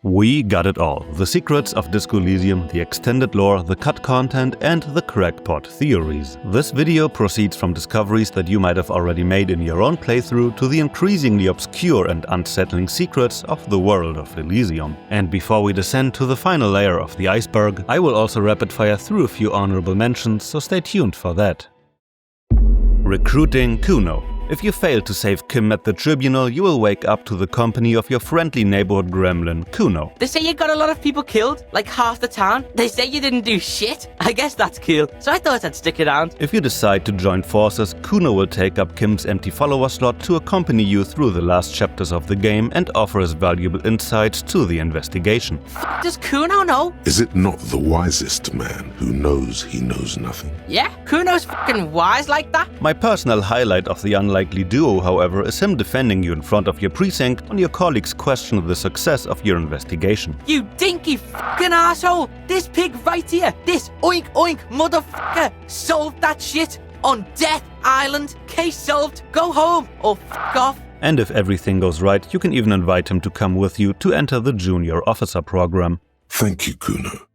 We got it all. The secrets of Disco Elysium, the extended lore, the cut content, and the crackpot theories. This video proceeds from discoveries that you might have already made in your own playthrough to the increasingly obscure and unsettling secrets of the world of Elysium. And before we descend to the final layer of the iceberg, I will also rapid fire through a few honorable mentions, so stay tuned for that. Recruiting Cuno. If you fail to save Kim at the tribunal, you will wake up to the company of your friendly neighborhood gremlin, Cuno. They say you got a lot of people killed, like half the town. They say you didn't do shit. I guess that's cool, so I thought I'd stick around. If you decide to join forces, Cuno will take up Kim's empty follower slot to accompany you through the last chapters of the game and offer us valuable insights to the investigation. Does Cuno know? Is it not the wisest man who knows he knows nothing? Yeah, Cuno's fucking wise like that. My personal highlight of the unlikely duo, however, is him defending you in front of your precinct when your colleagues question the success of your investigation. You dinky fucking asshole! This pig right here, this oink oink motherfucker, solved that shit on Death Island. Case solved, go home or fuck off. And if everything goes right, you can even invite him to come with you to enter the junior officer program. Thank you, Cuno.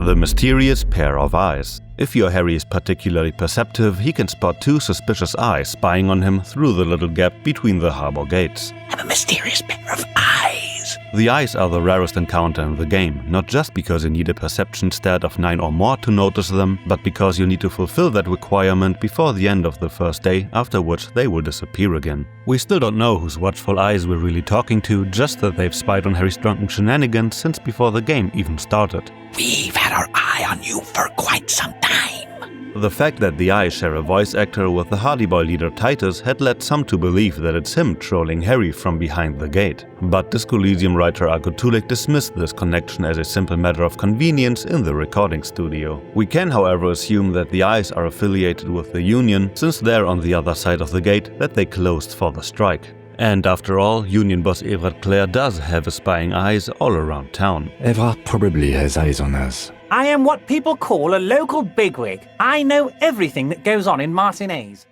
The mysterious pair of eyes. If your Harry is particularly perceptive, he can spot two suspicious eyes spying on him through the little gap between the harbor gates. I'm a mysterious pair of eyes. The eyes are the rarest encounter in the game, not just because you need a perception stat of 9 or more to notice them, but because you need to fulfill that requirement before the end of the first day, after which they will disappear again. We still don't know whose watchful eyes we're really talking to, just that they've spied on Harry's drunken shenanigans since before the game even started. We've had our eye on you for quite some time. The fact that the eyes share a voice actor with the Hardy Boy leader Titus had led some to believe that it's him trolling Harry from behind the gate. But Disco Elysium writer Argo Tulik dismissed this connection as a simple matter of convenience in the recording studio. We can, however, assume that the eyes are affiliated with the Union, since they're on the other side of the gate that they closed for the strike. And after all, Union boss Erectile does have his spying eyes all around town. Evrard probably has eyes on us. I am what people call a local bigwig. I know everything that goes on in Martinez.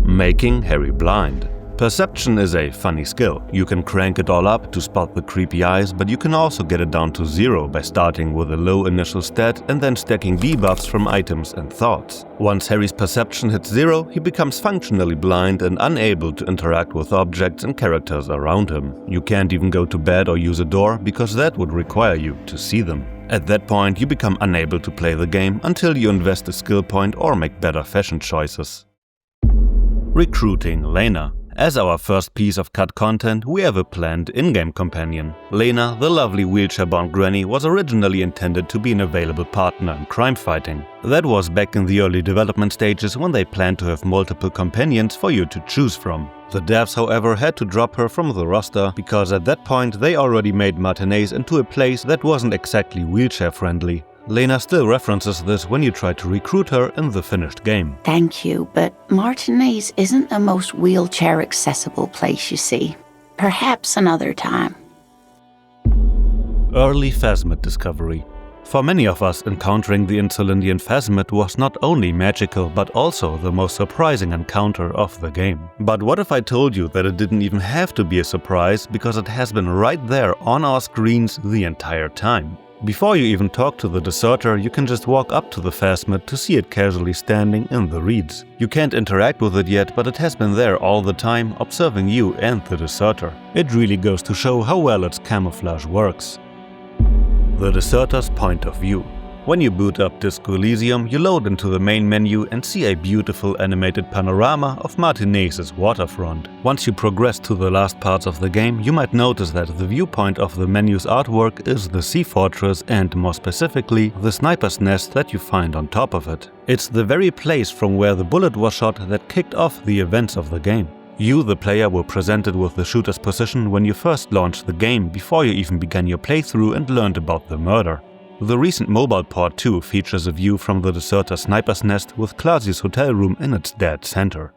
Making Harry blind. Perception is a funny skill. You can crank it all up to spot the creepy eyes, but you can also get it down to 0 by starting with a low initial stat and then stacking debuffs from items and thoughts. Once Harry's perception hits 0, he becomes functionally blind and unable to interact with objects and characters around him. You can't even go to bed or use a door, because that would require you to see them. At that point, you become unable to play the game until you invest a skill point or make better fashion choices. Recruiting Lena. As our first piece of cut content, we have a planned in-game companion. Lena, the lovely wheelchair-bound granny, was originally intended to be an available partner in crime fighting. That was back in the early development stages when they planned to have multiple companions for you to choose from. The devs, however, had to drop her from the roster because at that point they already made Martinez into a place that wasn't exactly wheelchair-friendly. Lena still references this when you try to recruit her in the finished game. Thank you, but Martinez isn't the most wheelchair-accessible place, you see. Perhaps another time. Early Phasmid discovery. For many of us, encountering the Insulindian Phasmid was not only magical, but also the most surprising encounter of the game. But what if I told you that it didn't even have to be a surprise, because it has been right there on our screens the entire time? Before you even talk to the deserter, you can just walk up to the Phasmid to see it casually standing in the reeds. You can't interact with it yet, but it has been there all the time, observing you and the deserter. It really goes to show how well its camouflage works. The deserter's point of view. When you boot up Disco Elysium, you load into the main menu and see a beautiful animated panorama of Martinez's waterfront. Once you progress to the last parts of the game, you might notice that the viewpoint of the menu's artwork is the sea fortress and, more specifically, the sniper's nest that you find on top of it. It's the very place from where the bullet was shot that kicked off the events of the game. You, the player, were presented with the shooter's position when you first launched the game, before you even began your playthrough and learned about the murder. The recent mobile port too features a view from the deserter sniper's nest with Klaasje's hotel room in its dead center.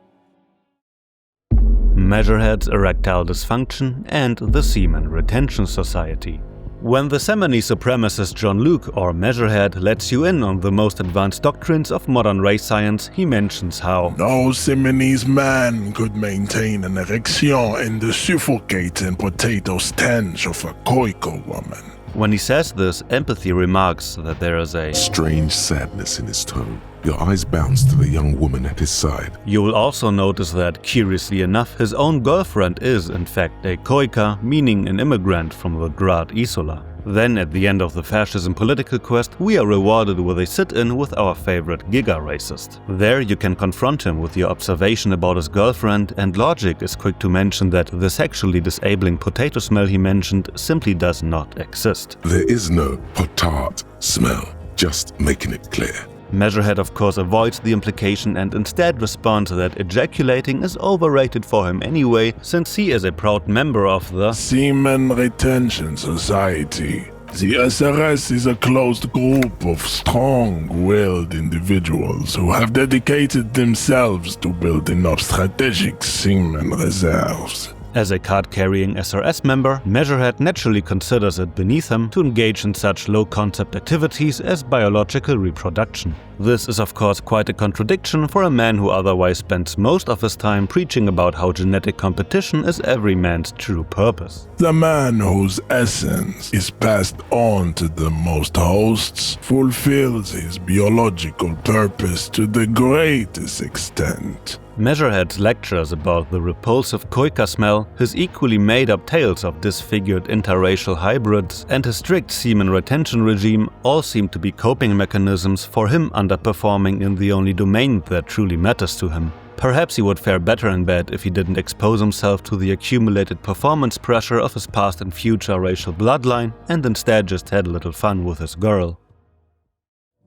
Measurehead's erectile dysfunction and the Seaman Retention Society. When the Semini supremacist Jean-Luc, or Measurehead, lets you in on the most advanced doctrines of modern race science, he mentions how no Seminese man could maintain an erection in the suffocating potato stench of a Khoico woman. When he says this, Empathy remarks that there is a strange sadness in his tone. Your eyes bounce to the young woman at his side. You will also notice that, curiously enough, his own girlfriend is, in fact, a Khoika, meaning an immigrant from the Grad Isola. Then, at the end of the fascism political quest, we are rewarded with a sit-in with our favorite giga-racist. There you can confront him with your observation about his girlfriend, and Logic is quick to mention that the sexually disabling potato smell he mentioned simply does not exist. There is no potard smell, just making it clear. Measurehead of course avoids the implication and instead responds that ejaculating is overrated for him anyway, since he is a proud member of the Semen Retention Society. The SRS is a closed group of strong-willed individuals who have dedicated themselves to building up strategic semen reserves. As a card-carrying SRS member, Measurehead naturally considers it beneath him to engage in such low-concept activities as biological reproduction. This is of course quite a contradiction for a man who otherwise spends most of his time preaching about how genetic competition is every man's true purpose. The man whose essence is passed on to the most hosts fulfills his biological purpose to the greatest extent. Measurehead's lectures about the repulsive Khoika smell, his equally made-up tales of disfigured interracial hybrids, and his strict semen retention regime all seem to be coping mechanisms for him underperforming in the only domain that truly matters to him. Perhaps he would fare better in bed if he didn't expose himself to the accumulated performance pressure of his past and future racial bloodline, and instead just had a little fun with his girl.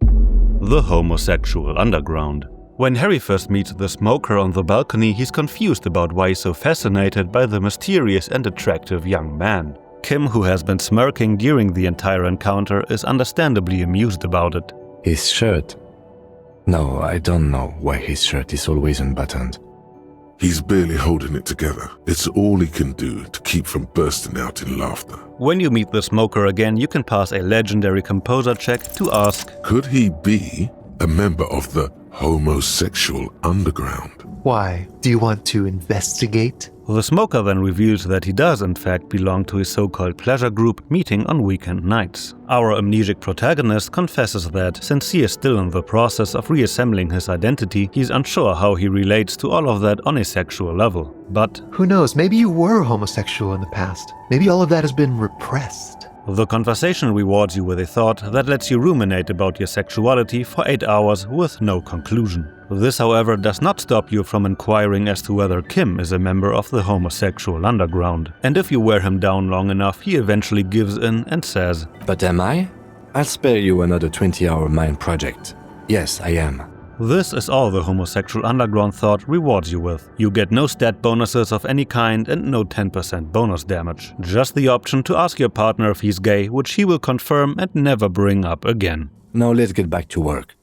The Homosexual Underground. When Harry first meets the smoker on the balcony, he's confused about why he's so fascinated by the mysterious and attractive young man. Kim, who has been smirking during the entire encounter, is understandably amused about it. His shirt. No, I don't know why his shirt is always unbuttoned. He's barely holding it together. It's all he can do to keep from bursting out in laughter. When you meet the smoker again, you can pass a legendary composure check to ask, could he be a member of the Homosexual Underground? Why? Do you want to investigate? The smoker then reveals that he does in fact belong to his so-called pleasure group meeting on weekend nights. Our amnesic protagonist confesses that, since he is still in the process of reassembling his identity, he's unsure how he relates to all of that on a sexual level. But who knows, maybe you were homosexual in the past. Maybe all of that has been repressed. The conversation rewards you with a thought that lets you ruminate about your sexuality for 8 hours with no conclusion. This, however, does not stop you from inquiring as to whether Kim is a member of the Homosexual Underground. And if you wear him down long enough, he eventually gives in and says, But am I? I'll spare you another 20-hour mind project. Yes, I am. This is all the Homosexual Underground thought rewards you with. You get no stat bonuses of any kind and no 10% bonus damage. Just the option to ask your partner if he's gay, which he will confirm and never bring up again. Now let's get back to work.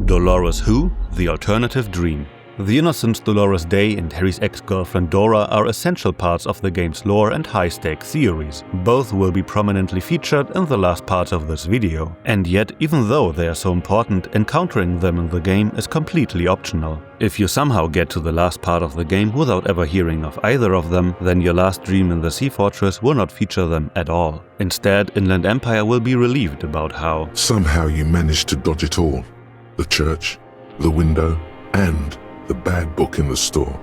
Dolores Who? The Alternative Dream. The innocent Dolores Day and Harry's ex-girlfriend Dora are essential parts of the game's lore and high-stake theories. Both will be prominently featured in the last part of this video. And yet, even though they are so important, encountering them in the game is completely optional. If you somehow get to the last part of the game without ever hearing of either of them, then your last dream in the Sea Fortress will not feature them at all. Instead, Inland Empire will be relieved about how somehow you managed to dodge it all. The church, the window, and the bad book in the store,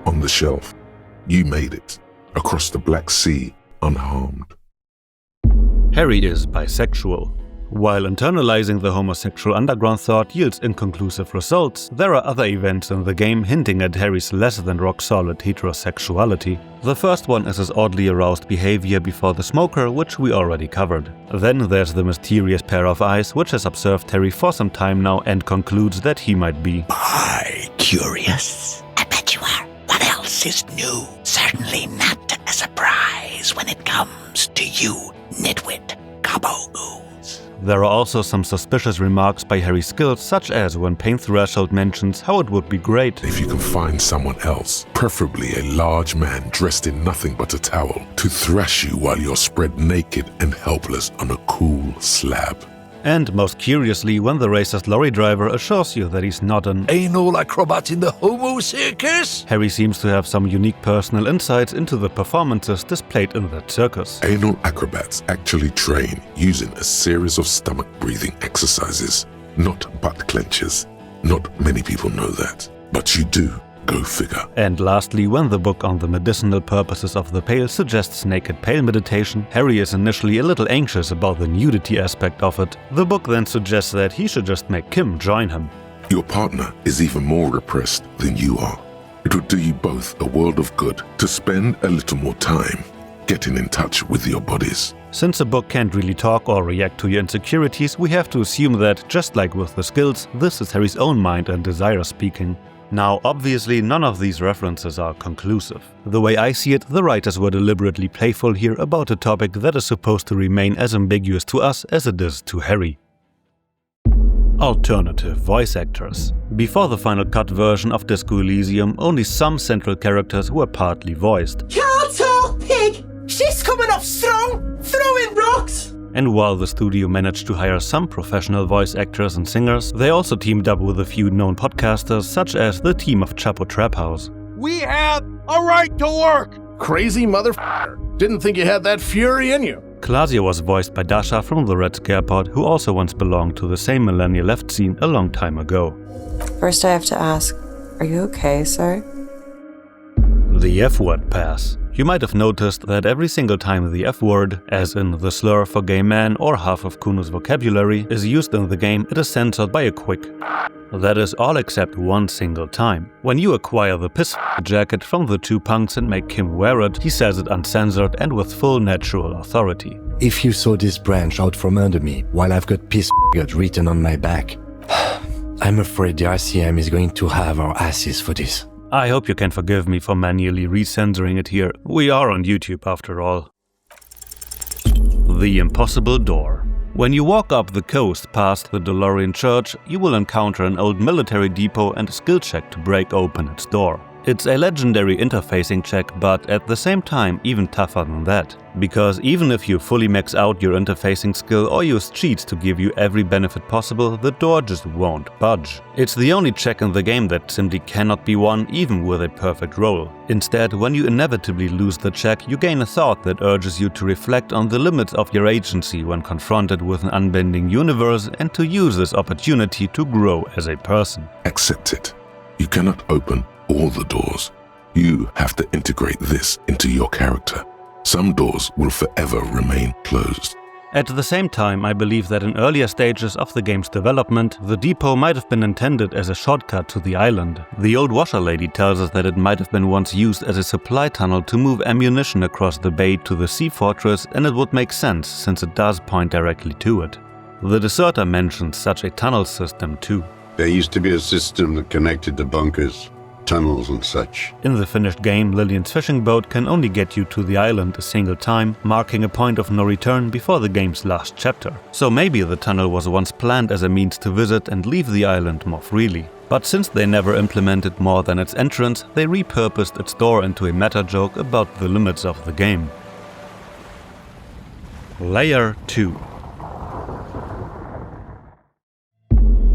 on the shelf. You made it, across the Black Sea, unharmed. Harry is bisexual. While internalizing the Homosexual Underground thought yields inconclusive results, there are other events in the game hinting at Harry's less than rock-solid heterosexuality. The first one is his oddly aroused behavior before the smoker, which we already covered. Then there's the mysterious pair of eyes, which has observed Harry for some time now and concludes that he might be curious. I bet you are. What else is new? Certainly not a surprise when it comes to you, nitwit. kabogos. There are also some suspicious remarks by Harry's skills, such as when Pain Threshold mentions how it would be great if you can find someone else, preferably a large man dressed in nothing but a towel, to thrash you while you're spread naked and helpless on a cool slab. And most curiously, when the racist lorry driver assures you that he's not an anal acrobat in the homo circus. Harry seems to have some unique personal insights into the performances displayed in that circus. Anal acrobats actually train using a series of stomach breathing exercises, not butt clenches. Not many people know that, but you do. Go figure. And lastly, when the book on the medicinal purposes of the pale suggests naked pale meditation, Harry is initially a little anxious about the nudity aspect of it. The book then suggests that he should just make Kim join him. Your partner is even more repressed than you are. It would do you both a world of good to spend a little more time getting in touch with your bodies. Since a book can't really talk or react to your insecurities, we have to assume that, just like with the skills, this is Harry's own mind and desire speaking. Now, obviously, none of these references are conclusive. The way I see it, the writers were deliberately playful here about a topic that is supposed to remain as ambiguous to us as it is to Harry. Alternative voice actors. Before the final cut version of Disco Elysium, only some central characters were partly voiced. Can't talk, pig! She's coming up strong! Throwing rocks! And while the studio managed to hire some professional voice actors and singers, they also teamed up with a few known podcasters, such as the team of Chapo Trap House. We have a right to work! Crazy motherfucker. Didn't think you had that fury in you. Klaasje was voiced by Dasha from the Red Scare Pod, who also once belonged to the same Millennial Left scene a long time ago. First I have to ask, are you okay, sir? The F-word pass. You might have noticed that every single time the F-word, as in the slur for gay man or half of Cuno's vocabulary, is used in the game, it is censored by a quick. That is all except one single time. When you acquire the piss jacket from the two punks and make Kim wear it, he says it uncensored and with full natural authority. If you saw this branch out from under me while I've got piss written on my back, I'm afraid the RCM is going to have our asses for this. I hope you can forgive me for manually recensoring it here. We are on YouTube after all. The Impossible Door. When you walk up the coast past the DeLorean Church, you will encounter an old military depot and a skill check to break open its door. It's a legendary interfacing check, but at the same time even tougher than that. Because even if you fully max out your interfacing skill or use cheats to give you every benefit possible, the door just won't budge. It's the only check in the game that simply cannot be won even with a perfect roll. Instead, when you inevitably lose the check, you gain a thought that urges you to reflect on the limits of your agency when confronted with an unbending universe and to use this opportunity to grow as a person. Accept it. You cannot open all the doors. You have to integrate this into your character. Some doors will forever remain closed. At the same time, I believe that in earlier stages of the game's development, the depot might have been intended as a shortcut to the island. The old washer lady tells us that it might have been once used as a supply tunnel to move ammunition across the bay to the sea fortress, and it would make sense since it does point directly to it. The deserter mentions such a tunnel system too. There used to be a system that connected the bunkers, tunnels and such. In the finished game, Lillian's fishing boat can only get you to the island a single time, marking a point of no return before the game's last chapter. So maybe the tunnel was once planned as a means to visit and leave the island more freely. But since they never implemented more than its entrance, they repurposed its door into a meta joke about the limits of the game. Layer 2.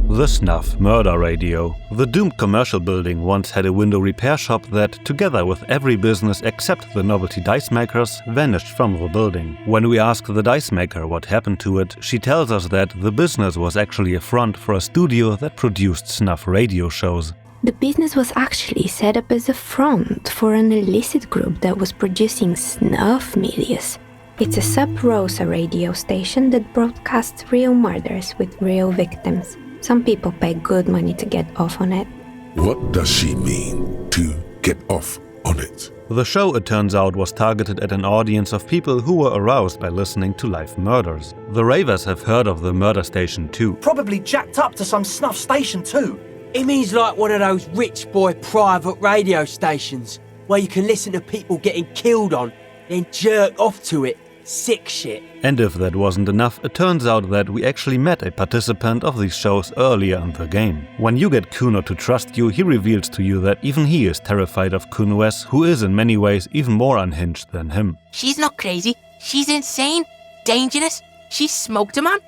The Snuff murder radio. The doomed commercial building once had a window repair shop that, together with every business except the novelty dice makers, vanished from the building. When we ask the dice maker what happened to it, she tells us that the business was actually a front for a studio that produced Snuff radio shows. The business was actually set up as a front for an illicit group that was producing Snuff medias. It's a sub-rosa radio station that broadcasts real murders with real victims. Some people pay good money to get off on it. What does she mean, to get off on it? The show, it turns out, was targeted at an audience of people who were aroused by listening to live murders. The ravers have heard of the murder station too. Probably jacked up to some snuff station too. It means like one of those rich boy private radio stations where you can listen to people getting killed on, then jerk off to it. Sick shit. And if that wasn't enough, it turns out that we actually met a participant of these shows earlier in the game. When you get Cuno to trust you, he reveals to you that even he is terrified of Cuno, who is in many ways even more unhinged than him. She's not crazy. She's insane. Dangerous. She smoked a man.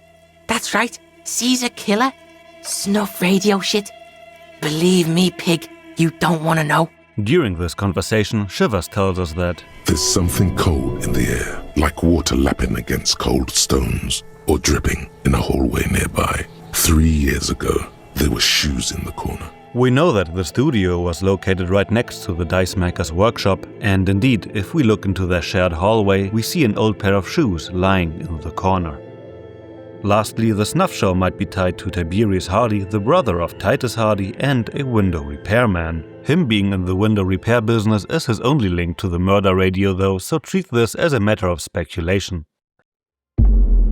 That's right. She's a killer. Snuff radio shit. Believe me, pig. You don't want to know. During this conversation, Shivers tells us that there's something cold in the air, like water lapping against cold stones or dripping in a hallway nearby. 3 years ago, there were shoes in the corner. We know that the studio was located right next to the dice maker's workshop, and indeed, if we look into their shared hallway, we see an old pair of shoes lying in the corner. Lastly, the Snuff show might be tied to Tiberius Hardy, the brother of Titus Hardy, and a window repairman. Him being in the window repair business is his only link to the murder radio though, so treat this as a matter of speculation.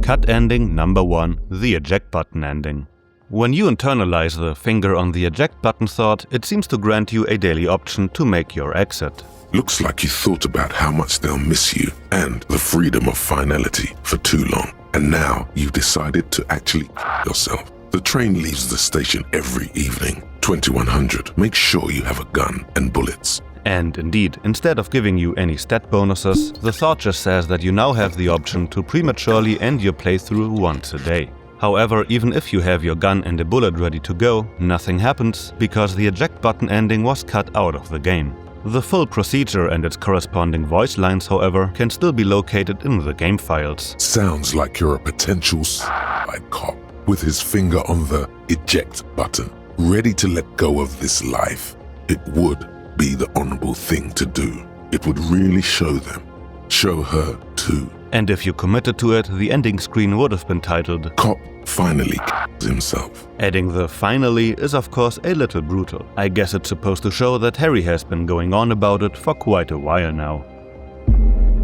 Cut ending number 1, the eject button ending. When you internalize the finger on the eject button thought, it seems to grant you a daily option to make your exit. Looks like you thought about how much they'll miss you and the freedom of finality for too long. And now you've decided to actually yourself. The train leaves the station every evening, 2100. Make sure you have a gun and bullets. And indeed, instead of giving you any stat bonuses, the thought just says that you now have the option to prematurely end your playthrough once a day. However, even if you have your gun and a bullet ready to go, nothing happens because the eject button ending was cut out of the game. The full procedure and its corresponding voice lines, however, can still be located in the game files. Sounds like you're a potential suicide cop with his finger on the eject button, ready to let go of this life. It would be the honorable thing to do. It would really show them. Show her too. And if you committed to it, the ending screen would have been titled Cop finally himself. Adding the finally is of course a little brutal. I guess it's supposed to show that Harry has been going on about it for quite a while now.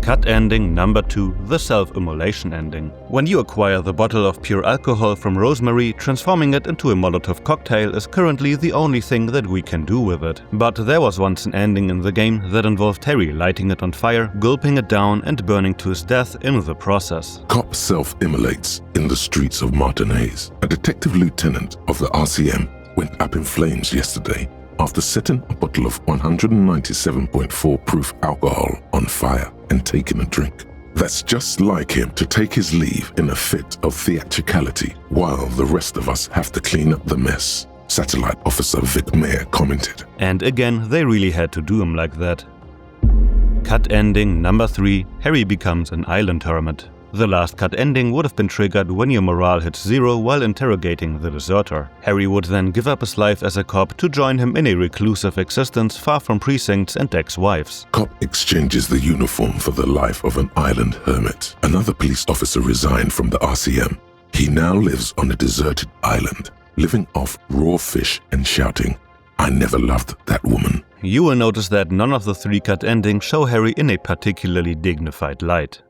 Cut ending number 2, the self-immolation ending. When you acquire the bottle of pure alcohol from Rosemary, transforming it into a Molotov cocktail is currently the only thing that we can do with it. But there was once an ending in the game that involved Harry lighting it on fire, gulping it down and burning to his death in the process. Cop self-immolates in the streets of Martinez. A detective lieutenant of the RCM went up in flames yesterday after setting a bottle of 197.4 proof alcohol on fire and taking a drink. That's just like him to take his leave in a fit of theatricality while the rest of us have to clean up the mess, Satellite Officer Vic Mayer commented. And again, they really had to do him like that. Cut ending number 3, Harry becomes an island hermit. The last cut ending would have been triggered when your morale hits 0 while interrogating the deserter. Harry would then give up his life as a cop to join him in a reclusive existence far from precincts and ex-wives. Cop exchanges the uniform for the life of an island hermit. Another police officer resigned from the RCM. He now lives on a deserted island, living off raw fish and shouting, "I never loved that woman." You will notice that none of the 3 cut endings show Harry in a particularly dignified light.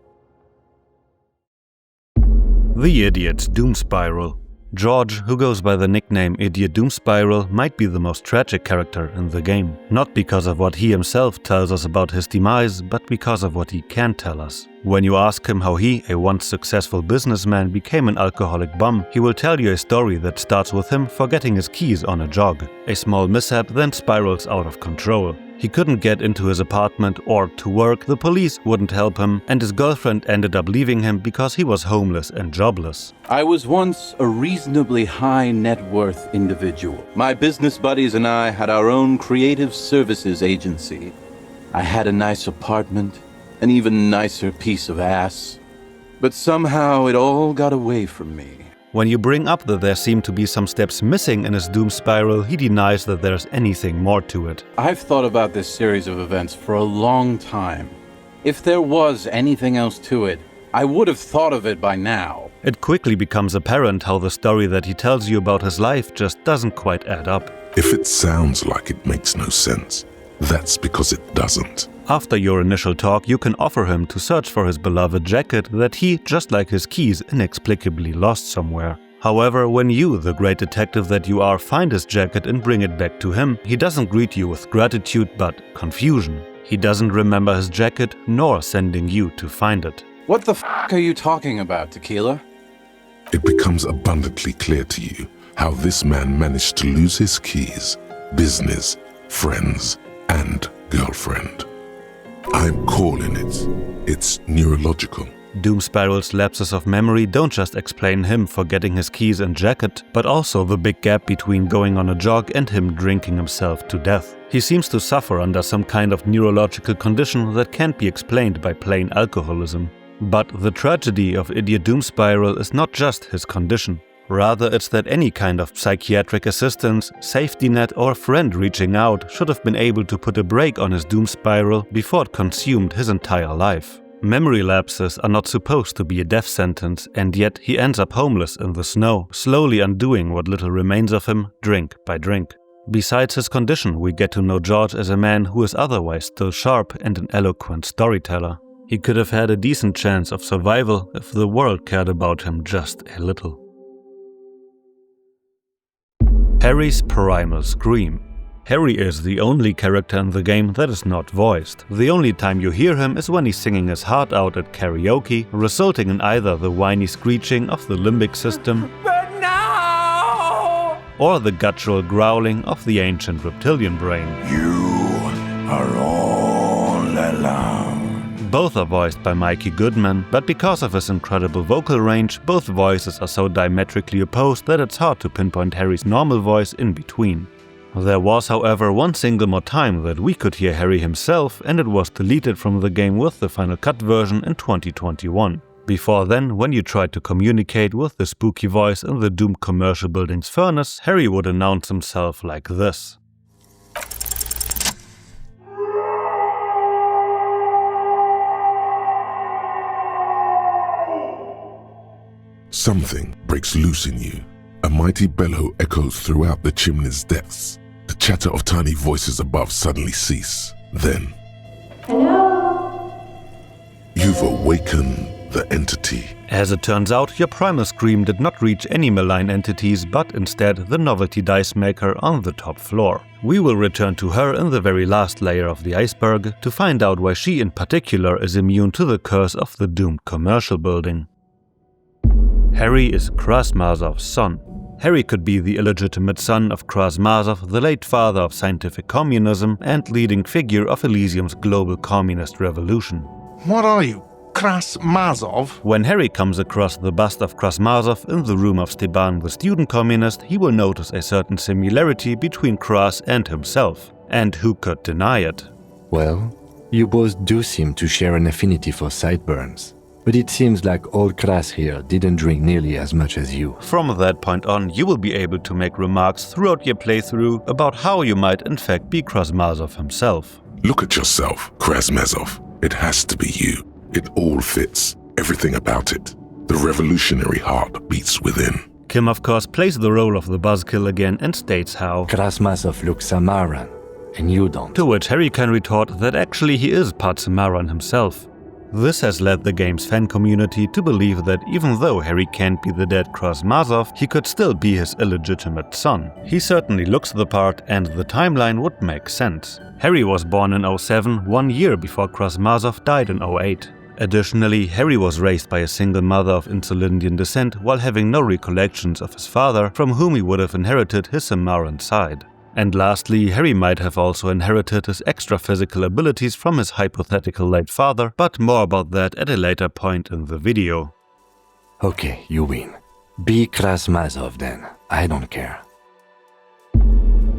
The Idiot's Doom Spiral. George, who goes by the nickname Idiot Doom Spiral, might be the most tragic character in the game. Not because of what he himself tells us about his demise, but because of what he can tell us. When you ask him how he, a once successful businessman, became an alcoholic bum, he will tell you a story that starts with him forgetting his keys on a jog. A small mishap then spirals out of control. He couldn't get into his apartment or to work, the police wouldn't help him, and his girlfriend ended up leaving him because he was homeless and jobless. I was once a reasonably high net worth individual. My business buddies and I had our own creative services agency. I had a nice apartment, an even nicer piece of ass. But somehow it all got away from me. When you bring up that there seem to be some steps missing in his doom spiral, he denies that there's anything more to it. I've thought about this series of events for a long time. If there was anything else to it, I would have thought of it by now. It quickly becomes apparent how the story that he tells you about his life just doesn't quite add up. If it sounds like it makes no sense, that's because it doesn't. After your initial talk, you can offer him to search for his beloved jacket that he, just like his keys, inexplicably lost somewhere. However, when you, the great detective that you are, find his jacket and bring it back to him, he doesn't greet you with gratitude but confusion. He doesn't remember his jacket, nor sending you to find it. What the f*** are you talking about, Tequila? It becomes abundantly clear to you how this man managed to lose his keys, business, friends, and girlfriend. I'm calling it. It's neurological. Doom Spiral's lapses of memory don't just explain him forgetting his keys and jacket, but also the big gap between going on a jog and him drinking himself to death. He seems to suffer under some kind of neurological condition that can't be explained by plain alcoholism. But the tragedy of Idiot Doom Spiral is not just his condition. Rather, it's that any kind of psychiatric assistance, safety net or friend reaching out should have been able to put a brake on his doom spiral before it consumed his entire life. Memory lapses are not supposed to be a death sentence, and yet he ends up homeless in the snow, slowly undoing what little remains of him, drink by drink. Besides his condition, we get to know George as a man who is otherwise still sharp and an eloquent storyteller. He could have had a decent chance of survival if the world cared about him just a little. Harry's Primal Scream. Harry is the only character in the game that is not voiced. The only time you hear him is when he's singing his heart out at karaoke, resulting in either the whiny screeching of the limbic system or the guttural growling of the ancient reptilian brain. You are all alone. Both are voiced by Mikey Goodman, but because of his incredible vocal range, both voices are so diametrically opposed that it's hard to pinpoint Harry's normal voice in between. There was, however, one single more time that we could hear Harry himself, and it was deleted from the game with the Final Cut version in 2021. Before then, when you tried to communicate with the spooky voice in the Doom commercial building's furnace, Harry would announce himself like this. Something breaks loose in you. A mighty bellow echoes throughout the chimney's depths. The chatter of tiny voices above suddenly cease. Then, Hello? You've awakened the entity. As it turns out, your primal scream did not reach any malign entities, but instead the novelty dice maker on the top floor. We will return to her in the very last layer of the iceberg to find out why she in particular is immune to the curse of the doomed commercial building. Harry is Kras Mazov's son. Harry could be the illegitimate son of Kras Mazov, the late father of scientific communism and leading figure of Elysium's global communist revolution. What are you, Kras Mazov? When Harry comes across the bust of Kras Mazov in the room of Stepan the student communist, he will notice a certain similarity between Kras and himself. And who could deny it? Well, you both do seem to share an affinity for sideburns. But it seems like old Kras here didn't drink nearly as much as you. From that point on, you will be able to make remarks throughout your playthrough about how you might in fact be Kras Mazov himself. Look at yourself, Kras Mazov. It has to be you. It all fits. Everything about it. The revolutionary heart beats within. Kim, of course, plays the role of the buzzkill again and states how Kras Mazov looks Samaran, and you don't. To which Harry can retort that actually he is part Samaran himself. This has led the game's fan community to believe that even though Harry can't be the dead Kras Mazov, he could still be his illegitimate son. He certainly looks the part, and the timeline would make sense. Harry was born in 07, 1 year before Kras Mazov died in 08. Additionally, Harry was raised by a single mother of Insulindian descent while having no recollections of his father, from whom he would have inherited his Samaran side. And lastly, Harry might have also inherited his extra-physical abilities from his hypothetical late father, but more about that at a later point in the video. Okay, you win. Be Kras Mazov then. I don't care.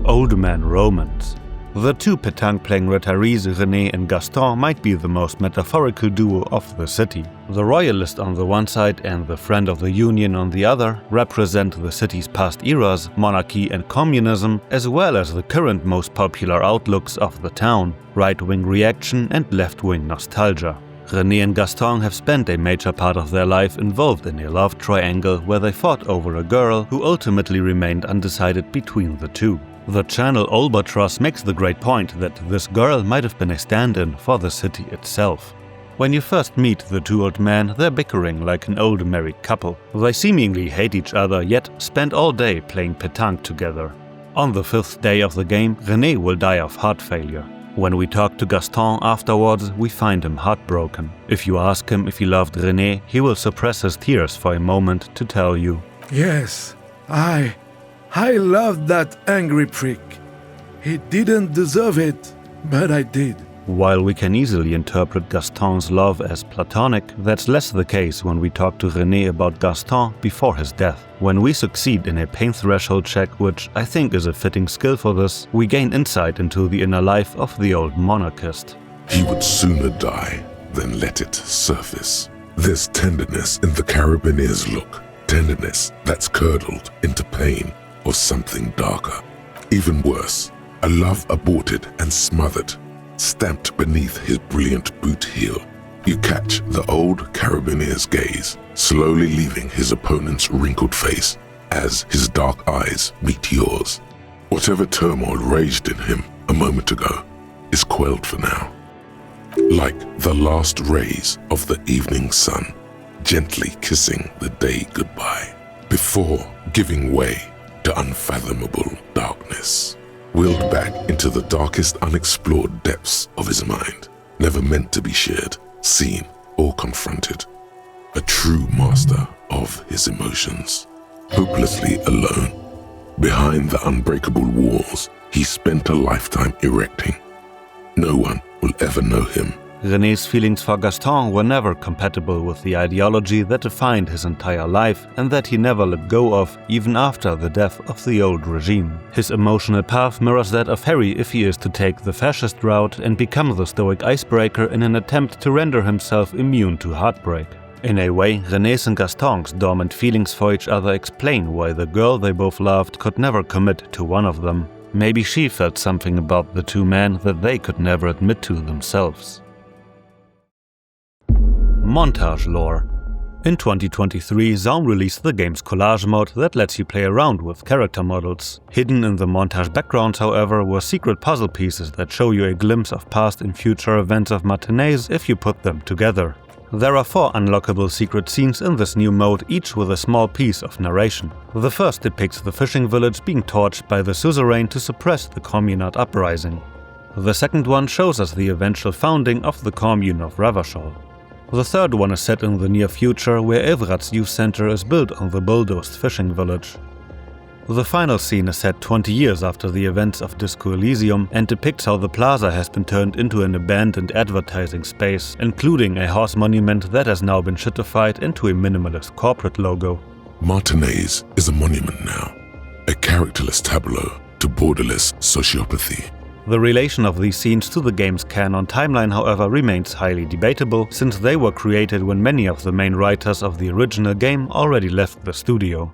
Old Man Romance. The two petanque-playing retirees René and Gaston might be the most metaphorical duo of the city. The royalist on the one side and the friend of the Union on the other represent the city's past eras, monarchy and communism, as well as the current most popular outlooks of the town, right-wing reaction and left-wing nostalgia. René and Gaston have spent a major part of their life involved in a love triangle where they fought over a girl who ultimately remained undecided between the two. The channel Albatross makes the great point that this girl might have been a stand-in for the city itself. When you first meet the two old men, they're bickering like an old married couple. They seemingly hate each other, yet spend all day playing petanque together. On the 5th day of the game, René will die of heart failure. When we talk to Gaston afterwards, we find him heartbroken. If you ask him if he loved René, he will suppress his tears for a moment to tell you. Yes, I loved that angry prick. He didn't deserve it, but I did. While we can easily interpret Gaston's love as platonic, that's less the case when we talk to René about Gaston before his death. When we succeed in a pain threshold check, which I think is a fitting skill for this, we gain insight into the inner life of the old monarchist. He would sooner die than let it surface. There's tenderness in the Carabineer's look, tenderness that's curdled into pain or something darker. Even worse, a love aborted and smothered, stamped beneath his brilliant boot heel. You catch the old Carabineer's gaze, slowly leaving his opponent's wrinkled face as his dark eyes meet yours. Whatever turmoil raged in him a moment ago is quelled for now. Like the last rays of the evening sun, gently kissing the day goodbye, before giving way to unfathomable darkness. Wheeled back into the darkest unexplored depths of his mind, never meant to be shared, seen, or confronted. A true master of his emotions. Hopelessly alone, behind the unbreakable walls he spent a lifetime erecting. No one will ever know him. René's feelings for Gaston were never compatible with the ideology that defined his entire life and that he never let go of even after the death of the old regime. His emotional path mirrors that of Harry if he is to take the fascist route and become the stoic icebreaker in an attempt to render himself immune to heartbreak. In a way, René's and Gaston's dormant feelings for each other explain why the girl they both loved could never commit to one of them. Maybe she felt something about the two men that they could never admit to themselves. Montage Lore. In 2023, Zaun released the game's collage mode that lets you play around with character models. Hidden in the montage backgrounds, however, were secret puzzle pieces that show you a glimpse of past and future events of matinees if you put them together. There are 4 unlockable secret scenes in this new mode, each with a small piece of narration. The first depicts the fishing village being torched by the suzerain to suppress the Communard uprising. The second one shows us the eventual founding of the commune of Revachol. The third one is set in the near future, where Evrat's youth center is built on the bulldozed fishing village. The final scene is set 20 years after the events of Disco Elysium and depicts how the plaza has been turned into an abandoned advertising space, including a horse monument that has now been shittified into a minimalist corporate logo. Martinez is a monument now, a characterless tableau to borderless sociopathy. The relation of these scenes to the game's canon timeline, however, remains highly debatable, since they were created when many of the main writers of the original game already left the studio.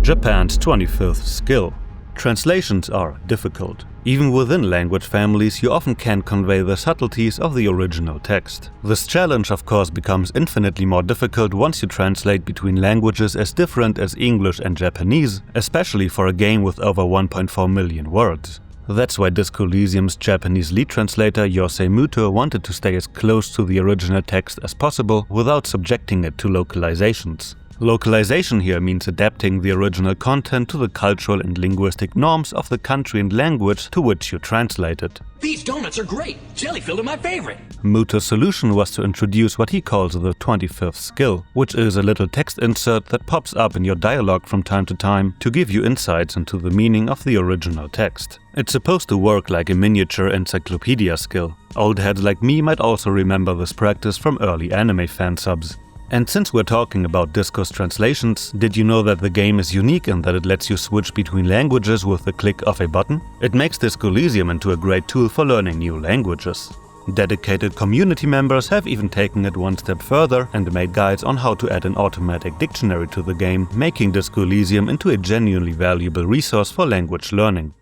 Japan's 25th skill. Translations are difficult. Even within language families, you often can't convey the subtleties of the original text. This challenge, of course, becomes infinitely more difficult once you translate between languages as different as English and Japanese, especially for a game with over 1.4 million words. That's why Disco Elysium's Japanese lead translator Yosei Muto wanted to stay as close to the original text as possible without subjecting it to localizations. Localization here means adapting the original content to the cultural and linguistic norms of the country and language to which you translate it. These donuts are great! Jelly-filled are my favorite! Muto's solution was to introduce what he calls the 25th skill, which is a little text insert that pops up in your dialogue from time to time to give you insights into the meaning of the original text. It's supposed to work like a miniature encyclopedia skill. Old heads like me might also remember this practice from early anime fansubs. And since we're talking about Disco's translations, did you know that the game is unique in that it lets you switch between languages with the click of a button? It makes Disco Elysium into a great tool for learning new languages. Dedicated community members have even taken it one step further and made guides on how to add an automatic dictionary to the game, making Disco Elysium into a genuinely valuable resource for language learning.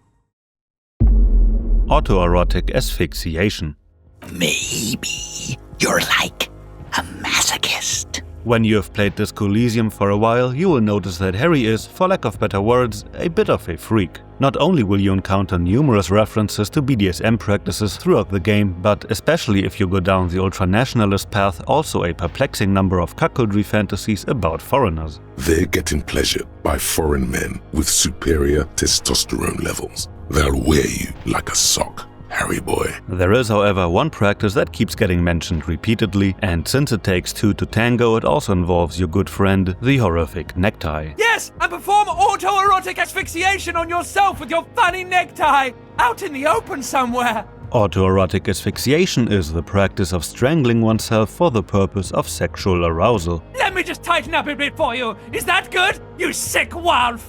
Auto-erotic asphyxiation. Maybe you're like a masochist. When you have played Disco Elysium for a while, you will notice that Harry is, for lack of better words, a bit of a freak. Not only will you encounter numerous references to BDSM practices throughout the game, but especially if you go down the ultra-nationalist path, also a perplexing number of cuckoldry fantasies about foreigners. They're getting pleasured by foreign men with superior testosterone levels. They'll wear you like a sock, Harry boy. There is, however, one practice that keeps getting mentioned repeatedly, and since it takes two to tango, it also involves your good friend, the horrific Necktie. Yes, and perform autoerotic asphyxiation on yourself with your funny necktie, out in the open somewhere. Auto-erotic asphyxiation is the practice of strangling oneself for the purpose of sexual arousal. Let me just tighten up a bit for you. Is that good? You sick wild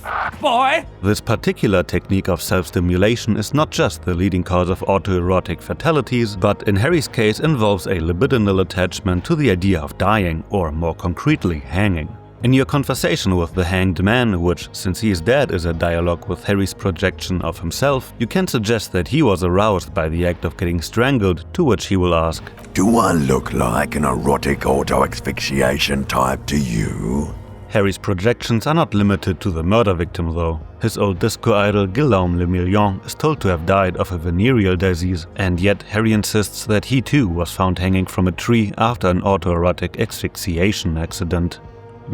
boy! This particular technique of self-stimulation is not just the leading cause of autoerotic fatalities, but in Harry's case involves a libidinal attachment to the idea of dying, or more concretely, hanging. In your conversation with the hanged man, which, since he is dead, is a dialogue with Harry's projection of himself, you can suggest that he was aroused by the act of getting strangled, to which he will ask, "Do I look like an erotic auto-asphyxiation type to you?" Harry's projections are not limited to the murder victim though. His old disco idol Guillaume Le Million is told to have died of a venereal disease, and yet Harry insists that he too was found hanging from a tree after an autoerotic asphyxiation accident.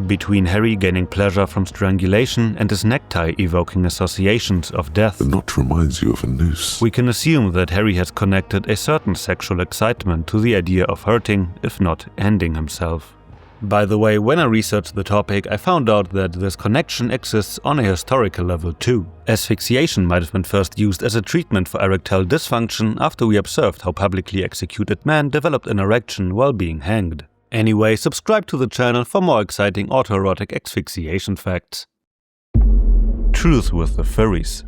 Between Harry gaining pleasure from strangulation and his necktie evoking associations of death, the knot reminds you of a noose. We can assume that Harry has connected a certain sexual excitement to the idea of hurting, if not ending himself. By the way, when I researched the topic, I found out that this connection exists on a historical level too. Asphyxiation might have been first used as a treatment for erectile dysfunction after we observed how publicly executed men developed an erection while being hanged. Anyway, subscribe to the channel for more exciting autoerotic asphyxiation facts. Truce with the Furries.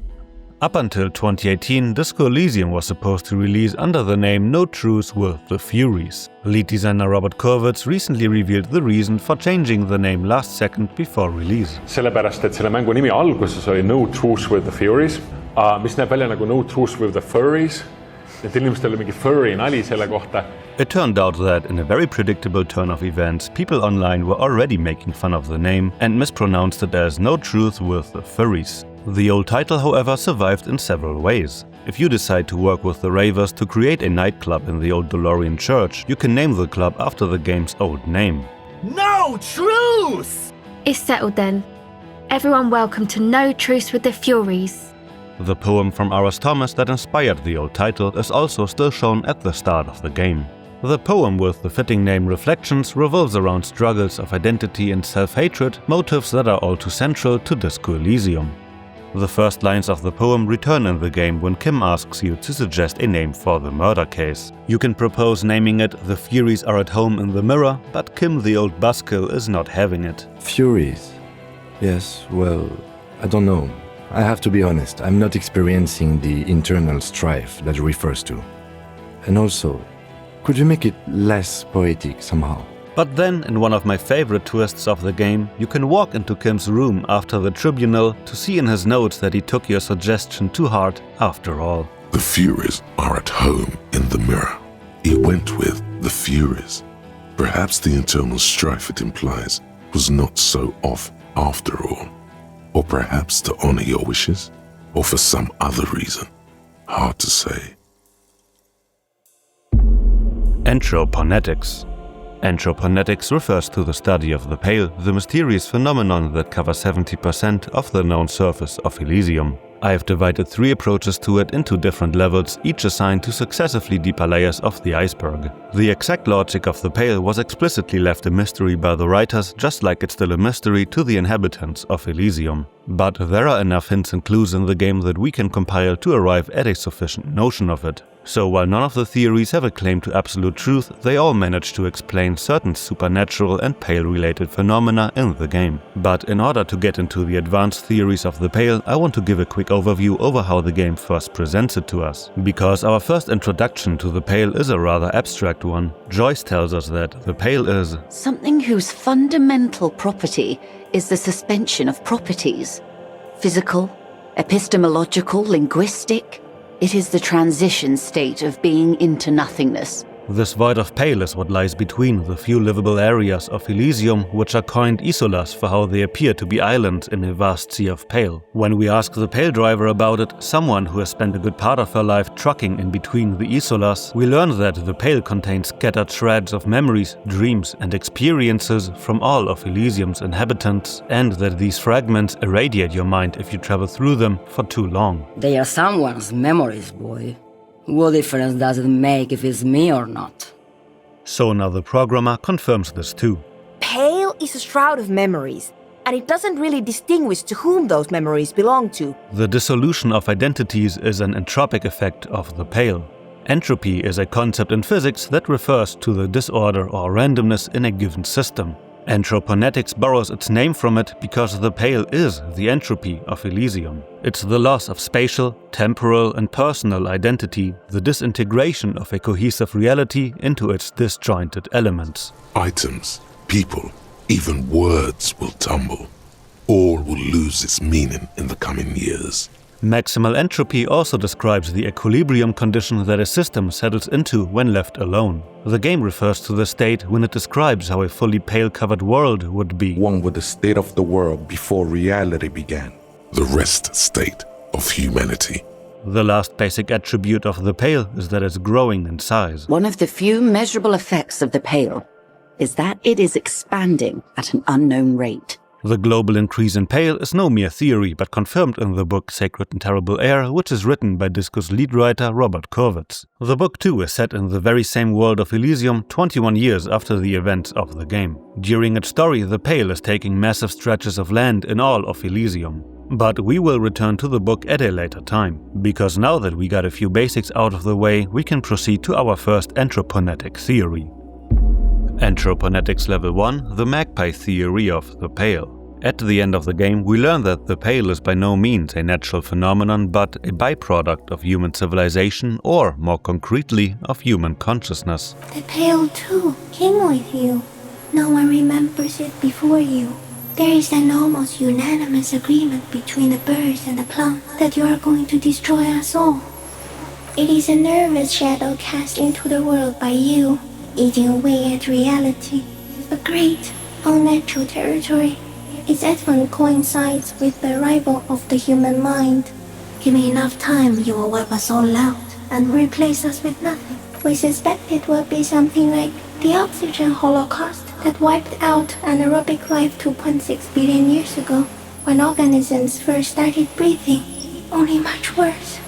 Up until 2018, Disco Elysium was supposed to release under the name No Truce with the Furries. Lead designer Robert Kurwitz recently revealed the reason for changing the name last second before release. Sellepärast, et selle mängu nimi alguses oli No Truce with the Furies, mis näeb välja nagu No Truce with the Furries. Et inimestel oli mingi furry nali selle kohta. It turned out that, in a very predictable turn of events, people online were already making fun of the name and mispronounced it as No Truce with the Furries. The old title, however, survived in several ways. If you decide to work with the Ravers to create a nightclub in the old DeLorean church, you can name the club after the game's old name. No Truce! It's settled then. Everyone welcome to No Truce with the Furies. The poem from R.S. Thomas that inspired the old title is also still shown at the start of the game. The poem with the fitting name Reflections revolves around struggles of identity and self-hatred, motives that are all too central to Disco Elysium. The first lines of the poem return in the game when Kim asks you to suggest a name for the murder case. You can propose naming it The Furies Are at Home in the Mirror, but Kim, the old buzzkill, is not having it. Furies? Yes, well, I don't know. I have to be honest, I'm not experiencing the internal strife that it refers to. And also, could you make it less poetic somehow? But then, in one of my favorite twists of the game, you can walk into Kim's room after the tribunal to see in his notes that he took your suggestion to heart after all. The Furies are at home in the mirror. He went with the Furies. Perhaps the internal strife it implies was not so off after all. Or perhaps to honor your wishes, or for some other reason. Hard to say. Entroponetics. Entroponetics refers to the study of the Pale, the mysterious phenomenon that covers 70% of the known surface of Elysium. I have divided 3 approaches to it into different levels, each assigned to successively deeper layers of the iceberg. The exact logic of the Pale was explicitly left a mystery by the writers, just like it's still a mystery to the inhabitants of Elysium. But there are enough hints and clues in the game that we can compile to arrive at a sufficient notion of it. So while none of the theories have a claim to absolute truth, they all manage to explain certain supernatural and Pale-related phenomena in the game. But in order to get into the advanced theories of the Pale, I want to give a quick overview over how the game first presents it to us. Because our first introduction to the Pale is a rather abstract one. Joyce tells us that the Pale is something whose fundamental property is the suspension of properties. Physical, epistemological, linguistic. It is the transition state of being into nothingness. This void of Pale is what lies between the few livable areas of Elysium, which are coined isolas for how they appear to be islands in a vast sea of Pale. When we ask the Pale driver about it, someone who has spent a good part of her life trucking in between the isolas, we learn that the Pale contains scattered shreds of memories, dreams and experiences from all of Elysium's inhabitants, and that these fragments irradiate your mind if you travel through them for too long. They are someone's memories, boy. What difference does it make if it's me or not? So now the programmer confirms this too. Pale is a shroud of memories, and it doesn't really distinguish to whom those memories belong to. The dissolution of identities is an entropic effect of the Pale. Entropy is a concept in physics that refers to the disorder or randomness in a given system. Entroponetics borrows its name from it because the Pale is the entropy of Elysium. It's the loss of spatial, temporal and personal identity, the disintegration of a cohesive reality into its disjointed elements. Items, people, even words will tumble. All will lose its meaning in the coming years. Maximal entropy also describes the equilibrium condition that a system settles into when left alone. The game refers to the state when it describes how a fully pale-covered world would be. One with the state of the world before reality began. The rest state of humanity. The last basic attribute of the Pale is that it's growing in size. One of the few measurable effects of the Pale is that it is expanding at an unknown rate. The global increase in Pale is no mere theory, but confirmed in the book Sacred and Terrible Air, which is written by Disco's lead writer Robert Kurwitz. The book too is set in the very same world of Elysium 21 years after the events of the game. During its story, the Pale is taking massive stretches of land in all of Elysium. But we will return to the book at a later time, because now that we got a few basics out of the way, we can proceed to our first entroponetic theory. Entroponetics Level 1, the Magpie theory of the Pale. At the end of the game, we learn that the Pale is by no means a natural phenomenon, but a byproduct of human civilization, or more concretely, of human consciousness. The Pale too came with you. No one remembers it before you. There is an almost unanimous agreement between the birds and the plant that you are going to destroy us all. It is a nervous shadow cast into the world by you, eating away at reality. A great, unnatural territory. Its advent coincides with the arrival of the human mind. Given enough time, you will wipe us all out and replace us with nothing. We suspect it will be something like the oxygen holocaust that wiped out anaerobic life 2.6 billion years ago, when organisms first started breathing, only much worse.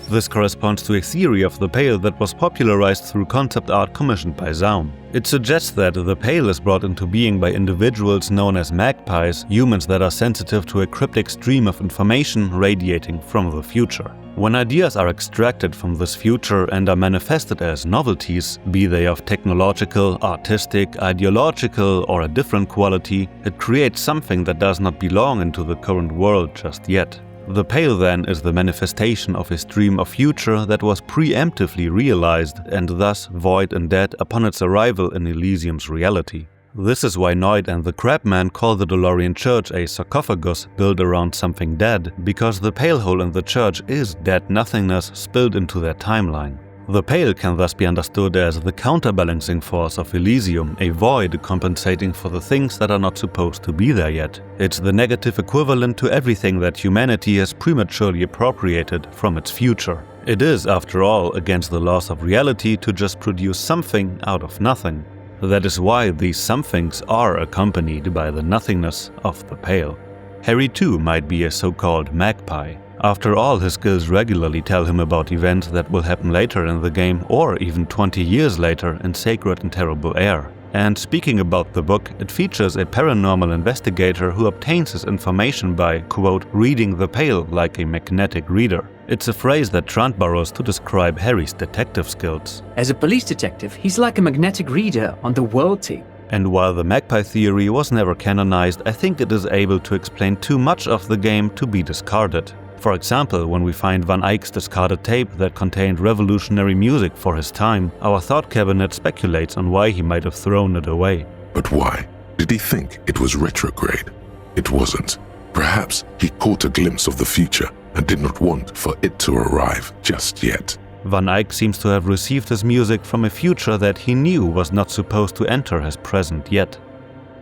This corresponds to a theory of the Pale that was popularized through concept art commissioned by Zaun. It suggests that the Pale is brought into being by individuals known as magpies, humans that are sensitive to a cryptic stream of information radiating from the future. When ideas are extracted from this future and are manifested as novelties, be they of technological, artistic, ideological, or a different quality, it creates something that does not belong into the current world just yet. The Pale then is the manifestation of a stream of future that was preemptively realized and thus void and dead upon its arrival in Elysium's reality. This is why Noid and the Crabman call the DeLorean Church a sarcophagus built around something dead, because the Pale hole in the church is dead nothingness spilled into their timeline. The Pale can thus be understood as the counterbalancing force of Elysium, a void compensating for the things that are not supposed to be there yet. It's the negative equivalent to everything that humanity has prematurely appropriated from its future. It is, after all, against the laws of reality to just produce something out of nothing. That is why these somethings are accompanied by the nothingness of the Pale. Harry too might be a so-called magpie. After all, his skills regularly tell him about events that will happen later in the game, or even 20 years later in Sacred and Terrible Air. And speaking about the book, it features a paranormal investigator who obtains his information by, quote, reading the Pale like a magnetic reader. It's a phrase that Trant borrows to describe Harry's detective skills. As a police detective, he's like a magnetic reader on the world team. And while the Magpie theory was never canonized, I think it is able to explain too much of the game to be discarded. For example, when we find Van Eyck's discarded tape that contained revolutionary music for his time, our thought cabinet speculates on why he might have thrown it away. But why? Did he think it was retrograde? It wasn't. Perhaps he caught a glimpse of the future and did not want for it to arrive just yet. Van Eyck seems to have received his music from a future that he knew was not supposed to enter his present yet.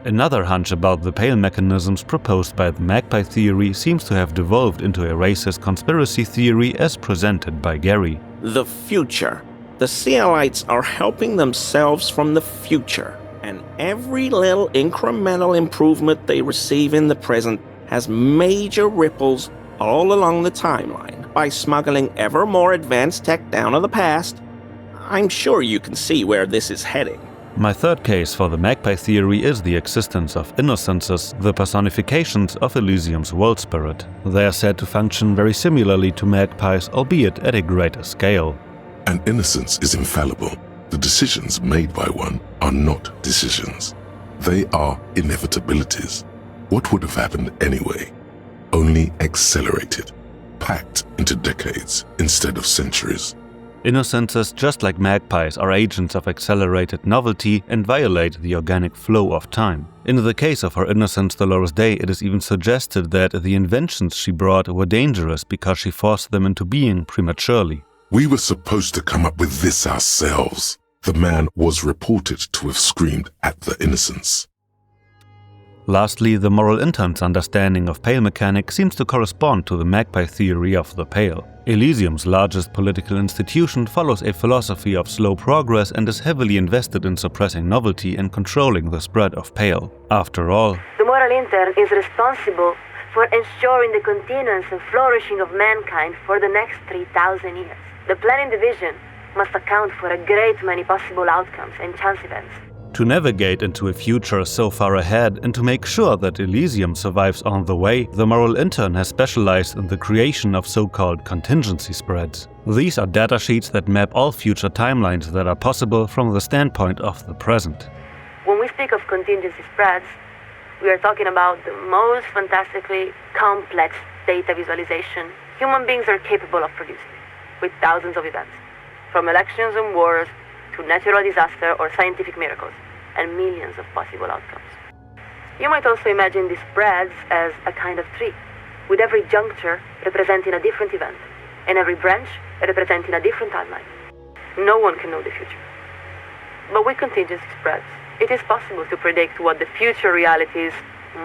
Another hunch about the Pale mechanisms proposed by the Magpie theory seems to have devolved into a racist conspiracy theory as presented by Gary. The future. The Coelites are helping themselves from the future, and every little incremental improvement they receive in the present has major ripples all along the timeline by smuggling ever more advanced tech down to the past. I'm sure you can see where this is heading. My third case for the Magpie theory is the existence of innocences, the personifications of Elysium's world spirit. They are said to function very similarly to magpies, albeit at a greater scale. An innocence is infallible. The decisions made by one are not decisions. They are inevitabilities. What would have happened anyway? Only accelerated, packed into decades instead of centuries. Innocences, just like magpies, are agents of accelerated novelty and violate the organic flow of time. In the case of her innocence Dolores Day, it is even suggested that the inventions she brought were dangerous because she forced them into being prematurely. We were supposed to come up with this ourselves. The man was reported to have screamed at the innocence. Lastly, the Moralintern's understanding of Pale mechanics seems to correspond to the Magpie theory of the Pale. Elysium's largest political institution follows a philosophy of slow progress and is heavily invested in suppressing novelty and controlling the spread of Pale. After all, the Moralintern is responsible for ensuring the continuance and flourishing of mankind for the next 3,000 years. The planning division must account for a great many possible outcomes and chance events. To navigate into a future so far ahead and to make sure that Elysium survives on the way, the Moralintern has specialized in the creation of so-called contingency spreads. These are datasheets that map all future timelines that are possible from the standpoint of the present. When we speak of contingency spreads, we are talking about the most fantastically complex data visualization human beings are capable of producing, with thousands of events, from elections and wars to natural disaster or scientific miracles, and millions of possible outcomes. You might also imagine these spreads as a kind of tree, with every juncture representing a different event, and every branch representing a different timeline. No one can know the future. But with contingency spreads, it is possible to predict what the future realities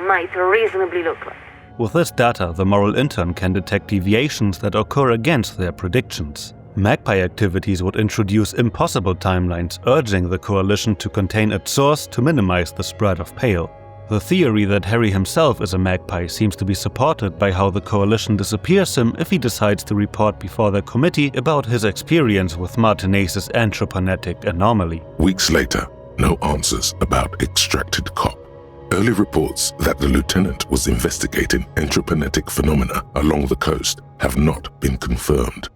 might reasonably look like. With this data, the Moralintern can detect deviations that occur against their predictions. Magpie activities would introduce impossible timelines, urging the Coalition to contain its source to minimize the spread of Pale. The theory that Harry himself is a magpie seems to be supported by how the Coalition disappears him if he decides to report before their committee about his experience with Martinez's Entroponetic anomaly. Weeks later, no answers about extracted cop. Early reports that the lieutenant was investigating entroponetic phenomena along the coast have not been confirmed.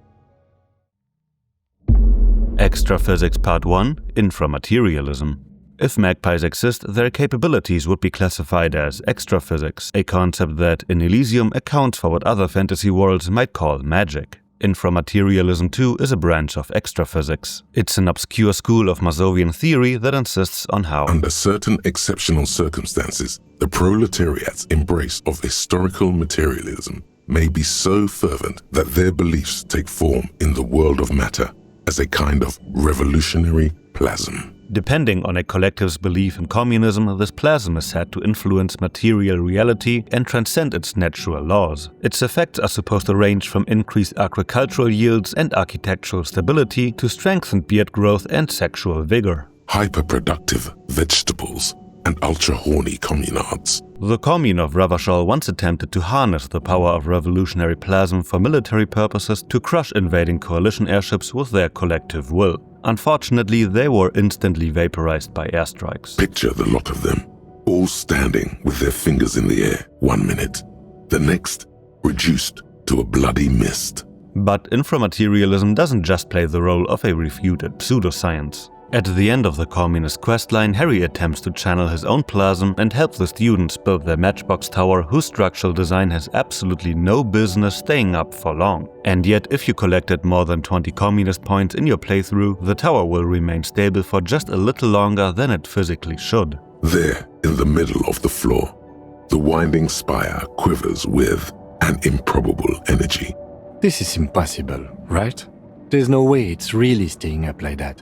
Extraphysics Part 1 – Inframaterialism. If magpies exist, their capabilities would be classified as extraphysics, a concept that, in Elysium, accounts for what other fantasy worlds might call magic. Inframaterialism too is a branch of extraphysics. It's an obscure school of Mazovian theory that insists on how, under certain exceptional circumstances, the proletariat's embrace of historical materialism may be so fervent that their beliefs take form in the world of matter as a kind of revolutionary plasm. Depending on a collective's belief in communism, this plasm is said to influence material reality and transcend its natural laws. Its effects are supposed to range from increased agricultural yields and architectural stability to strengthened beard growth and sexual vigor. Hyperproductive vegetables and ultra-horny communards. The commune of Revachol once attempted to harness the power of revolutionary plasm for military purposes to crush invading coalition airships with their collective will. Unfortunately, they were instantly vaporized by airstrikes. Picture the lot of them, all standing with their fingers in the air 1 minute, the next reduced to a bloody mist. But inframaterialism doesn't just play the role of a refuted pseudoscience. At the end of the communist questline, Harry attempts to channel his own plasm and help the students build their matchbox tower, whose structural design has absolutely no business staying up for long. And yet, if you collected more than 20 communist points in your playthrough, the tower will remain stable for just a little longer than it physically should. There, in the middle of the floor, the winding spire quivers with an improbable energy. This is impossible, right? There's no way it's really staying up like that.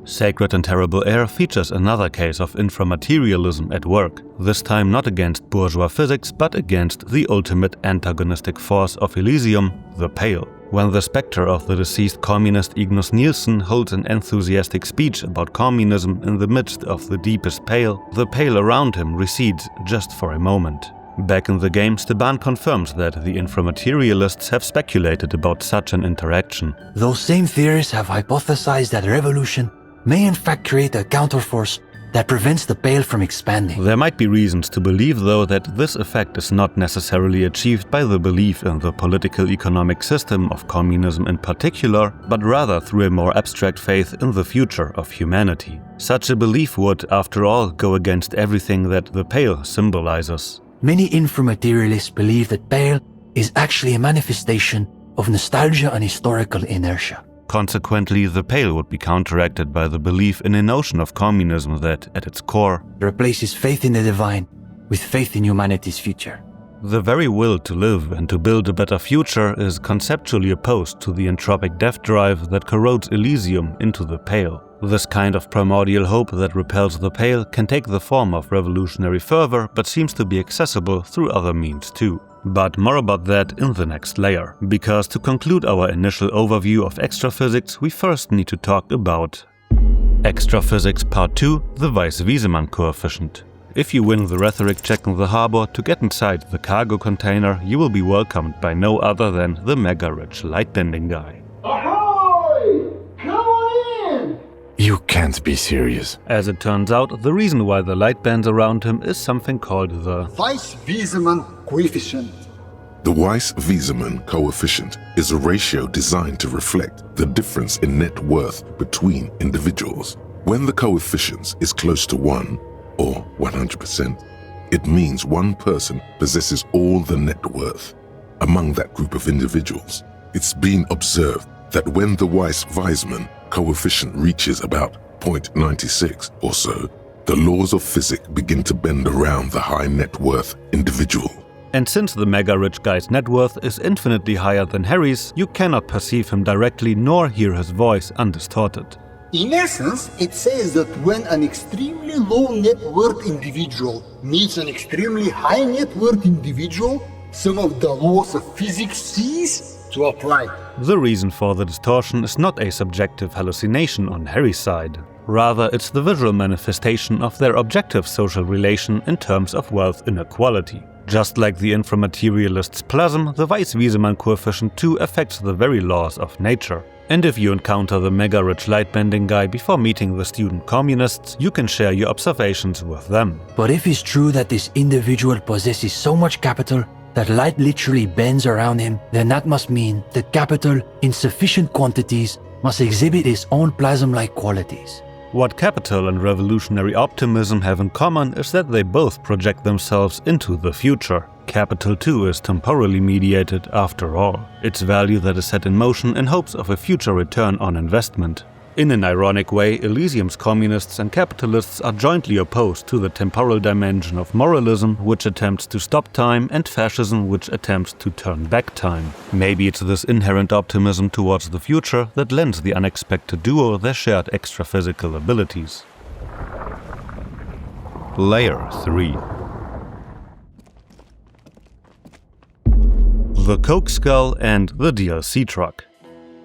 Sacred and Terrible Air features another case of inframaterialism at work, this time not against bourgeois physics, but against the ultimate antagonistic force of Elysium, the Pale. When the spectre of the deceased communist Ignaz Nielsen holds an enthusiastic speech about communism in the midst of the deepest Pale, the Pale around him recedes just for a moment. Back in the game, Steban confirms that the inframaterialists have speculated about such an interaction. Those same theorists have hypothesized that revolution may in fact create a counterforce that prevents the Pale from expanding. There might be reasons to believe, though, that this effect is not necessarily achieved by the belief in the political economic system of communism in particular, but rather through a more abstract faith in the future of humanity. Such a belief would, after all, go against everything that the Pale symbolizes. Many inframaterialists believe that Pale is actually a manifestation of nostalgia and historical inertia. Consequently, the Pale would be counteracted by the belief in a notion of communism that, at its core, replaces faith in the divine with faith in humanity's future. The very will to live and to build a better future is conceptually opposed to the entropic death drive that corrodes Elysium into the Pale. This kind of primordial hope that repels the Pale can take the form of revolutionary fervor, but seems to be accessible through other means too. But more about that in the next layer, because to conclude our initial overview of extraphysics, we first need to talk about Extraphysics Part 2, the Weiss-Wiesemann coefficient. If you win the rhetoric check in the harbor to get inside the cargo container, you will be welcomed by no other than the mega-rich lightbending guy. Ahoy! Come on in! You can't be serious. As it turns out, the reason why the light bends around him is something called the Weiss-Wiesemann coefficient. The Weiss-Wiesemann coefficient is a ratio designed to reflect the difference in net worth between individuals. When the coefficient is close to 1, or 100%, it means one person possesses all the net worth. Among that group of individuals, it's been observed that when the Weiss-Wiesemann coefficient reaches about 0.96 or so, the laws of physics begin to bend around the high net worth individual. And since the mega-rich guy's net worth is infinitely higher than Harry's, you cannot perceive him directly nor hear his voice undistorted. In essence, it says that when an extremely low net worth individual meets an extremely high net worth individual, some of the laws of physics cease to apply. The reason for the distortion is not a subjective hallucination on Harry's side. Rather, it's the visual manifestation of their objective social relation in terms of wealth inequality. Just like the inframaterialist's plasm, the Weiss-Wiesemann coefficient too affects the very laws of nature. And if you encounter the mega-rich lightbending guy before meeting the student communists, you can share your observations with them. But if it's true that this individual possesses so much capital that light literally bends around him, then that must mean that capital in sufficient quantities must exhibit its own plasm-like qualities. What capital and revolutionary optimism have in common is that they both project themselves into the future. Capital too is temporally mediated after all, its value that is set in motion in hopes of a future return on investment. In an ironic way, Elysium's communists and capitalists are jointly opposed to the temporal dimension of moralism, which attempts to stop time, and fascism, which attempts to turn back time. Maybe it's this inherent optimism towards the future that lends the unexpected duo their shared extraphysical abilities. Layer 3. The Coke Skull and the DLC Truck.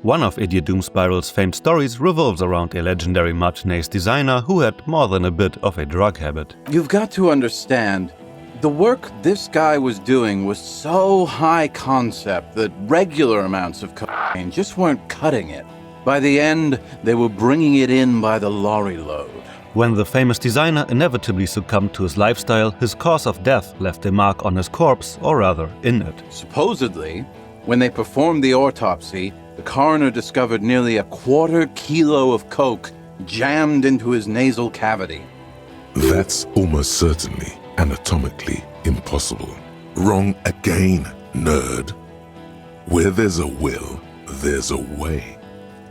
One of Idiot Doom Spiral's famed stories revolves around a legendary Martinez designer who had more than a bit of a drug habit. You've got to understand, the work this guy was doing was so high concept that regular amounts of cocaine just weren't cutting it. By the end, they were bringing it in by the lorry load. When the famous designer inevitably succumbed to his lifestyle, his cause of death left a mark on his corpse, or rather, in it. Supposedly, when they performed the autopsy, the coroner discovered nearly a quarter kilo of coke jammed into his nasal cavity. That's almost certainly anatomically impossible. Wrong again, nerd. Where there's a will, there's a way.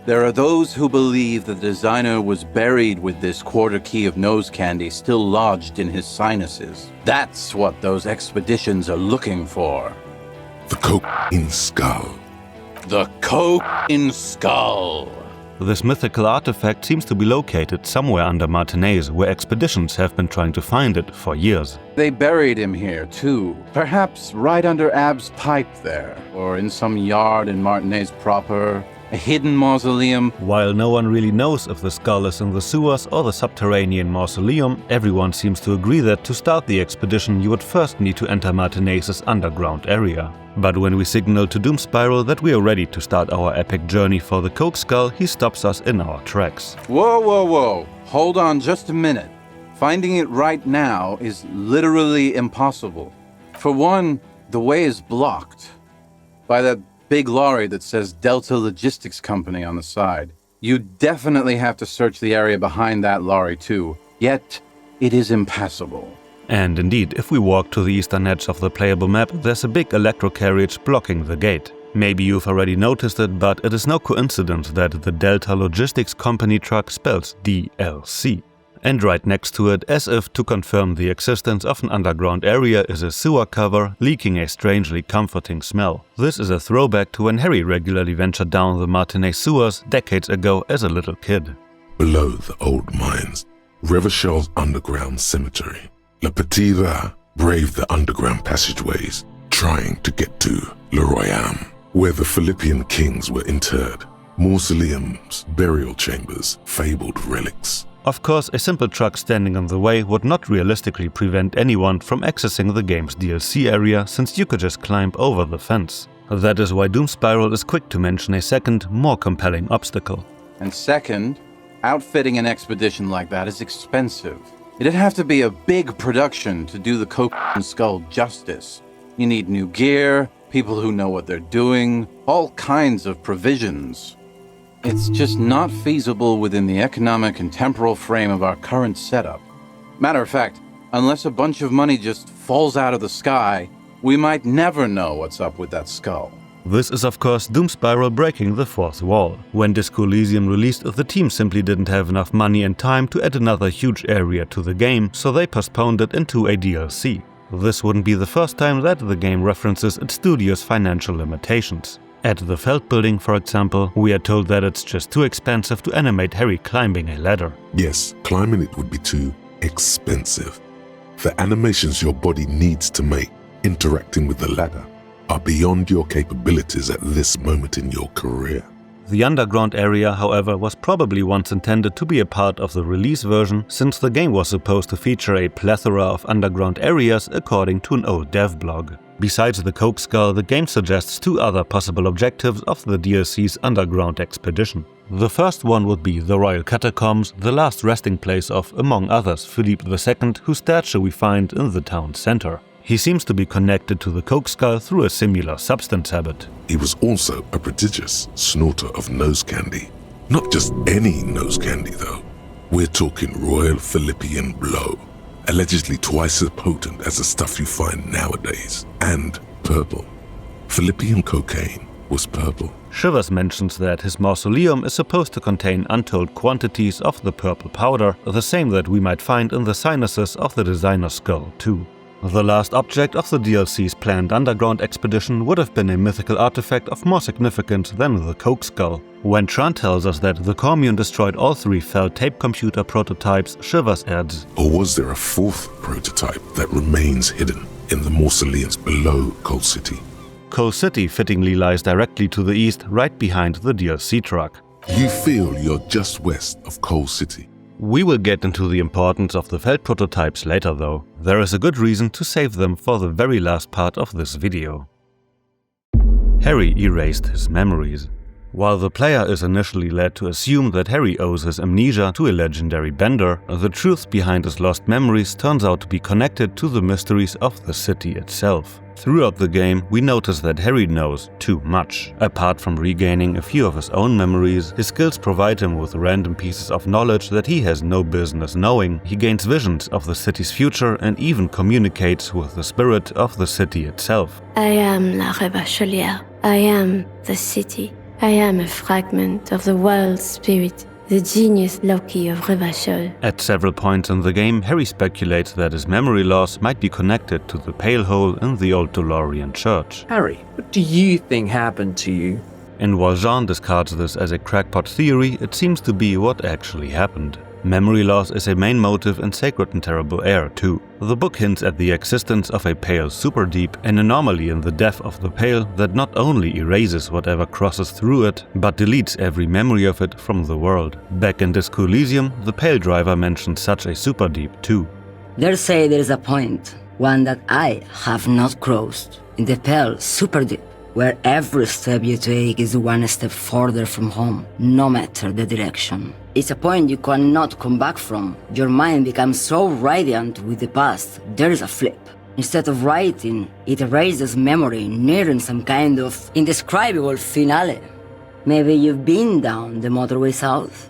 There are those who believe the designer was buried with this quarter key of nose candy still lodged in his sinuses. That's what those expeditions are looking for. The cocaine skull. The coke-in skull. This mythical artifact seems to be located somewhere under Martinez, where expeditions have been trying to find it for years. They buried him here, too. Perhaps right under Ab's pipe there, or in some yard in Martinez proper, a hidden mausoleum. While no one really knows if the skull is in the sewers or the subterranean mausoleum, everyone seems to agree that to start the expedition you would first need to enter Martinez's underground area. But when we signal to Doom Spiral that we are ready to start our epic journey for the Coke Skull, he stops us in our tracks. Whoa. Hold on just a minute. Finding it right now is literally impossible. For one, the way is blocked by that big lorry that says Delta Logistics Company on the side. You definitely have to search the area behind that lorry too, yet it is impassable. And indeed, if we walk to the eastern edge of the playable map, there's a big electro carriage blocking the gate. Maybe you've already noticed it, but it is no coincidence that the Delta Logistics Company truck spells DLC. And right next to it, as if to confirm the existence of an underground area, is a sewer cover leaking a strangely comforting smell. This is a throwback to when Harry regularly ventured down the Martinez sewers decades ago as a little kid. Below the old mines, Revachol's underground cemetery. Le Petit Rat braved the underground passageways, trying to get to Le Royaume, where the Philippian kings were interred. Mausoleums, burial chambers, fabled relics. Of course, a simple truck standing in the way would not realistically prevent anyone from accessing the game's DLC area, since you could just climb over the fence. That is why Doom Spiral is quick to mention a second, more compelling obstacle. And second, outfitting an expedition like that is expensive. It'd have to be a big production to do the Coke-in Skull justice. You need new gear, people who know what they're doing, all kinds of provisions. It's just not feasible within the economic and temporal frame of our current setup. Matter of fact, unless a bunch of money just falls out of the sky, we might never know what's up with that skull. This is of course Doom Spiral breaking the fourth wall. When Disco Elysium released, the team simply didn't have enough money and time to add another huge area to the game, so they postponed it into a DLC. This wouldn't be the first time that the game references its studio's financial limitations. At the Feld building, for example, we are told that it's just too expensive to animate Harry climbing a ladder. Yes, climbing it would be too expensive. The animations your body needs to make interacting with the ladder are beyond your capabilities at this moment in your career. The underground area, however, was probably once intended to be a part of the release version, since the game was supposed to feature a plethora of underground areas according to an old dev blog. Besides the Coke Skull, the game suggests two other possible objectives of the DLC's underground expedition. The first one would be the Royal Catacombs, the last resting place of, among others, Philippe II, whose statue we find in the town center. He seems to be connected to the Coke Skull through a similar substance habit. He was also a prodigious snorter of nose candy. Not just any nose candy though. We're talking Royal Philippian Blow, allegedly twice as potent as the stuff you find nowadays, and purple. Philippian cocaine was purple. Shivers mentions that his mausoleum is supposed to contain untold quantities of the purple powder, the same that we might find in the sinuses of the designer's skull too. The last object of the DLC's planned underground expedition would have been a mythical artifact of more significance than the Coke Skull. When Trant tells us that the Commune destroyed all three Feld tape computer prototypes, Shivers adds, or was there a fourth prototype that remains hidden in the mausoleums below Coal City? Coal City fittingly lies directly to the east, right behind the DLC truck. You feel you're just west of Coal City. We will get into the importance of the Feld prototypes later though. There is a good reason to save them for the very last part of this video. Harry erased his memories. While the player is initially led to assume that Harry owes his amnesia to a legendary bender, the truth behind his lost memories turns out to be connected to the mysteries of the city itself. Throughout the game, we notice that Harry knows too much. Apart from regaining a few of his own memories, his skills provide him with random pieces of knowledge that he has no business knowing. He gains visions of the city's future and even communicates with the spirit of the city itself. I am la Revacholière. I am the city. I am a fragment of the world's spirit, the genius Loki of Revachol. At several points in the game, Harry speculates that his memory loss might be connected to the Pale Hole in the old DeLorean church. Harry, what do you think happened to you? and while Jean discards this as a crackpot theory, it seems to be what actually happened. Memory loss is a main motive in Sacred and Terrible Air too. The book hints at the existence of a pale superdeep, an anomaly in the depth of the pale that not only erases whatever crosses through it, but deletes every memory of it from the world. Back in Disco Elysium, the pale driver mentions such a superdeep too. They say there is a point, one that I have not crossed, in the pale superdeep, where every step you take is one step further from home, no matter the direction. It's a point you cannot come back from. Your mind becomes so radiant with the past, there is a flip. Instead of writing, it erases memory, nearing some kind of indescribable finale. Maybe you've been down the motorway south?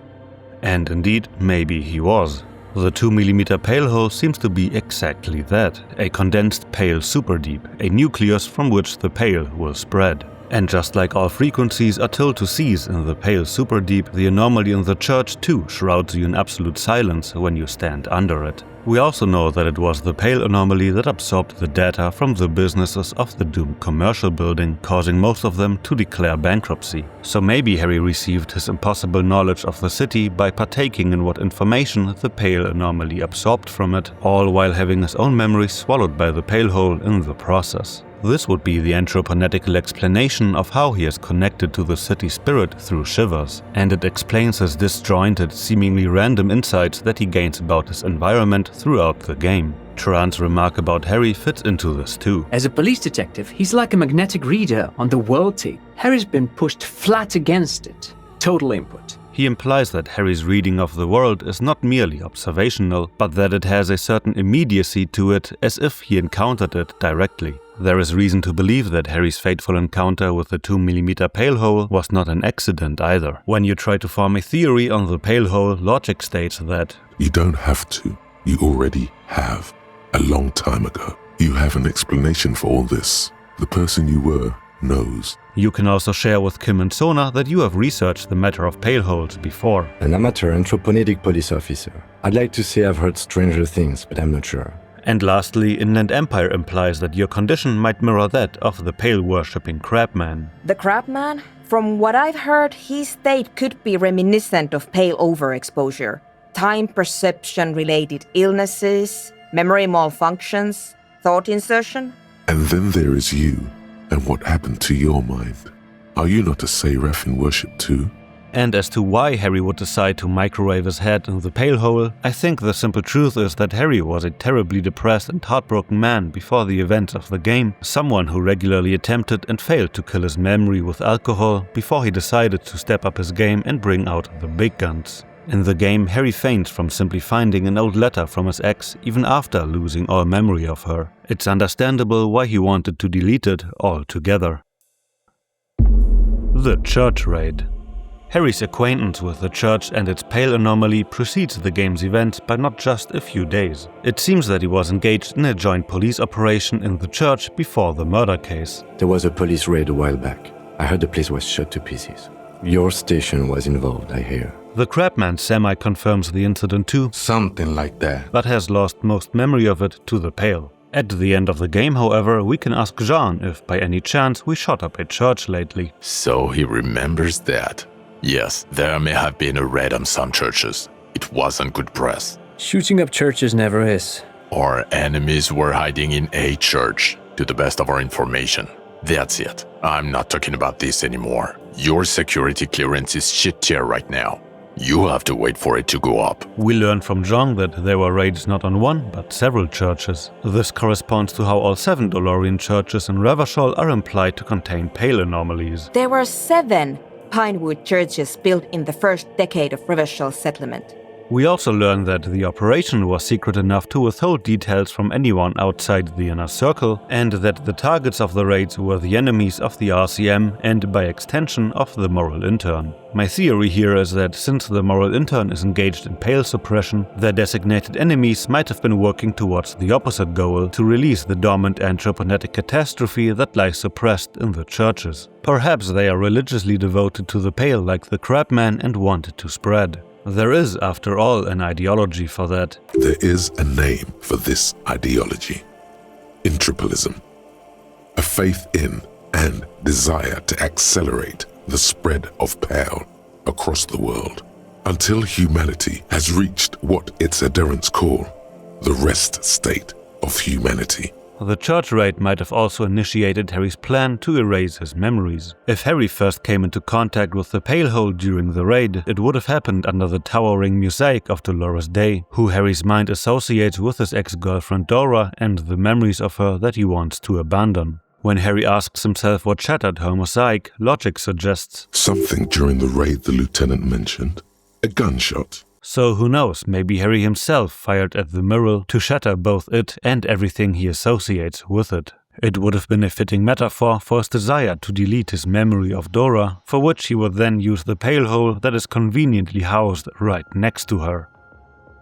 And indeed, maybe he was. The 2mm pale hole seems to be exactly that, a condensed pale superdeep, a nucleus from which the pale will spread. And just like all frequencies are told to cease in the pale superdeep, the anomaly in the church too shrouds you in absolute silence when you stand under it. We also know that it was the pale anomaly that absorbed the data from the businesses of the doomed commercial building, causing most of them to declare bankruptcy. So maybe Harry received his impossible knowledge of the city by partaking in what information the pale anomaly absorbed from it, all while having his own memory swallowed by the pale hole in the process. This would be the anthroponetical explanation of how he is connected to the city spirit through shivers, and it explains his disjointed, seemingly random insights that he gains about his environment throughout the game. Trant's remark about Harry fits into this too. As a police detective, he's like a magnetic reader on the world tape. Harry's been pushed flat against it. Total input. He implies that Harry's reading of the world is not merely observational, but that it has a certain immediacy to it, as if he encountered it directly. There is reason to believe that Harry's fateful encounter with the 2mm pale hole was not an accident either. When you try to form a theory on the pale hole, logic states that you don't have to. You already have. A long time ago. You have an explanation for all this. The person you were knows. You can also share with Kim and Sona that you have researched the matter of pale holes before. An amateur anthroponetic police officer. I'd like to say I've heard stranger things, but I'm not sure. And lastly, Inland Empire implies that your condition might mirror that of the pale-worshipping crabman. The crabman? From what I've heard, his state could be reminiscent of pale overexposure. Time perception-related illnesses, memory malfunctions, thought insertion. And then there is you, and what happened to your mind. Are you not a Seraph in worship too? And as to why Harry would decide to microwave his head in the pale hole, I think the simple truth is that Harry was a terribly depressed and heartbroken man before the events of the game, someone who regularly attempted and failed to kill his memory with alcohol before he decided to step up his game and bring out the big guns. In the game, Harry faints from simply finding an old letter from his ex even after losing all memory of her. It's understandable why he wanted to delete it altogether. The Church Raid. Harry's acquaintance with the church and its pale anomaly precedes the game's events by not just a few days. It seems that he was engaged in a joint police operation in the church before the murder case. There was a police raid a while back. I heard the place was shot to pieces. Your station was involved, I hear. The crabman semi-confirms the incident too. Something like that. But has lost most memory of it to the pale. At the end of the game, however, we can ask Jean if by any chance we shot up a church lately. So he remembers that. Yes, there may have been a raid on some churches. It wasn't good press. Shooting up churches never is. Our enemies were hiding in a church, to the best of our information. That's it. I'm not talking about this anymore. Your security clearance is shit tier right now. You have to wait for it to go up. We learned from Zhang that there were raids not on one, but several churches. This corresponds to how all 7 Dolorian churches in Revachol are implied to contain pale anomalies. There were 7 Pinewood churches built in the first decade of Revachol settlement. We also learned that the operation was secret enough to withhold details from anyone outside the inner circle, and that the targets of the raids were the enemies of the RCM and, by extension, of the Moralintern. My theory here is that since the Moralintern is engaged in pale suppression, their designated enemies might have been working towards the opposite goal, to release the dormant anthroponetic catastrophe that lies suppressed in the churches. Perhaps they are religiously devoted to the pale like the crabman and want it to spread. There is, after all, an ideology for that. There is a name for this ideology. Entropilism. A faith in and desire to accelerate the spread of Pale across the world, until humanity has reached what its adherents call the rest state of humanity. The church raid might have also initiated Harry's plan to erase his memories. If Harry first came into contact with the Pale Hole during the raid, it would have happened under the towering mosaic of Dolores Day, who Harry's mind associates with his ex-girlfriend Dora and the memories of her that he wants to abandon. When Harry asks himself what shattered her mosaic, logic suggests something during the raid the lieutenant mentioned. A gunshot. So who knows, maybe Harry himself fired at the mirror to shatter both it and everything he associates with it. It would have been a fitting metaphor for his desire to delete his memory of Dora, for which he would then use the Pale Hole that is conveniently housed right next to her.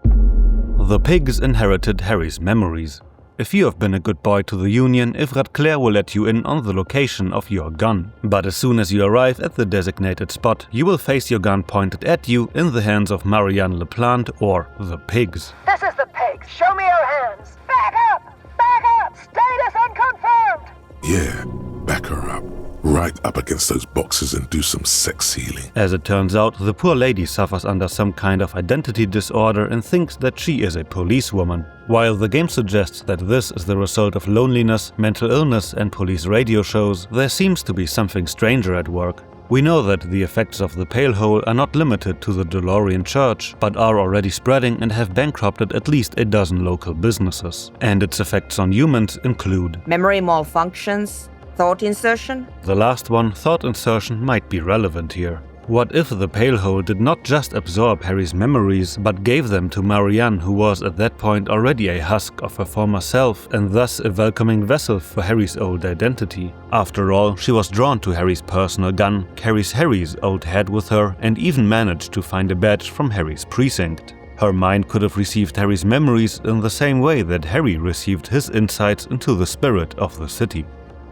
The pigs inherited Harry's memories. If you have been a good boy to the Union, Erectile will let you in on the location of your gun. But as soon as you arrive at the designated spot, you will face your gun pointed at you in the hands of Marianne Leplante or the pigs. This is the pigs. Show me your hands. Back up! Back up! Status unconfirmed! Yeah, back her up. Right up against those boxes and do some sex healing. As it turns out, the poor lady suffers under some kind of identity disorder and thinks that she is a policewoman. While the game suggests that this is the result of loneliness, mental illness and police radio shows, there seems to be something stranger at work. We know that the effects of the Pale Hole are not limited to the DeLorean Church, but are already spreading and have bankrupted at least a dozen local businesses. And its effects on humans include memory malfunctions, thought insertion? The last one, thought insertion, might be relevant here. What if the Pale Hole did not just absorb Harry's memories, but gave them to Marianne, who was at that point already a husk of her former self and thus a welcoming vessel for Harry's old identity? After all, she was drawn to Harry's personal gun, carries Harry's old head with her, and even managed to find a badge from Harry's precinct. Her mind could have received Harry's memories in the same way that Harry received his insights into the spirit of the city.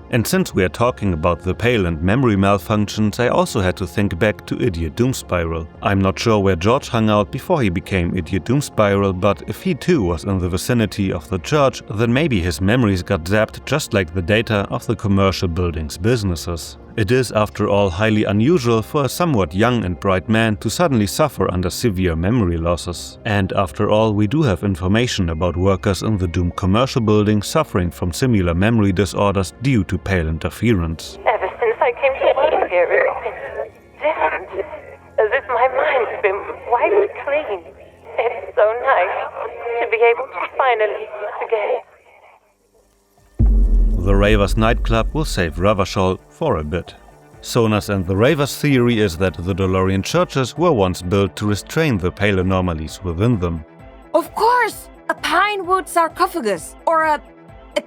And since we are talking about the Pale and memory malfunctions, I also had to think back to Idiot Doom Spiral. I'm not sure where George hung out before he became Idiot Doom Spiral, but if he too was in the vicinity of the church, then maybe his memories got zapped just like the data of the commercial building's businesses. It is, after all, highly unusual for a somewhat young and bright man to suddenly suffer under severe memory losses. And after all, we do have information about workers in the Doom commercial building suffering from similar memory disorders due to Pale interference. Ever since I came to work here, it's been different. As if my mind's been wiped clean. It's so nice to be able to finally forget. The Ravers Nightclub will save Revachol for a bit. Sonas and the Ravers' theory is that the DeLorean churches were once built to restrain the Pale anomalies within them. Of course! A pinewood sarcophagus, or a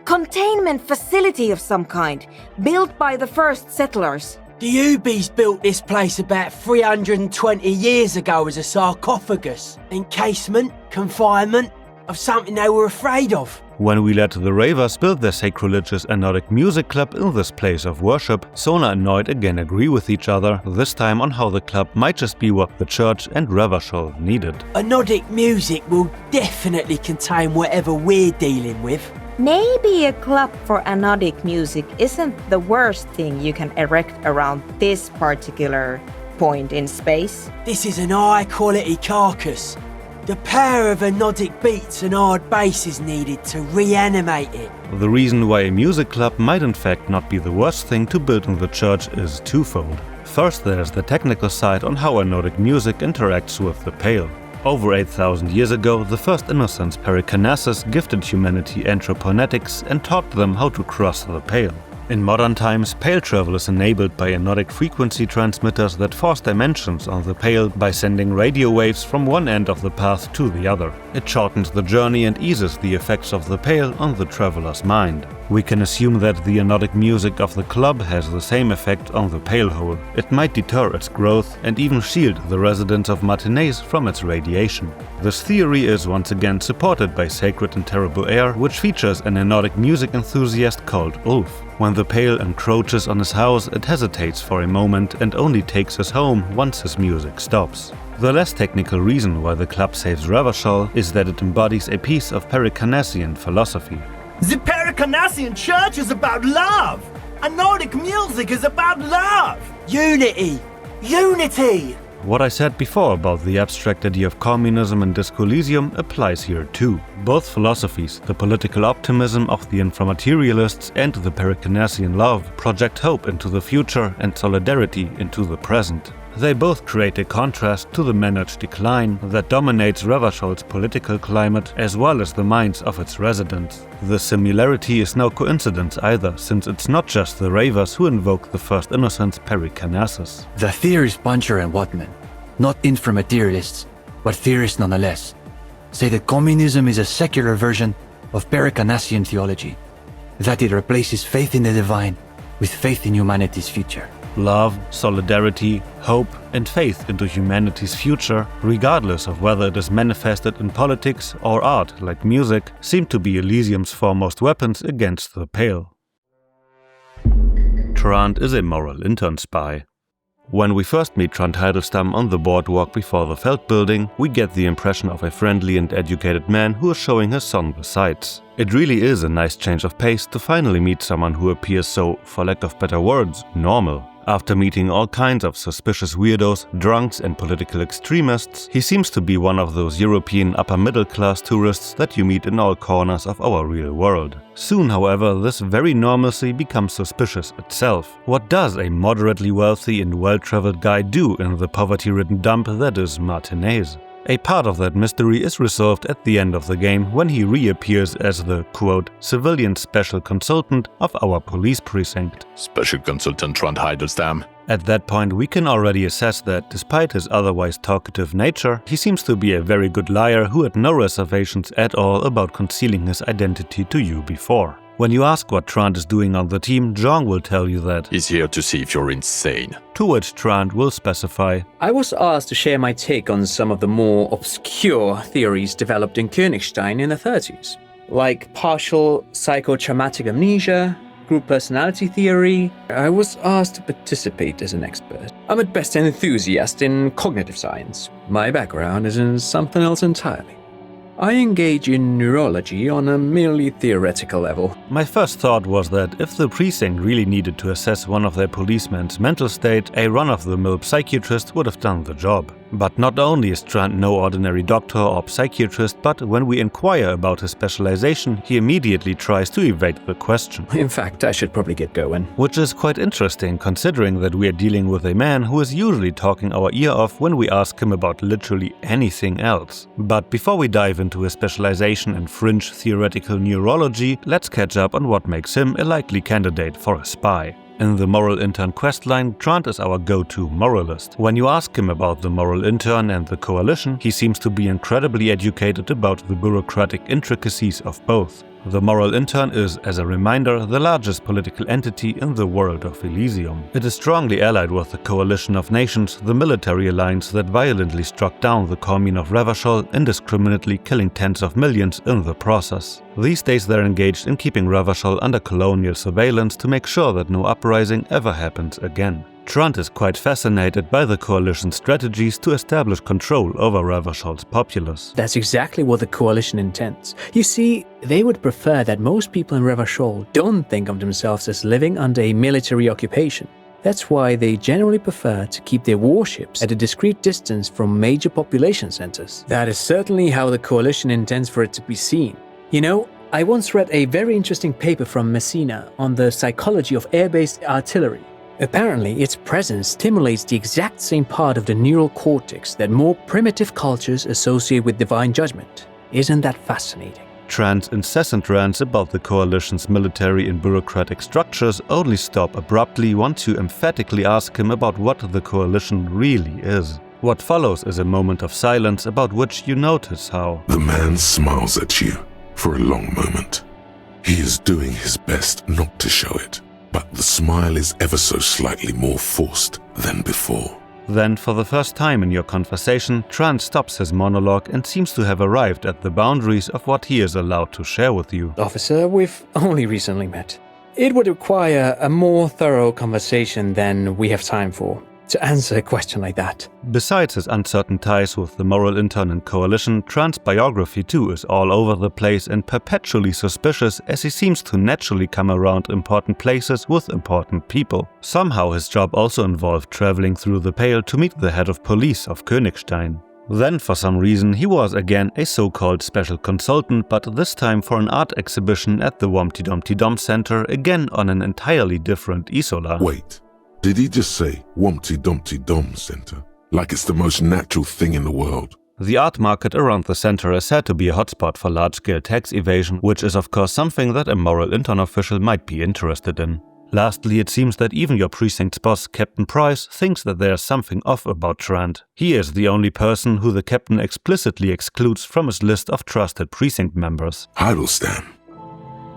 containment facility of some kind, built by the first settlers. The Ubies built this place about 320 years ago as a sarcophagus. Encasement, confinement, of something they were afraid of. When we let the Ravers build their sacrilegious Annouk music club in this place of worship, Sona and Noid again agree with each other, this time on how the club might just be what the church and Revachol needed. Anodic music will definitely contain whatever we're dealing with. Maybe a club for anodic music isn't the worst thing you can erect around this particular point in space. This is an high-quality carcass. The power of anodic beats and hard bass is needed to reanimate it. The reason why a music club might in fact not be the worst thing to build in the church is twofold. First, there's the technical side on how anodic music interacts with the Pale. Over 8,000 years ago, the first innocents Perikinesis gifted humanity Entroponetics and taught them how to cross the Pale. In modern times, Pale travel is enabled by anodic frequency transmitters that force dimensions on the Pale by sending radio waves from one end of the path to the other. It shortens the journey and eases the effects of the Pale on the traveler's mind. We can assume that the anodic music of the club has the same effect on the Pale Hole. It might deter its growth and even shield the residents of Martinez from its radiation. This theory is once again supported by Sacred and Terrible Air, which features an anodic music enthusiast called Ulf. When the Pale encroaches on his house, it hesitates for a moment and only takes us home once his music stops. The less technical reason why the club saves Revachol is that it embodies a piece of Perikinesian philosophy. The Perikinesian church is about love! And Nordic music is about love! Unity! Unity! What I said before about the abstract idea of communism in Disco Elysium applies here too. Both philosophies, the political optimism of the Inframaterialists and the Perikinesian love, project hope into the future and solidarity into the present. They both create a contrast to the managed decline that dominates Revachol's political climate as well as the minds of its residents. The similarity is no coincidence either, since it's not just the ravers who invoke the first innocence perikinesis. The theorist Buncher and Watman, not inframaterialists, but theorists nonetheless, say that communism is a secular version of perikinesian theology, that it replaces faith in the divine with faith in humanity's future. Love, solidarity, hope, and faith into humanity's future, regardless of whether it is manifested in politics or art like music, seem to be Elysium's foremost weapons against the Pale. Trant is a Moralintern Spy. When we first meet Trant Heidelstamm on the boardwalk before the Feld building, we get the impression of a friendly and educated man who is showing his son the sights. It really is a nice change of pace to finally meet someone who appears so, for lack of better words, normal. After meeting all kinds of suspicious weirdos, drunks and political extremists, he seems to be one of those European upper-middle-class tourists that you meet in all corners of our real world. Soon, however, this very normalcy becomes suspicious itself. What does a moderately wealthy and well-traveled guy do in the poverty-ridden dump that is Martinez? A part of that mystery is resolved at the end of the game when he reappears as the, quote, civilian special consultant of our police precinct. Special Consultant Trant Heidelstamm. At that point, we can already assess that, despite his otherwise talkative nature, he seems to be a very good liar who had no reservations at all about concealing his identity to you before. When you ask what Trant is doing on the team, Jong will tell you that he's here to see if you're insane. To which Trant will specify, I was asked to share my take on some of the more obscure theories developed in Königstein in the 30s, like partial psychotraumatic amnesia, group personality theory. I was asked to participate as an expert. I'm at best an enthusiast in cognitive science. My background is in something else entirely. I engage in neurology on a merely theoretical level. My first thought was that if the precinct really needed to assess one of their policemen's mental state, a run-of-the-mill psychiatrist would have done the job. But not only is Trant no ordinary doctor or psychiatrist, but when we inquire about his specialization, he immediately tries to evade the question. In fact, I should probably get going. Which is quite interesting, considering that we are dealing with a man who is usually talking our ear off when we ask him about literally anything else. But before we dive into his specialization in fringe theoretical neurology, let's catch up on what makes him a likely candidate for a spy. In the Moralintern questline, Trant is our go-to moralist. When you ask him about the Moralintern and the Coalition, he seems to be incredibly educated about the bureaucratic intricacies of both. The Moralintern is, as a reminder, the largest political entity in the world of Elysium. It is strongly allied with the Coalition of Nations, the military alliance that violently struck down the commune of Revachol, indiscriminately killing tens of millions in the process. These days they're engaged in keeping Revachol under colonial surveillance to make sure that no uprising ever happens again. Trant is quite fascinated by the Coalition's strategies to establish control over Revachol's populace. That's exactly what the Coalition intends. You see, they would prefer that most people in Revachol don't think of themselves as living under a military occupation. That's why they generally prefer to keep their warships at a discreet distance from major population centers. That is certainly how the Coalition intends for it to be seen. You know, I once read a very interesting paper from Messina on the psychology of air-based artillery. Apparently, its presence stimulates the exact same part of the neural cortex that more primitive cultures associate with divine judgment. Isn't that fascinating? Trant's incessant rants about the Coalition's military and bureaucratic structures only stop abruptly once you emphatically ask him about what the Coalition really is. What follows is a moment of silence about which you notice how the man smiles at you for a long moment. He is doing his best not to show it, but the smile is ever so slightly more forced than before. Then, for the first time in your conversation, Trant stops his monologue and seems to have arrived at the boundaries of what he is allowed to share with you. Officer, we've only recently met. It would require a more thorough conversation than we have time for. to answer a question like that. Besides his uncertain ties with the Moralintern and Coalition, Trant's biography too is all over the place and perpetually suspicious, as he seems to naturally come around important places with important people. Somehow his job also involved traveling through the Pale to meet the head of police of Königstein. Then, for some reason, he was again a so-called special consultant, but this time for an art exhibition at the Wompty Dumpty Dom Center, again on an entirely different Isola. Wait, did he just say Wompty Dumpty Dom Center? Like it's the most natural thing in the world. The art market around the center is said to be a hotspot for large-scale tax evasion, which is of course something that a Moralintern official might be interested in. Lastly, it seems that even your precinct's boss, Captain Price, thinks that there's something off about Trant. He is the only person who the captain explicitly excludes from his list of trusted precinct members. Heidelstein?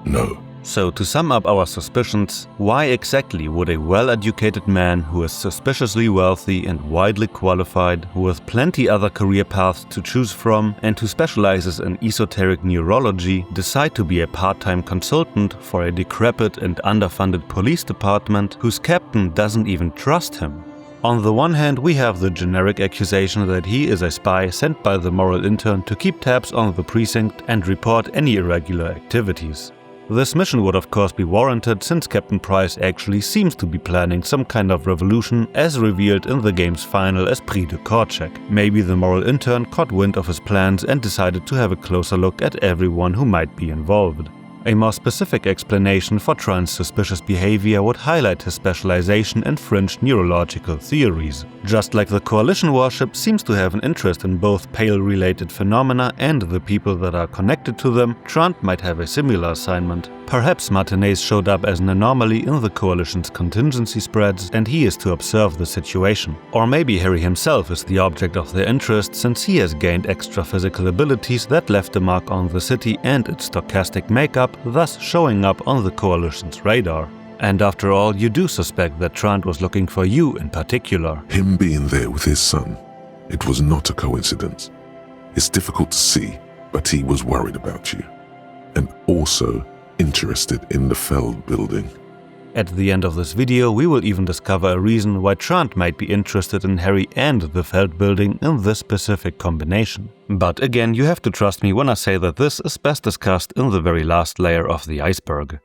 No. So, to sum up our suspicions, why exactly would a well-educated man who is suspiciously wealthy and widely qualified, with plenty other career paths to choose from, and who specializes in esoteric neurology, decide to be a part-time consultant for a decrepit and underfunded police department whose captain doesn't even trust him? On the one hand, we have the generic accusation that he is a spy sent by the Moralintern to keep tabs on the precinct and report any irregular activities. This mission would of course be warranted, since Captain Price actually seems to be planning some kind of revolution, as revealed in the game's final esprit de corps check. Maybe the Moralintern caught wind of his plans and decided to have a closer look at everyone who might be involved. A more specific explanation for Trant's suspicious behavior would highlight his specialization in fringe neurological theories. Just like the Coalition warship seems to have an interest in both Pale-related phenomena and the people that are connected to them, Trant might have a similar assignment. Perhaps Martinez showed up as an anomaly in the Coalition's contingency spreads and he is to observe the situation. Or maybe Harry himself is the object of their interest, since he has gained extra physical abilities that left a mark on the city and its stochastic makeup, thus showing up on the Coalition's radar. And after all, you do suspect that Trant was looking for you in particular. Him being there with his son, it was not a coincidence. It's difficult to see, but he was worried about you. And also interested in the Feld building. At the end of this video, we will even discover a reason why Trant might be interested in Harry and the Feld building in this specific combination. But again, you have to trust me when I say that this is best discussed in the very last layer of the iceberg.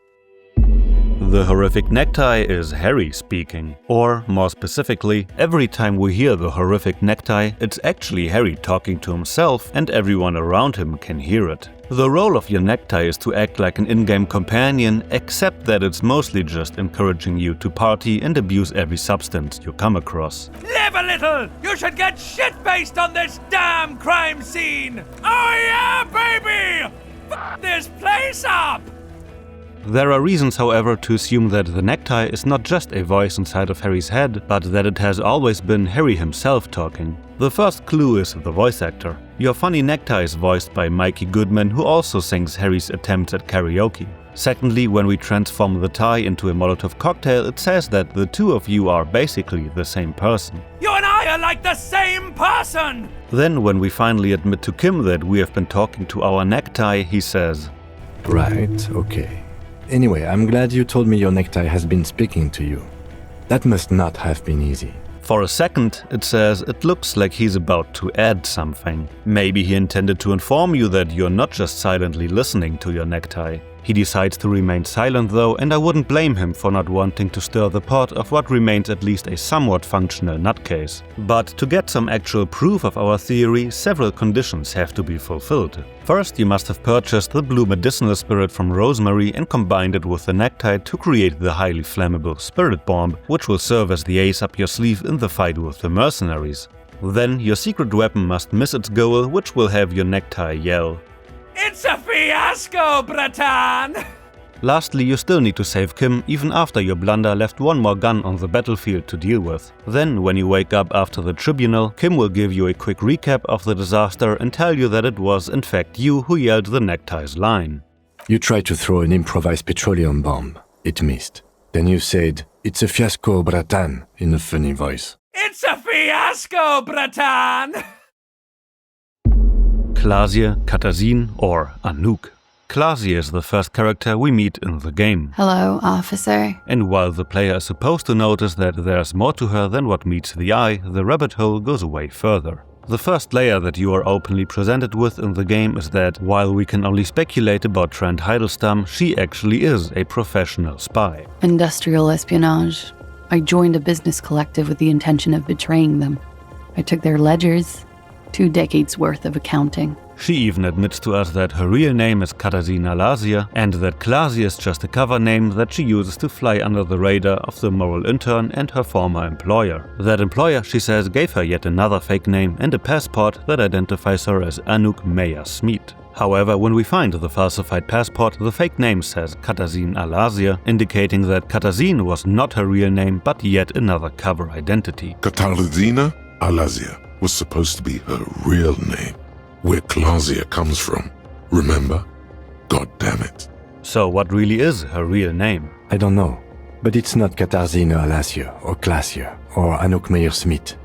The horrific Necktie is Harry speaking. Or, more specifically, every time we hear the horrific Necktie, it's actually Harry talking to himself and everyone around him can hear it. The role of your Necktie is to act like an in-game companion, except that it's mostly just encouraging you to party and abuse every substance you come across. Live a little! You should get shit-faced on this damn crime scene! Oh yeah, baby! F this place up! There are reasons, however, to assume that the Necktie is not just a voice inside of Harry's head, but that it has always been Harry himself talking. The first clue is the voice actor. Your funny Necktie is voiced by Mikey Goodman, who also sings Harry's attempts at karaoke. Secondly, when we transform the tie into a Molotov cocktail, it says that the two of you are basically the same person. You and I are like the same person! Then, when we finally admit to Kim that we have been talking to our Necktie, he says, Right, okay. Anyway, I'm glad you told me your Necktie has been speaking to you. That must not have been easy. For a second, it says it looks like he's about to add something. Maybe he intended to inform you that you're not just silently listening to your Necktie. He decides to remain silent though, and I wouldn't blame him for not wanting to stir the pot of what remains at least a somewhat functional nutcase. But to get some actual proof of our theory, several conditions have to be fulfilled. First, you must have purchased the blue medicinal spirit from Rosemary and combined it with the Necktie to create the highly flammable spirit bomb, which will serve as the ace up your sleeve in the fight with the mercenaries. Then, your secret weapon must miss its goal, which will have your Necktie yell, "It's a fiasco, Bratan!" Lastly, you still need to save Kim, even after your blunder left one more gun on the battlefield to deal with. Then, when you wake up after the tribunal, Kim will give you a quick recap of the disaster and tell you that it was in fact you who yelled the Necktie's line. You tried to throw an improvised petroleum bomb. It missed. Then you said, "It's a fiasco, Bratan," in a funny voice. "It's a fiasco, Bratan!" Klaasje, Katarzine or Annouk. Klaasje is the first character we meet in the game. Hello, officer. And while the player is supposed to notice that there's more to her than what meets the eye, the rabbit hole goes away further. The first layer that you are openly presented with in the game is that, while we can only speculate about Trant Heidelstamm, she actually is a professional spy. Industrial espionage. I joined a business collective with the intention of betraying them. I took their ledgers, 2 decades worth of accounting. She even admits to us that her real name is Katarzine and that Klaasje is just a cover name that she uses to fly under the radar of the Moralintern and her former employer. That employer, she says, gave her yet another fake name and a passport that identifies her as Annouk Phasmid. However, when we find the falsified passport, the fake name says Katarzine, indicating that Katarzine was not her real name but yet another cover identity. Katarzine was supposed to be her real name, where Klaasje comes from. Remember? God damn it. So what really is her real name? I don't know, but it's not Katarzine or Klaasje or Annouk Phasmid.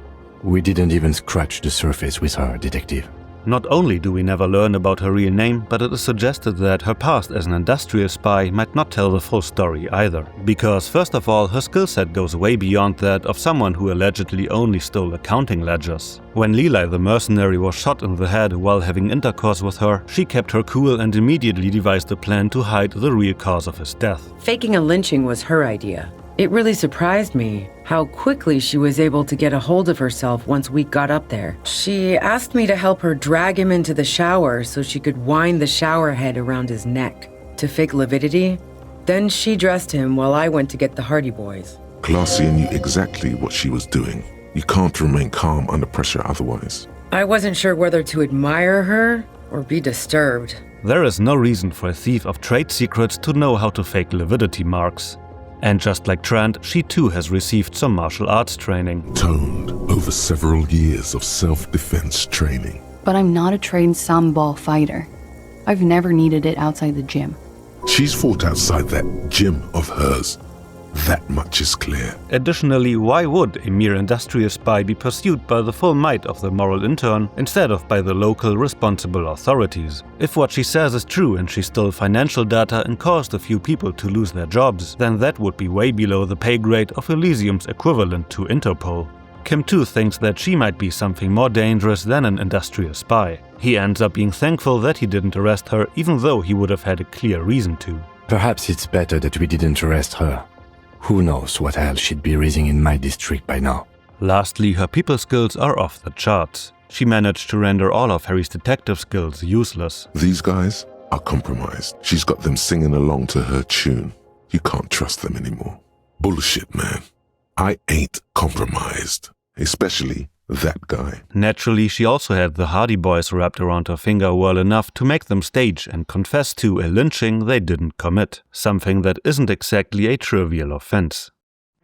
We didn't even scratch the surface with her, detective. Not only do we never learn about her real name, but it is suggested that her past as an industrial spy might not tell the full story either. Because first of all, her skill set goes way beyond that of someone who allegedly only stole accounting ledgers. When Lila the mercenary was shot in the head while having intercourse with her, she kept her cool and immediately devised a plan to hide the real cause of his death. Faking a lynching was her idea. It really surprised me how quickly she was able to get a hold of herself once we got up there. She asked me to help her drag him into the shower so she could wind the shower head around his neck to fake lividity. Then she dressed him while I went to get the Hardy Boys. Klaasje knew exactly what she was doing. You can't remain calm under pressure otherwise. I wasn't sure whether to admire her or be disturbed. There is no reason for a thief of trade secrets to know how to fake lividity marks. And just like Trant, she too has received some martial arts training. Toned over several years of self-defense training. But I'm not a trained sambo fighter. I've never needed it outside the gym. She's fought outside that gym of hers. That much is clear. Additionally, why would a mere industrial spy be pursued by the full might of the Moralintern instead of by the local responsible authorities? If what she says is true and she stole financial data and caused a few people to lose their jobs, then that would be way below the pay grade of Elysium's equivalent to Interpol. Kim too thinks that she might be something more dangerous than an industrial spy. He ends up being thankful that he didn't arrest her, even though he would have had a clear reason to. Perhaps it's better that we didn't arrest her. Who knows what hell she'd be raising in my district by now. Lastly, her people skills are off the charts. She managed to render all of Harry's detective skills useless. These guys are compromised. She's got them singing along to her tune. You can't trust them anymore. Bullshit, man. I ain't compromised. Especially that guy. Naturally, she also had the Hardy Boys wrapped around her finger well enough to make them stage and confess to a lynching they didn't commit, something that isn't exactly a trivial offense.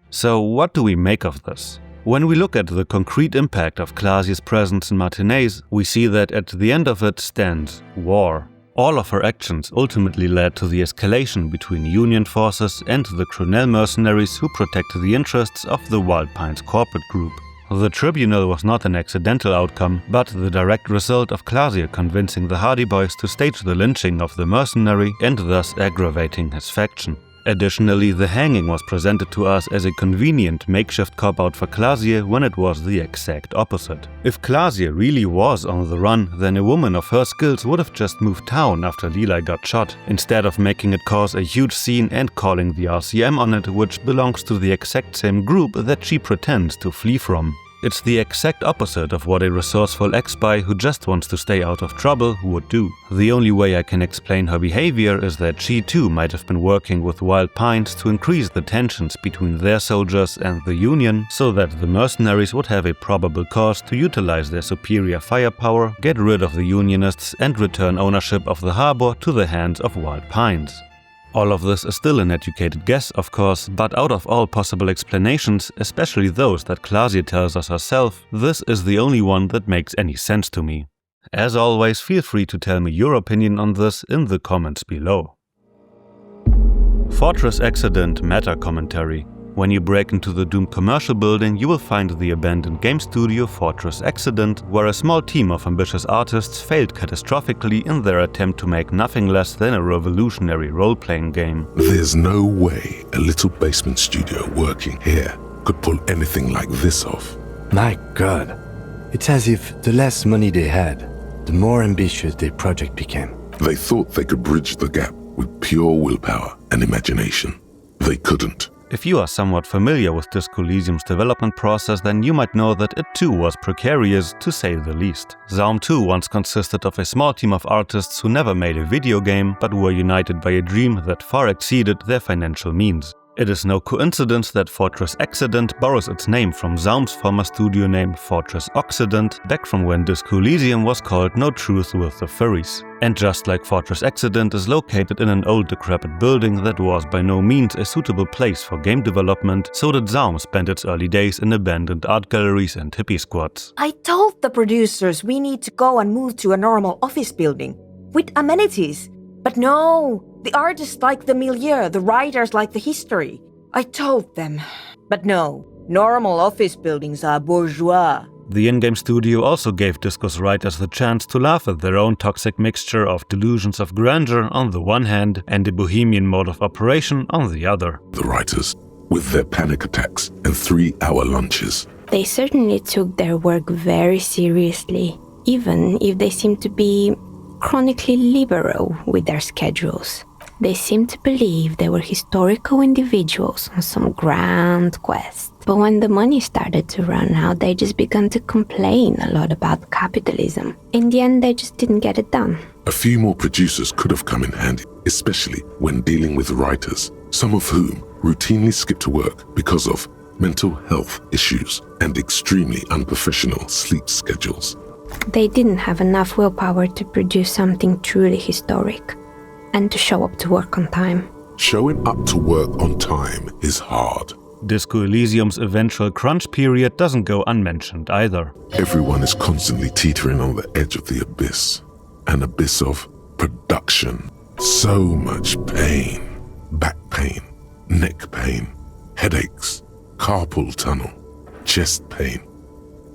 So what do we make of this? When we look at the concrete impact of Klaasje's presence in Martinez, we see that at the end of it stands war. All of her actions ultimately led to the escalation between Union forces and the Cronel mercenaries who protect the interests of the Wild Pines corporate group. The tribunal was not an accidental outcome, but the direct result of Klaasje convincing the Hardy Boys to stage the lynching of the mercenary and thus aggravating his faction. Additionally, the hanging was presented to us as a convenient makeshift cop-out for Klaasje when it was the exact opposite. If Klaasje really was on the run, then a woman of her skills would have just moved town after Lila got shot, instead of making it cause a huge scene and calling the RCM on it, which belongs to the exact same group that she pretends to flee from. It's the exact opposite of what a resourceful ex-spy who just wants to stay out of trouble would do. The only way I can explain her behavior is that she too might have been working with Wild Pines to increase the tensions between their soldiers and the Union, so that the mercenaries would have a probable cause to utilize their superior firepower, get rid of the Unionists and return ownership of the harbor to the hands of Wild Pines. All of this is still an educated guess, of course, but out of all possible explanations, especially those that Klaasje tells us herself, this is the only one that makes any sense to me. As always, feel free to tell me your opinion on this in the comments below. Fortress Accident Meta Commentary. When you break into the doomed commercial building, you will find the abandoned game studio Fortress Accident, where a small team of ambitious artists failed catastrophically in their attempt to make nothing less than a revolutionary role-playing game. There's no way a little basement studio working here could pull anything like this off. My God. It's as if the less money they had, the more ambitious their project became. They thought they could bridge the gap with pure willpower and imagination. They couldn't. If you are somewhat familiar with Disco Elysium's development process, then you might know that it too was precarious, to say the least. Zaum 2 once consisted of a small team of artists who never made a video game, but were united by a dream that far exceeded their financial means. It is no coincidence that Fortress Accident borrows its name from Zaum's former studio name Fortress Occident, back from when Disco Elysium was called No Truce with the Furries. And just like Fortress Accident is located in an old decrepit building that was by no means a suitable place for game development, so did Zaum spend its early days in abandoned art galleries and hippie squads. I told the producers we need to go and move to a normal office building, with amenities. But no, the artists like the milieu, the writers like the history. I told them. But no, normal office buildings are bourgeois. The in-game studio also gave Disco's writers the chance to laugh at their own toxic mixture of delusions of grandeur on the one hand and a bohemian mode of operation on the other. The writers, with their panic attacks and 3-hour lunches. They certainly took their work very seriously, even if they seemed to be chronically liberal with their schedules. They seemed to believe they were historical individuals on some grand quest. But when the money started to run out, they just began to complain a lot about capitalism. In the end, they just didn't get it done. A few more producers could have come in handy, especially when dealing with writers, some of whom routinely skip to work because of mental health issues and extremely unprofessional sleep schedules. They didn't have enough willpower to produce something truly historic and to show up to work on time. Showing up to work on time is hard. Disco Elysium's eventual crunch period doesn't go unmentioned either. Everyone is constantly teetering on the edge of the abyss. An abyss of production. So much pain. Back pain, neck pain, headaches, carpal tunnel, chest pain.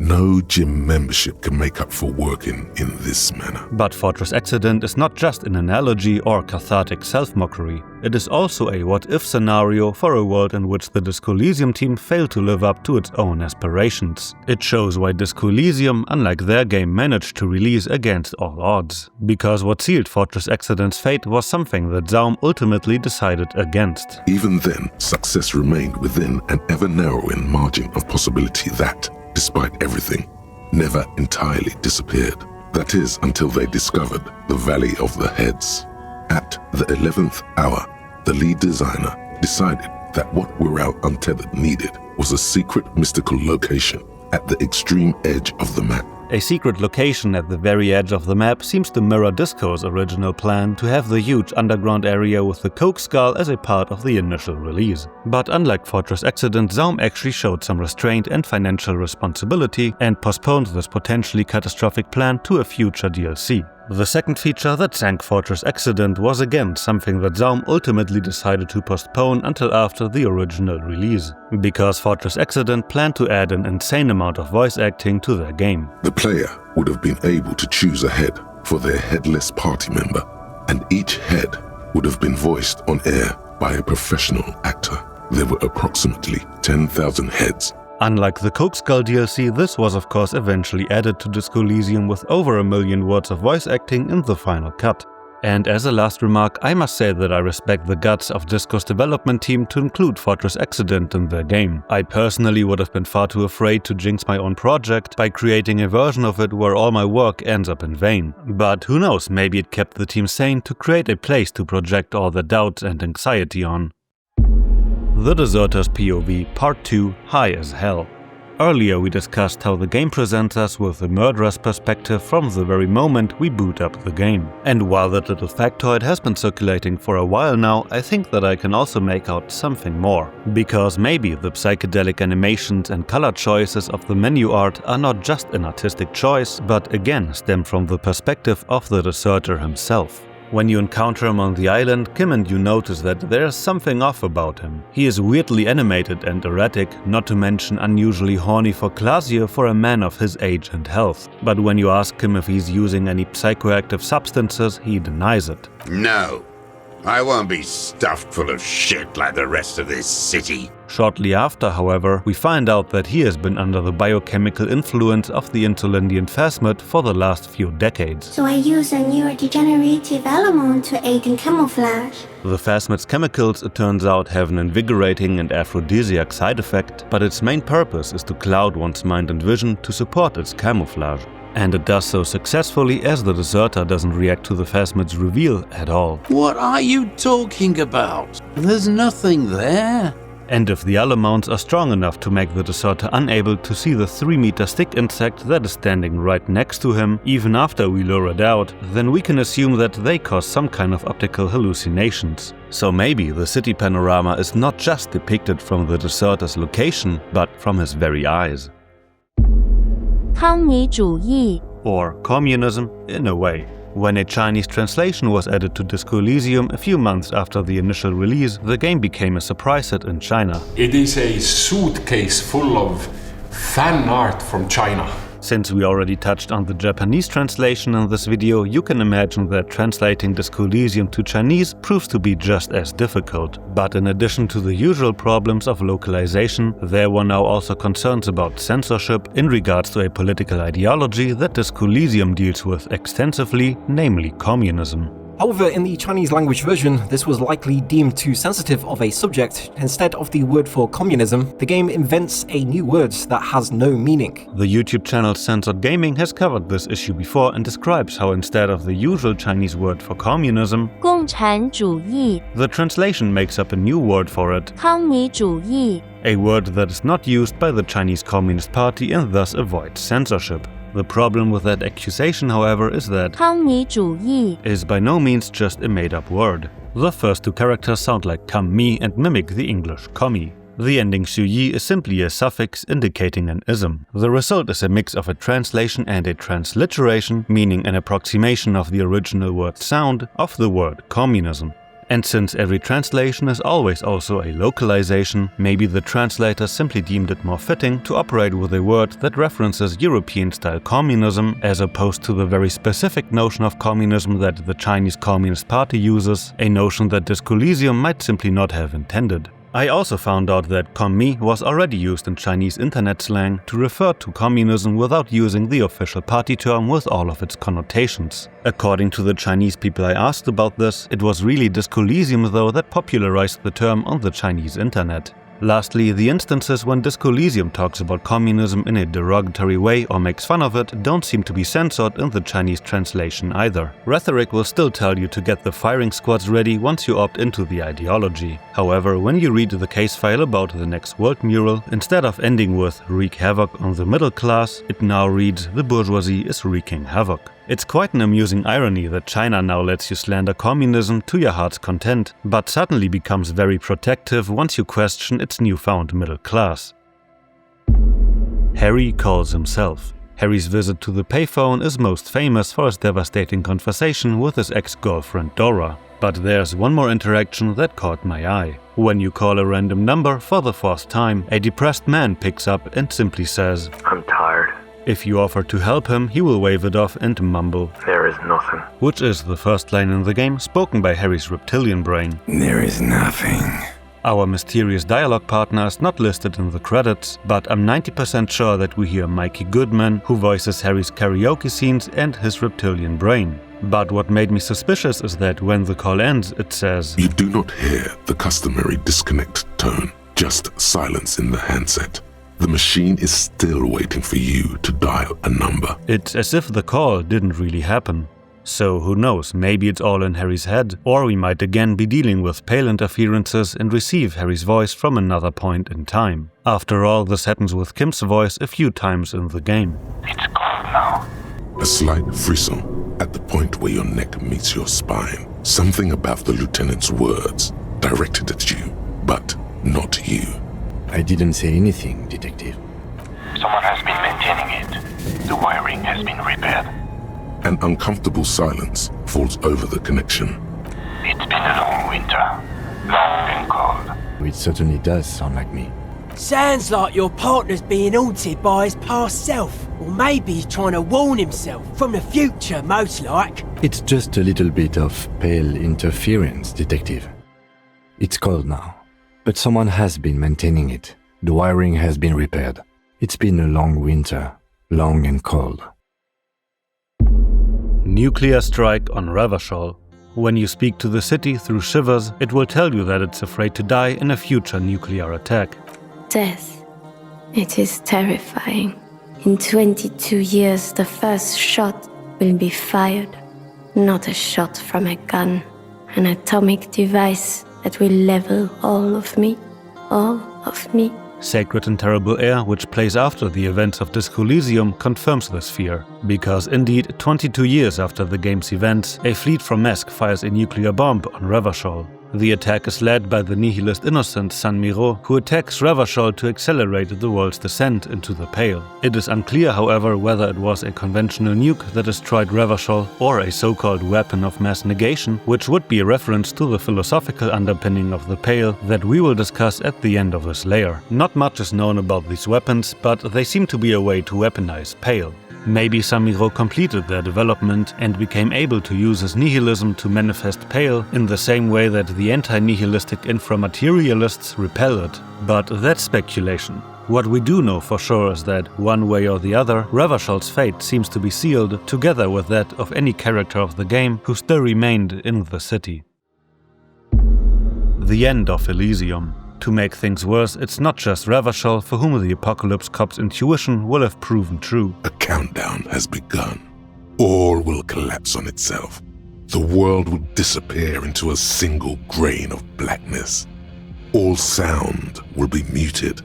No gym membership can make up for working in this manner. But Fortress Accident is not just an analogy or cathartic self-mockery. It is also a what-if scenario for a world in which the Disco Elysium team failed to live up to its own aspirations. It shows why Disco Elysium, unlike their game, managed to release against all odds. Because what sealed Fortress Accident's fate was something that Zaum ultimately decided against. Even then, success remained within an ever-narrowing margin of possibility that, despite everything, never entirely disappeared. That is, until they discovered the Valley of the Heads. At the 11th hour, the lead designer decided that what Wirral Untethered needed was a secret mystical location at the extreme edge of the map. A secret location at the very edge of the map seems to mirror Disco's original plan to have the huge underground area with the Coke Skull as a part of the initial release. But unlike Fortress Accident, Zaum actually showed some restraint and financial responsibility and postponed this potentially catastrophic plan to a future DLC. The second feature that sank Fortress Accident was again something that Zaum ultimately decided to postpone until after the original release, because Fortress Accident planned to add an insane amount of voice acting to their game. The player would have been able to choose a head for their headless party member, and each head would have been voiced on air by a professional actor. There were approximately 10,000 heads. Unlike the Coke Skull DLC, this was of course eventually added to Disco Elysium with over 1 million words of voice acting in the final cut. And as a last remark, I must say that I respect the guts of Disco's development team to include Fortress Accident in their game. I personally would have been far too afraid to jinx my own project by creating a version of it where all my work ends up in vain. But who knows, maybe it kept the team sane to create a place to project all their doubts and anxiety on. The Deserter's POV Part 2 High as Hell. Earlier we discussed how the game presents us with the murderer's perspective from the very moment we boot up the game. And while that little factoid has been circulating for a while now, I think that I can also make out something more. Because maybe the psychedelic animations and color choices of the menu art are not just an artistic choice, but again stem from the perspective of the Deserter himself. When you encounter him on the island, Kim and you notice that there's something off about him. He is weirdly animated and erratic, not to mention unusually horny for Klaasje for a man of his age and health. But when you ask him if he's using any psychoactive substances, he denies it. No. I won't be stuffed full of shit like the rest of this city. Shortly after, however, we find out that he has been under the biochemical influence of the Insulindian Phasmid for the last few decades. So I use a neurodegenerative element to aid in camouflage. The Phasmid's chemicals, it turns out, have an invigorating and aphrodisiac side effect, but its main purpose is to cloud one's mind and vision to support its camouflage. And it does so successfully as the deserter doesn't react to the Phasmid's reveal at all. What are you talking about? There's nothing there. And if the Alamounts are strong enough to make the deserter unable to see the 3-meter stick insect that is standing right next to him, even after we lure it out, then we can assume that they cause some kind of optical hallucinations. So maybe the city panorama is not just depicted from the deserter's location, but from his very eyes. 康米主义 Or communism, in a way. When a Chinese translation was added to Disco Elysium a few months after the initial release, the game became a surprise hit in China. It is a suitcase full of fan art from China. Since we already touched on the Japanese translation in this video, you can imagine that translating Disco Elysium to Chinese proves to be just as difficult. But in addition to the usual problems of localization, there were now also concerns about censorship in regards to a political ideology that Disco Elysium deals with extensively, namely communism. However, in the Chinese language version, this was likely deemed too sensitive of a subject. Instead of the word for communism, the game invents a new word that has no meaning. The YouTube channel Censored Gaming has covered this issue before and describes how instead of the usual Chinese word for communism, 共产主义 the translation makes up a new word for it, 康米主义 a word that is not used by the Chinese Communist Party and thus avoids censorship. The problem with that accusation, however, is that 康米主义 is by no means just a made-up word. The first two characters sound like "kam-mi" and mimic the English "kommi." The ending "shuyi" is simply a suffix indicating an ism. The result is a mix of a translation and a transliteration, meaning an approximation of the original word sound of the word communism. And since every translation is always also a localization, maybe the translator simply deemed it more fitting to operate with a word that references European-style communism as opposed to the very specific notion of communism that the Chinese Communist Party uses, a notion that Disco Elysium might simply not have intended. I also found out that "commi" was already used in Chinese internet slang to refer to communism without using the official party term with all of its connotations. According to the Chinese people I asked about this, it was really Disco Elysium though that popularized the term on the Chinese internet. Lastly, the instances when Disco Elysium talks about communism in a derogatory way or makes fun of it don't seem to be censored in the Chinese translation either. Rhetoric will still tell you to get the firing squads ready once you opt into the ideology. However, when you read the case file about the next world mural, instead of ending with "wreak havoc on the middle class", it now reads "the bourgeoisie is wreaking havoc". It's quite an amusing irony that China now lets you slander communism to your heart's content, but suddenly becomes very protective once you question its newfound middle class. Harry calls himself. Harry's visit to the payphone is most famous for his devastating conversation with his ex-girlfriend Dora. But there's one more interaction that caught my eye. When you call a random number for the fourth time, a depressed man picks up and simply says, "I'm tired." If you offer to help him, he will wave it off and mumble, "There is nothing." Which is the first line in the game spoken by Harry's reptilian brain. There is nothing. Our mysterious dialogue partner is not listed in the credits, but I'm 90% sure that we hear Mikey Goodman, who voices Harry's karaoke scenes and his reptilian brain. But what made me suspicious is that when the call ends, it says, "You do not hear the customary disconnect tone, just silence in the handset. The machine is still waiting for you to dial a number." It's as if the call didn't really happen. So who knows, maybe it's all in Harry's head, or we might again be dealing with pale interferences and receive Harry's voice from another point in time. After all, this happens with Kim's voice a few times in the game. It's cold now. A slight frisson at the point where your neck meets your spine. Something about the lieutenant's words directed at you, but not you. I didn't say anything, Detective. Someone has been maintaining it. The wiring has been repaired. An uncomfortable silence falls over the connection. It's been a long winter. Long and cold. It certainly does sound like me. Sounds like your partner's being haunted by his past self. Or maybe he's trying to warn himself from the future, most like. It's just a little bit of pale interference, Detective. It's cold now, but someone has been maintaining it. The wiring has been repaired. It's been a long winter, long and cold. Nuclear strike on Revachol. When you speak to the city through shivers, it will tell you that it's afraid to die in a future nuclear attack. Death. It is terrifying. In 22 years, the first shot will be fired. Not a shot from a gun. An atomic device that will level all of me. All of me. Sacred and Terrible Air, which plays after the events of Disco Elysium, confirms this fear. Because indeed, 22 years after the game's events, a fleet from Mesk fires a nuclear bomb on Revachol. The attack is led by the nihilist innocent San Miro, who attacks Revachol to accelerate the world's descent into the Pale. It is unclear, however, whether it was a conventional nuke that destroyed Revachol or a so-called weapon of mass negation, which would be a reference to the philosophical underpinning of the Pale that we will discuss at the end of this layer. Not much is known about these weapons, but they seem to be a way to weaponize Pale. Maybe Samiro completed their development and became able to use his nihilism to manifest Pale in the same way that the anti-nihilistic inframaterialists repel it. But that's speculation. What we do know for sure is that, one way or the other, Revachol's fate seems to be sealed together with that of any character of the game who still remained in the city. The End of Elysium. To make things worse, it's not just Revachol for whom the Apocalypse Cop's intuition will have proven true. A countdown has begun. All will collapse on itself. The world will disappear into a single grain of blackness. All sound will be muted.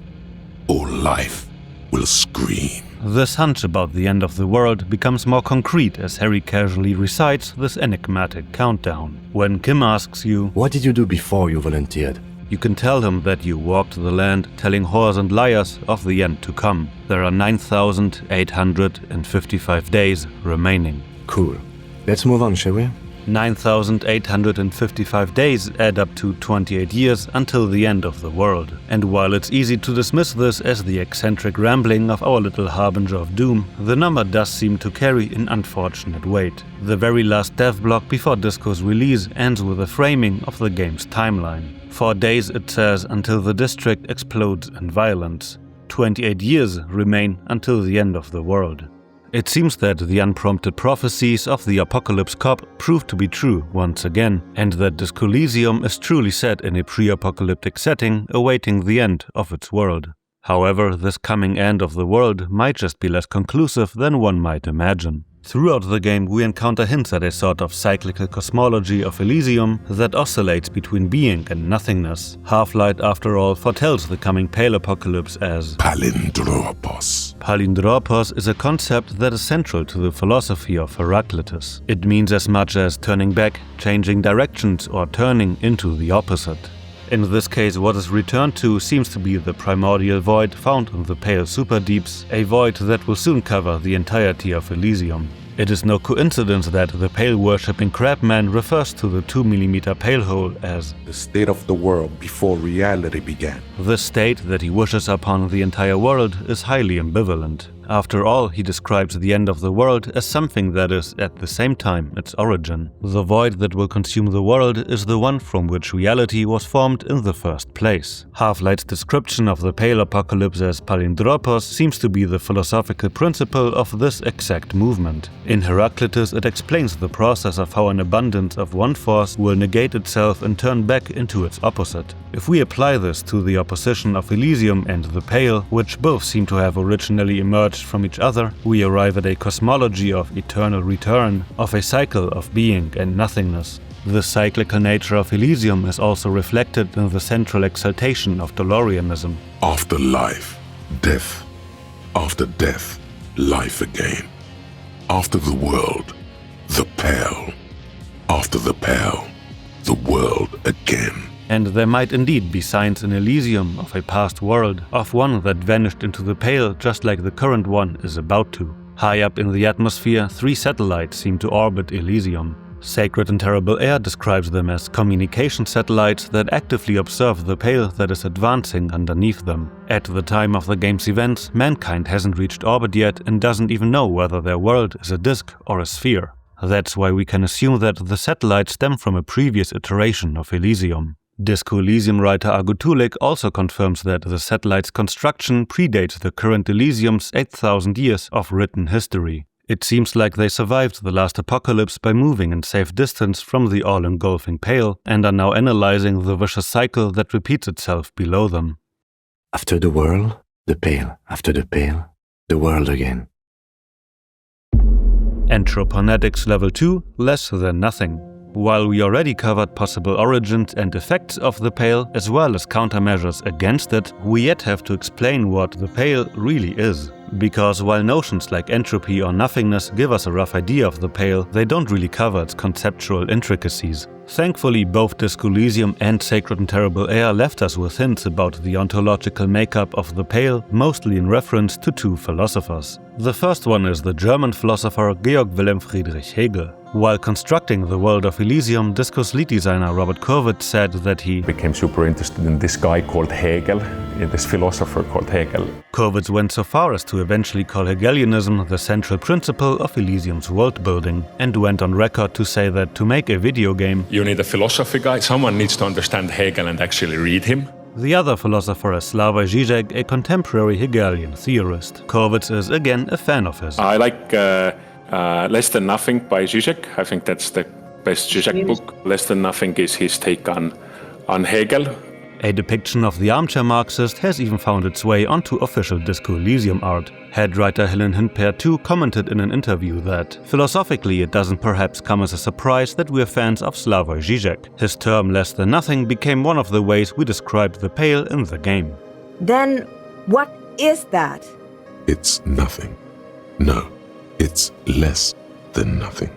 All life will scream. This hunch about the end of the world becomes more concrete as Harry casually recites this enigmatic countdown. When Kim asks you, "What did you do before you volunteered?" you can tell him that you walked the land telling whores and liars of the end to come. There are 9,855 days remaining. Cool. Let's move on, shall we? 9,855 days add up to 28 years until the end of the world. And while it's easy to dismiss this as the eccentric rambling of our little harbinger of doom, the number does seem to carry an unfortunate weight. The very last dev block before Disco's release ends with a framing of the game's timeline. 4 days, it says, until the district explodes in violence. 28 years remain until the end of the world. It seems that the unprompted prophecies of the Apocalypse Cop prove to be true once again, and that Disco Elysium is truly set in a pre-apocalyptic setting awaiting the end of its world. However, this coming end of the world might just be less conclusive than one might imagine. Throughout the game, we encounter hints at a sort of cyclical cosmology of Elysium that oscillates between being and nothingness. Half-Light, after all, foretells the coming Pale Apocalypse as Palindropos. Palindropos is a concept that is central to the philosophy of Heraclitus. It means as much as turning back, changing directions, or turning into the opposite. In this case, what is returned to seems to be the primordial void found in the Pale Superdeeps, a void that will soon cover the entirety of Elysium. It is no coincidence that the Pale-worshipping Crabman refers to the 2mm Pale Hole as the state of the world before reality began. The state that he wishes upon the entire world is highly ambivalent. After all, he describes the end of the world as something that is, at the same time, its origin. The void that will consume the world is the one from which reality was formed in the first place. Half-Light's description of the Pale Apocalypse as Palindropos seems to be the philosophical principle of this exact movement. In Heraclitus, it explains the process of how an abundance of one force will negate itself and turn back into its opposite. If we apply this to the opposition of Elysium and the Pale, which both seem to have originally emerged from each other, we arrive at a cosmology of eternal return, of a cycle of being and nothingness. The cyclical nature of Elysium is also reflected in the central exaltation of Dolorianism. After life, death. After death, life again. After the world, the Pale. After the Pale, the world again. And there might indeed be signs in Elysium of a past world, of one that vanished into the Pale just like the current one is about to. High up in the atmosphere, 3 satellites seem to orbit Elysium. Sacred and Terrible Air describes them as communication satellites that actively observe the Pale that is advancing underneath them. At the time of the game's events, mankind hasn't reached orbit yet and doesn't even know whether their world is a disk or a sphere. That's why we can assume that the satellites stem from a previous iteration of Elysium. Disco Elysium writer Agutulik also confirms that the satellite's construction predates the current Elysium's 8,000 years of written history. It seems like they survived the last apocalypse by moving in safe distance from the all-engulfing Pale and are now analyzing the vicious cycle that repeats itself below them. After the world, the Pale. After the Pale, the world again. Entroponetics Level 2, Less Than Nothing. While we already covered possible origins and effects of the Pale, as well as countermeasures against it, we yet have to explain what the Pale really is. Because while notions like entropy or nothingness give us a rough idea of the Pale, they don't really cover its conceptual intricacies. Thankfully, both Disco Elysium and Sacred and Terrible Air left us with hints about the ontological makeup of the Pale, mostly in reference to 2 philosophers. The first one is the German philosopher Georg Wilhelm Friedrich Hegel. While constructing the world of Elysium, Disco's lead designer Robert Kurwitz said that he became super interested in this guy called Hegel, this philosopher called Hegel. Kurwitz went so far as to eventually call Hegelianism the central principle of Elysium's world building, and went on record to say that to make a video game, you need a philosophy guy, someone needs to understand Hegel and actually read him. The other philosopher is Slavoj Žižek, a contemporary Hegelian theorist. Kurwitz is again a fan of his. I like Less Than Nothing by Žižek. I think that's the best Žižek book. Less Than Nothing is his take on Hegel. A depiction of the armchair Marxist has even found its way onto official Disco Elysium art. Head writer Helen Hindper too commented in an interview that, philosophically, it doesn't perhaps come as a surprise that we're fans of Slavoj Žižek. His term Less Than Nothing became one of the ways we described the Pale in the game. Then, what is that? It's nothing. No, it's less than nothing.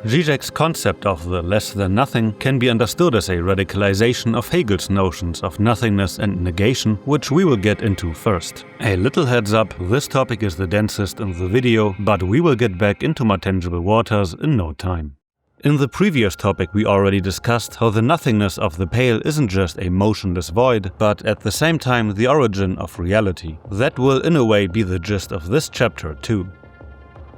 Žižek's concept of the less than nothing can be understood as a radicalization of Hegel's notions of nothingness and negation, which we will get into first. A little heads up, this topic is the densest in the video, but we will get back into more tangible waters in no time. In the previous topic we already discussed how the nothingness of the Pale isn't just a motionless void, but at the same time the origin of reality. That will in a way be the gist of this chapter too.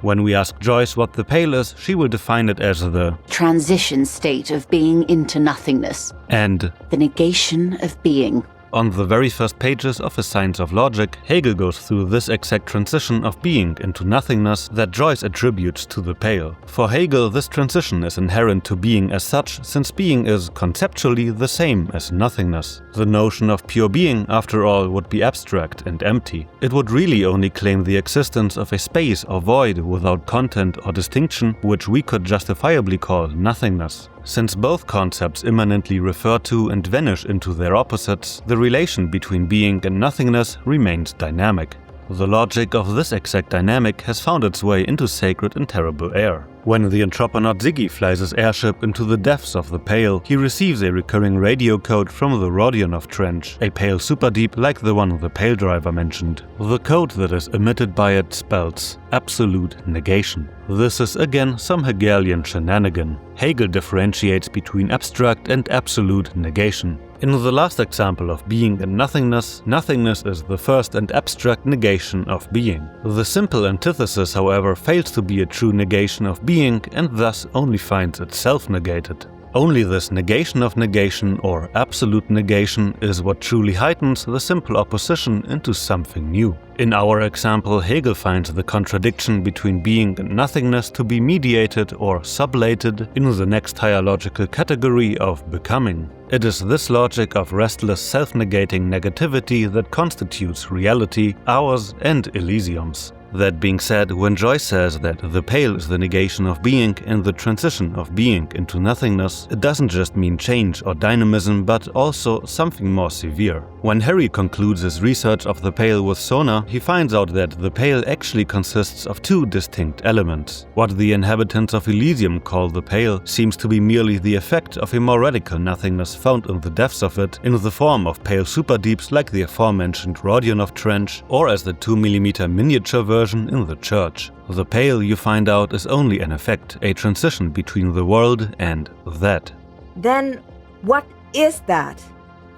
When we ask Joyce what the Pale is, she will define it as the transition state of being into nothingness, and the negation of being. On the very first pages of his Science of Logic, Hegel goes through this exact transition of being into nothingness that Joyce attributes to the Pale. For Hegel, this transition is inherent to being as such, since being is conceptually the same as nothingness. The notion of pure being, after all, would be abstract and empty. It would really only claim the existence of a space or void without content or distinction, which we could justifiably call nothingness. Since both concepts immanently refer to and vanish into their opposites, the relation between being and nothingness remains dynamic. The logic of this exact dynamic has found its way into Sacred and Terrible Air. When the Entroponaut Ziggy flies his airship into the depths of the Pale, he receives a recurring radio code from the Rodionov Trench, a Pale superdeep like the one the Pale driver mentioned. The code that is emitted by it spells absolute negation. This is again some Hegelian shenanigan. Hegel differentiates between abstract and absolute negation. In the last example of being and nothingness, nothingness is the first and abstract negation of being. The simple antithesis, however, fails to be a true negation of being and thus only finds itself negated. Only this negation of negation, or absolute negation, is what truly heightens the simple opposition into something new. In our example, Hegel finds the contradiction between being and nothingness to be mediated or sublated in the next higher logical category of becoming. It is this logic of restless self-negating negativity that constitutes reality, ours and Elysium's. That being said, when Joyce says that the Pale is the negation of being and the transition of being into nothingness, it doesn't just mean change or dynamism, but also something more severe. When Harry concludes his research of the Pale with Sona, he finds out that the Pale actually consists of 2 distinct elements. What the inhabitants of Elysium call the Pale seems to be merely the effect of a more radical nothingness found in the depths of it, in the form of Pale superdeeps like the aforementioned Rodionov Trench, or as the 2mm miniature version in the church. The pale, you find out, is only an effect, a transition between the world and that. Then what is that?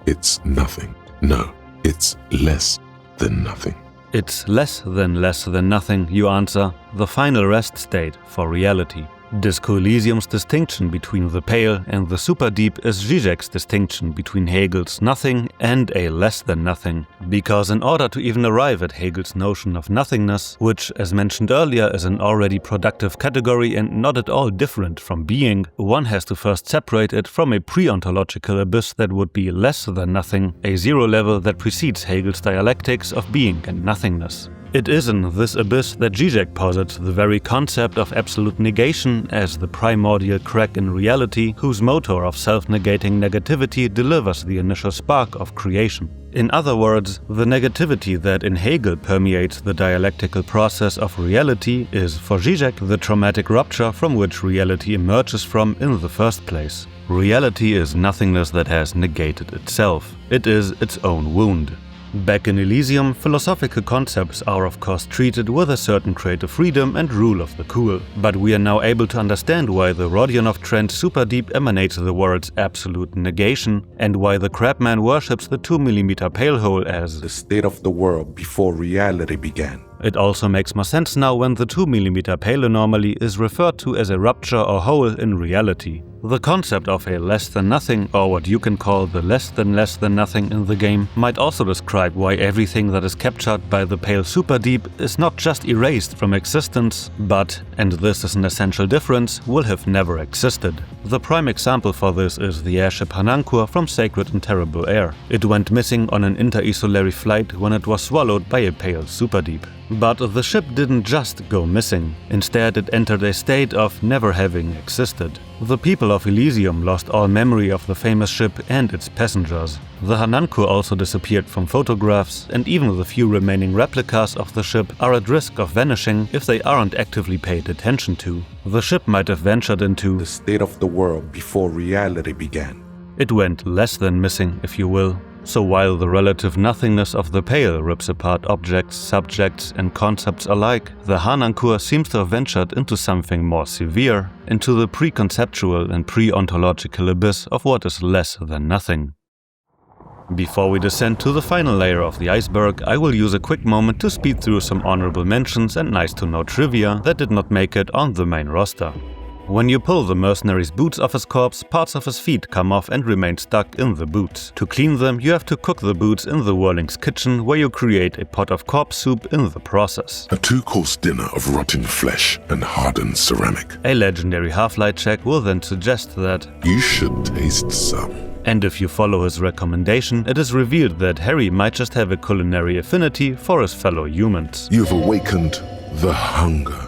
It's nothing. No, it's less than nothing. It's less than nothing, you answer, the final rest state for reality. Disco Elysium's distinction between the pale and the super deep is Zizek's distinction between Hegel's nothing and a less than nothing. Because in order to even arrive at Hegel's notion of nothingness, which, as mentioned earlier, is an already productive category and not at all different from being, one has to first separate it from a pre-ontological abyss that would be less than nothing, a zero level that precedes Hegel's dialectics of being and nothingness. It is in this abyss that Zizek posits the very concept of absolute negation as the primordial crack in reality whose motor of self-negating negativity delivers the initial spark of creation. In other words, the negativity that in Hegel permeates the dialectical process of reality is for Zizek the traumatic rupture from which reality emerges from in the first place. Reality is nothingness that has negated itself. It is its own wound. Back in Elysium, philosophical concepts are of course treated with a certain creative freedom and rule of the cool, but we are now able to understand why the Rodionov Trant super deep emanates the words absolute negation, and why the Crabman worships the 2mm pale hole as the state of the world before reality began. It also makes more sense now when the 2mm pale anomaly is referred to as a rupture or hole in reality. The concept of a less than nothing, or what you can call the less than nothing in the game, might also describe why everything that is captured by the pale super deep is not just erased from existence, but, and this is an essential difference, will have never existed. The prime example for this is the airship Hanankur from Sacred and Terrible Air. It went missing on an inter-Isolary flight when it was swallowed by a pale super deep. But the ship didn't just go missing. Instead, it entered a state of never having existed. The people of Elysium lost all memory of the famous ship and its passengers. The Hanankur also disappeared from photographs, and even the few remaining replicas of the ship are at risk of vanishing if they aren't actively paid attention to. The ship might have ventured into the state of the world before reality began. It went less than missing, if you will. So while the relative nothingness of the pale rips apart objects, subjects and concepts alike, the Hanankur seems to have ventured into something more severe, into the preconceptual and pre-ontological abyss of what is less than nothing. Before we descend to the final layer of the iceberg, I will use a quick moment to speed through some honorable mentions and nice-to-know trivia that did not make it on the main roster. When you pull the mercenary's boots off his corpse, parts of his feet come off and remain stuck in the boots. To clean them, you have to cook the boots in the Whirling's kitchen, where you create a pot of corpse soup in the process. A 2-course dinner of rotten flesh and hardened ceramic. A legendary Half-Light check will then suggest that you should taste some. And if you follow his recommendation, it is revealed that Harry might just have a culinary affinity for his fellow humans. You've awakened the hunger.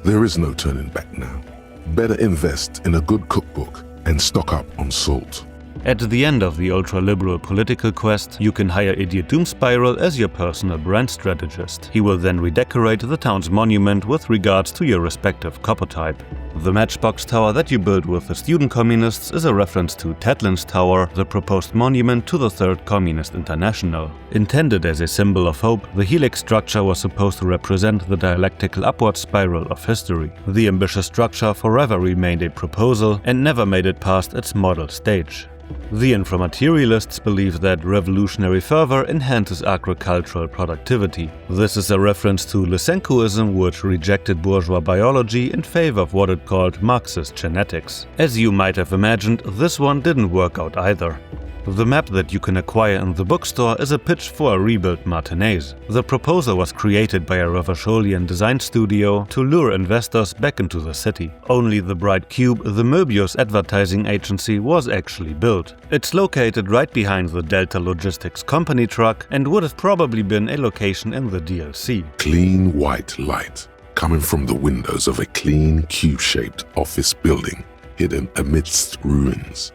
There is no turning back now. Better invest in a good cookbook and stock up on salt. At the end of the ultra-liberal political quest, you can hire Idiot Doomspiral as your personal brand strategist. He will then redecorate the town's monument with regards to your respective copper-type. The matchbox tower that you build with the student communists is a reference to Tedlin's Tower, the proposed monument to the Third Communist International. Intended as a symbol of hope, the helix structure was supposed to represent the dialectical upward spiral of history. The ambitious structure forever remained a proposal and never made it past its model stage. The inframaterialists believe that revolutionary fervor enhances agricultural productivity. This is a reference to Lysenkoism, which rejected bourgeois biology in favor of what it called Marxist genetics. As you might have imagined, this one didn't work out either. The map that you can acquire in the bookstore is a pitch for a rebuilt Martinez. The proposal was created by a Revacholian design studio to lure investors back into the city. Only the bright cube, the Möbius advertising agency, was actually built. It's located right behind the Delta Logistics company truck and would have probably been a location in the DLC. Clean white light coming from the windows of a clean cube-shaped office building hidden amidst ruins.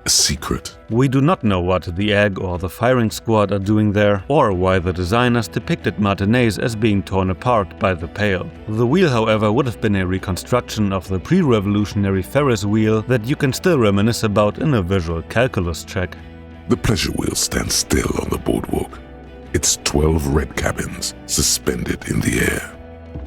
A secret. We do not know what the Egg or the Firing Squad are doing there, or why the designers depicted Martinez as being torn apart by the Pale. The wheel, however, would have been a reconstruction of the pre-revolutionary Ferris wheel that you can still reminisce about in a visual calculus check. The pleasure wheel stands still on the boardwalk, its 12 red cabins suspended in the air.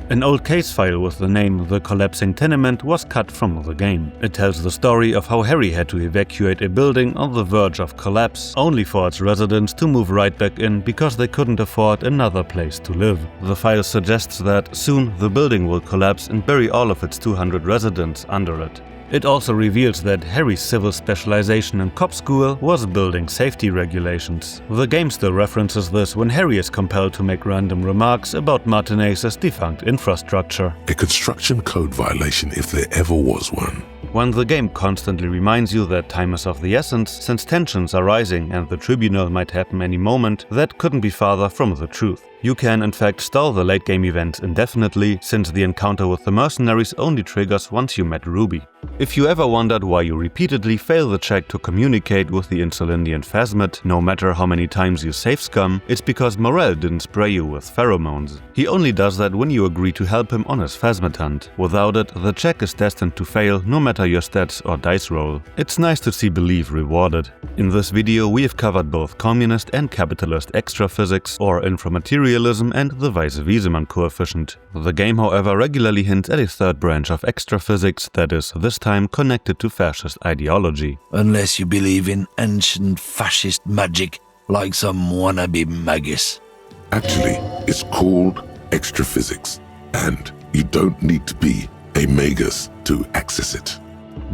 An old case file with the name The Collapsing Tenement was cut from the game. It tells the story of how Harry had to evacuate a building on the verge of collapse, only for its residents to move right back in because they couldn't afford another place to live. The file suggests that soon the building will collapse and bury all of its 200 residents under it. It also reveals that Harry's civil specialization in cop school was building safety regulations. The game still references this when Harry is compelled to make random remarks about Martinez's defunct infrastructure. A construction code violation if there ever was one. When the game constantly reminds you that time is of the essence, since tensions are rising and the tribunal might happen any moment, that couldn't be farther from the truth. You can in fact stall the late game events indefinitely, since the encounter with the mercenaries only triggers once you met Ruby. If you ever wondered why you repeatedly fail the check to communicate with the Insulindian Phasmid, no matter how many times you save scum, it's because Morel didn't spray you with pheromones. He only does that when you agree to help him on his Phasmid hunt. Without it, the check is destined to fail no matter your stats or dice roll. It's nice to see belief rewarded. In this video we have covered both communist and capitalist extraphysics, or inframaterialism, and the Weiss-Wiesemann coefficient. The game, however, regularly hints at a third branch of extraphysics that is, this time, connected to fascist ideology. Unless you believe in ancient fascist magic, like some wannabe magus. Actually, it's called extraphysics, and you don't need to be a magus to access it.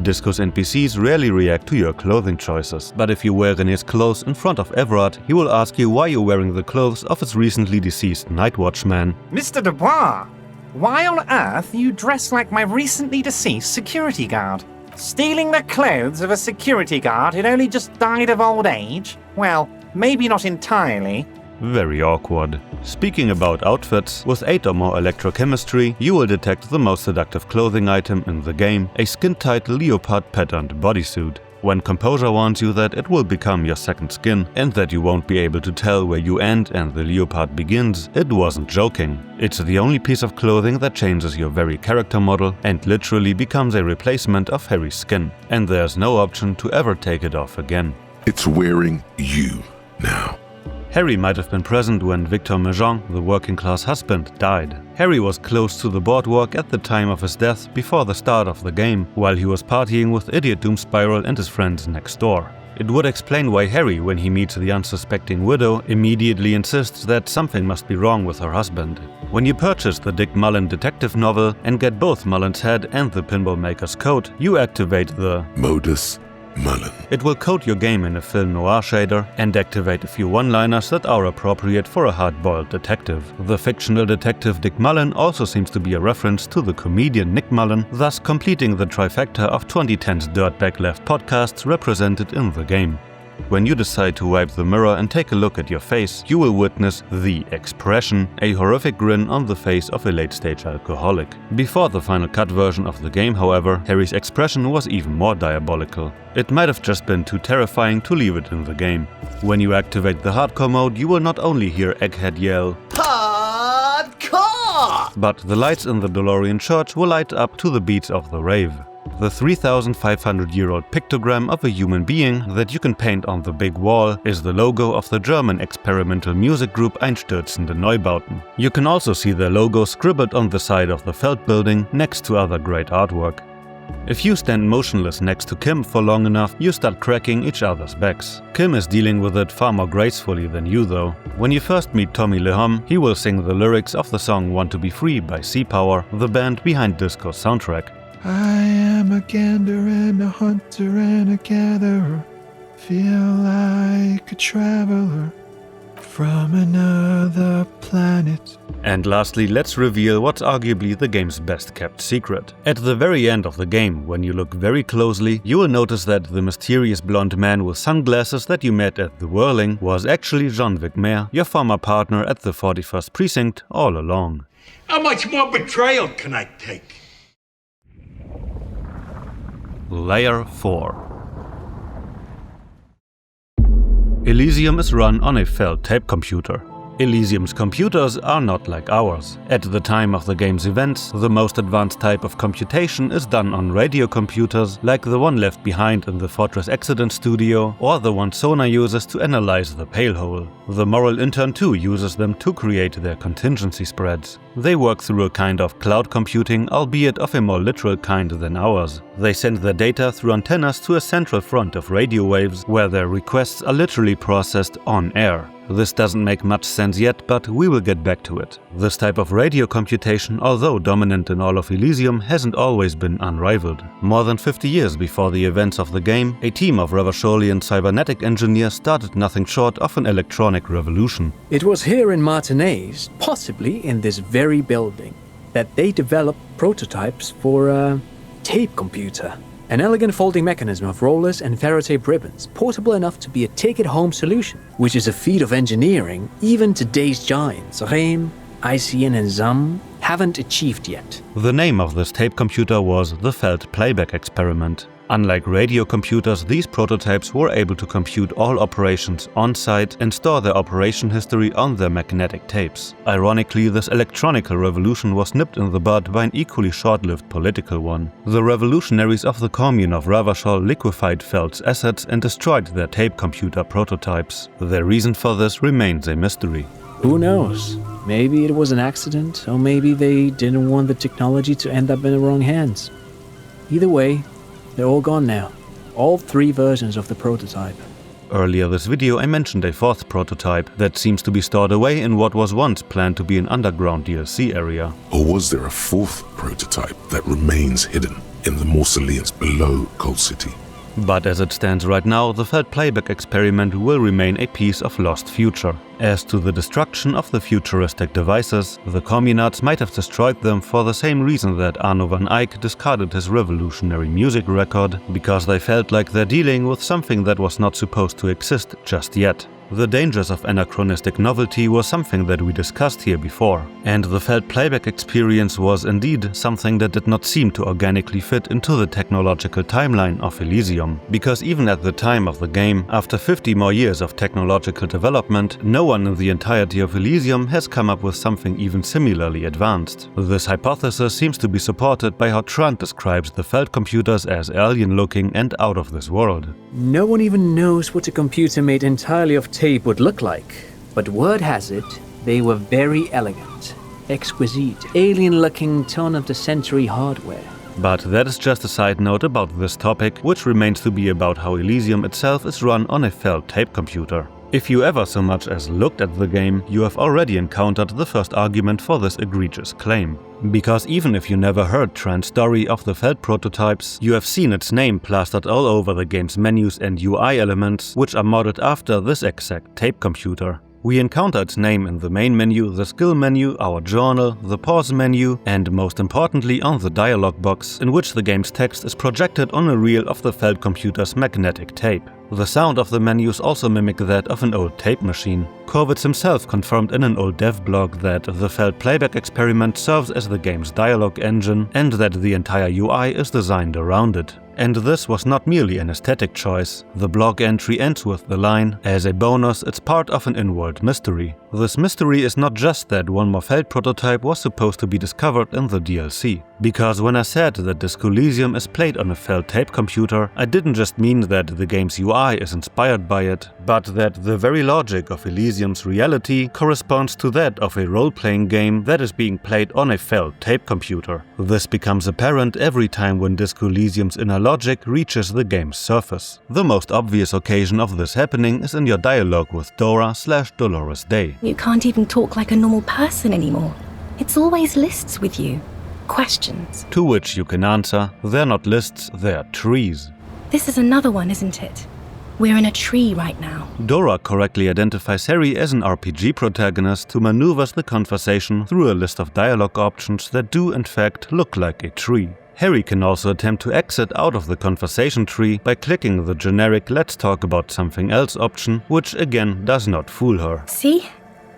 Disco's NPCs rarely react to your clothing choices, but if you wear René's clothes in front of Everard, he will ask you why you're wearing the clothes of his recently deceased Night Watchman. Mr. Dubois, why on earth you dress like my recently deceased security guard? Stealing the clothes of a security guard who'd only just died of old age? Well, maybe not entirely. Very awkward. Speaking about outfits, with 8 or more electrochemistry, you will detect the most seductive clothing item in the game, a skin-tight leopard-patterned bodysuit. When Composure warns you that it will become your second skin, and that you won't be able to tell where you end and the leopard begins, it wasn't joking. It's the only piece of clothing that changes your very character model and literally becomes a replacement of Harry's skin, and there's no option to ever take it off again. It's wearing you now. Harry might have been present when Victor Mejean, the working-class husband, died. Harry was close to the boardwalk at the time of his death before the start of the game, while he was partying with Idiot Doom Spiral and his friends next door. It would explain why Harry, when he meets the unsuspecting widow, immediately insists that something must be wrong with her husband. When you purchase the Dick Mullen detective novel and get both Mullen's head and the Pinball Maker's coat, you activate the Modus Mullen. It will code your game in a film noir shader and activate a few one-liners that are appropriate for a hard-boiled detective. The fictional detective Dick Mullen also seems to be a reference to the comedian Nick Mullen, thus completing the trifecta of 2010's Dirtbag Left podcasts represented in the game. When you decide to wipe the mirror and take a look at your face, you will witness the expression, a horrific grin on the face of a late-stage alcoholic. Before the final cut version of the game, however, Harry's expression was even more diabolical. It might have just been too terrifying to leave it in the game. When you activate the hardcore mode, you will not only hear Egghead yell "Hardcore!", but the lights in the DeLorean church will light up to the beats of the rave. The 3,500-year-old pictogram of a human being that you can paint on the big wall is the logo of the German experimental music group Einstürzende Neubauten. You can also see their logo scribbled on the side of the Feld building next to other great artwork. If you stand motionless next to Kim for long enough, you start cracking each other's backs. Kim is dealing with it far more gracefully than you though. When you first meet Tommy Lehom, he will sing the lyrics of the song Want to Be Free by Sea Power, the band behind Disco's soundtrack. I am a gander and a hunter and a gatherer, feel like a traveler from another planet. And lastly, let's reveal what's arguably the game's best kept secret. At the very end of the game, when you look very closely, you will notice that the mysterious blonde man with sunglasses that you met at the Whirling was actually Jean-Vic Mayer, your former partner at the 41st Precinct all along. How much more betrayal can I take? Layer 4. Elysium is run on a Feld tape computer. Elysium's computers are not like ours. At the time of the game's events, the most advanced type of computation is done on radio computers like the one left behind in the Fortress Accident Studio or the one Sona uses to analyze the Pale Hole. The Moralintern too uses them to create their contingency spreads. They work through a kind of cloud computing, albeit of a more literal kind than ours. They send their data through antennas to a central front of radio waves, where their requests are literally processed on air. This doesn't make much sense yet, but we will get back to it. This type of radio computation, although dominant in all of Elysium, hasn't always been unrivaled. More than 50 years before the events of the game, a team of Revacholian cybernetic engineers started nothing short of an electronic revolution. It was here in Martinez, possibly in this very building, that they developed prototypes for a tape computer. An elegant folding mechanism of rollers and ferrotape ribbons, portable enough to be a take-it-home solution, which is a feat of engineering even today's giants, Rehm, ICN and ZAM, haven't achieved yet. The name of this tape computer was the Felt Playback Experiment. Unlike radio computers, these prototypes were able to compute all operations on-site and store their operation history on their magnetic tapes. Ironically, this electronical revolution was nipped in the bud by an equally short-lived political one. The revolutionaries of the commune of Revachol liquefied Felt's assets and destroyed their tape computer prototypes. Their reason for this remains a mystery. Who knows? Maybe it was an accident, or maybe they didn't want the technology to end up in the wrong hands. Either way, they're all gone now. All 3 versions of the prototype. Earlier this video I mentioned a 4th prototype that seems to be stored away in what was once planned to be an underground DLC area. Or was there a 4th prototype that remains hidden in the mausoleums below Cold City? But as it stands right now, the Felt Playback Experiment will remain a piece of lost future. As to the destruction of the futuristic devices, the communards might have destroyed them for the same reason that Arno van Eyck discarded his revolutionary music record, because they felt like they're dealing with something that was not supposed to exist just yet. The dangers of anachronistic novelty was something that we discussed here before, and the Felt Playback experience was indeed something that did not seem to organically fit into the technological timeline of Elysium, because even at the time of the game, after 50 more years of technological development, no one in the entirety of Elysium has come up with something even similarly advanced. This hypothesis seems to be supported by how Trant describes the Felt computers as alien-looking and out of this world. No one even knows what a computer made entirely of tape would look like, but word has it, they were very elegant, exquisite, alien-looking turn-of-the-century hardware. But that is just a side note about this topic, which remains to be about how Elysium itself is run on a Felt tape computer. If you ever so much as looked at the game, you have already encountered the first argument for this egregious claim. Because even if you never heard Trant's story of the Felt prototypes, you have seen its name plastered all over the game's menus and UI elements, which are modeled after this exact tape computer. We encounter its name in the main menu, the skill menu, our journal, the pause menu, and most importantly on the dialog box, in which the game's text is projected on a reel of the Felt computer's magnetic tape. The sound of the menus also mimic that of an old tape machine. Korwitz himself confirmed in an old dev blog that the Felt Playback Experiment serves as the game's dialogue engine and that the entire UI is designed around it. And this was not merely an aesthetic choice. The blog entry ends with the line, "As a bonus, it's part of an in-world mystery." This mystery is not just that one more Felt prototype was supposed to be discovered in the DLC. Because when I said that Disco Elysium is played on a Felt tape computer, I didn't just mean that the game's UI is inspired by it, but that the very logic of Elysium's reality corresponds to that of a role-playing game that is being played on a Felt tape computer. This becomes apparent every time when Disco Elysium's inner logic reaches the game's surface. The most obvious occasion of this happening is in your dialogue with Dora/Dolores Day. You can't even talk like a normal person anymore. It's always lists with you. Questions. To which you can answer, they're not lists, they're trees. This is another one, isn't it? We're in a tree right now. Dora correctly identifies Harry as an RPG protagonist who maneuvers the conversation through a list of dialogue options that do in fact look like a tree. Harry can also attempt to exit out of the conversation tree by clicking the generic "let's talk about something else" option, which again does not fool her. See?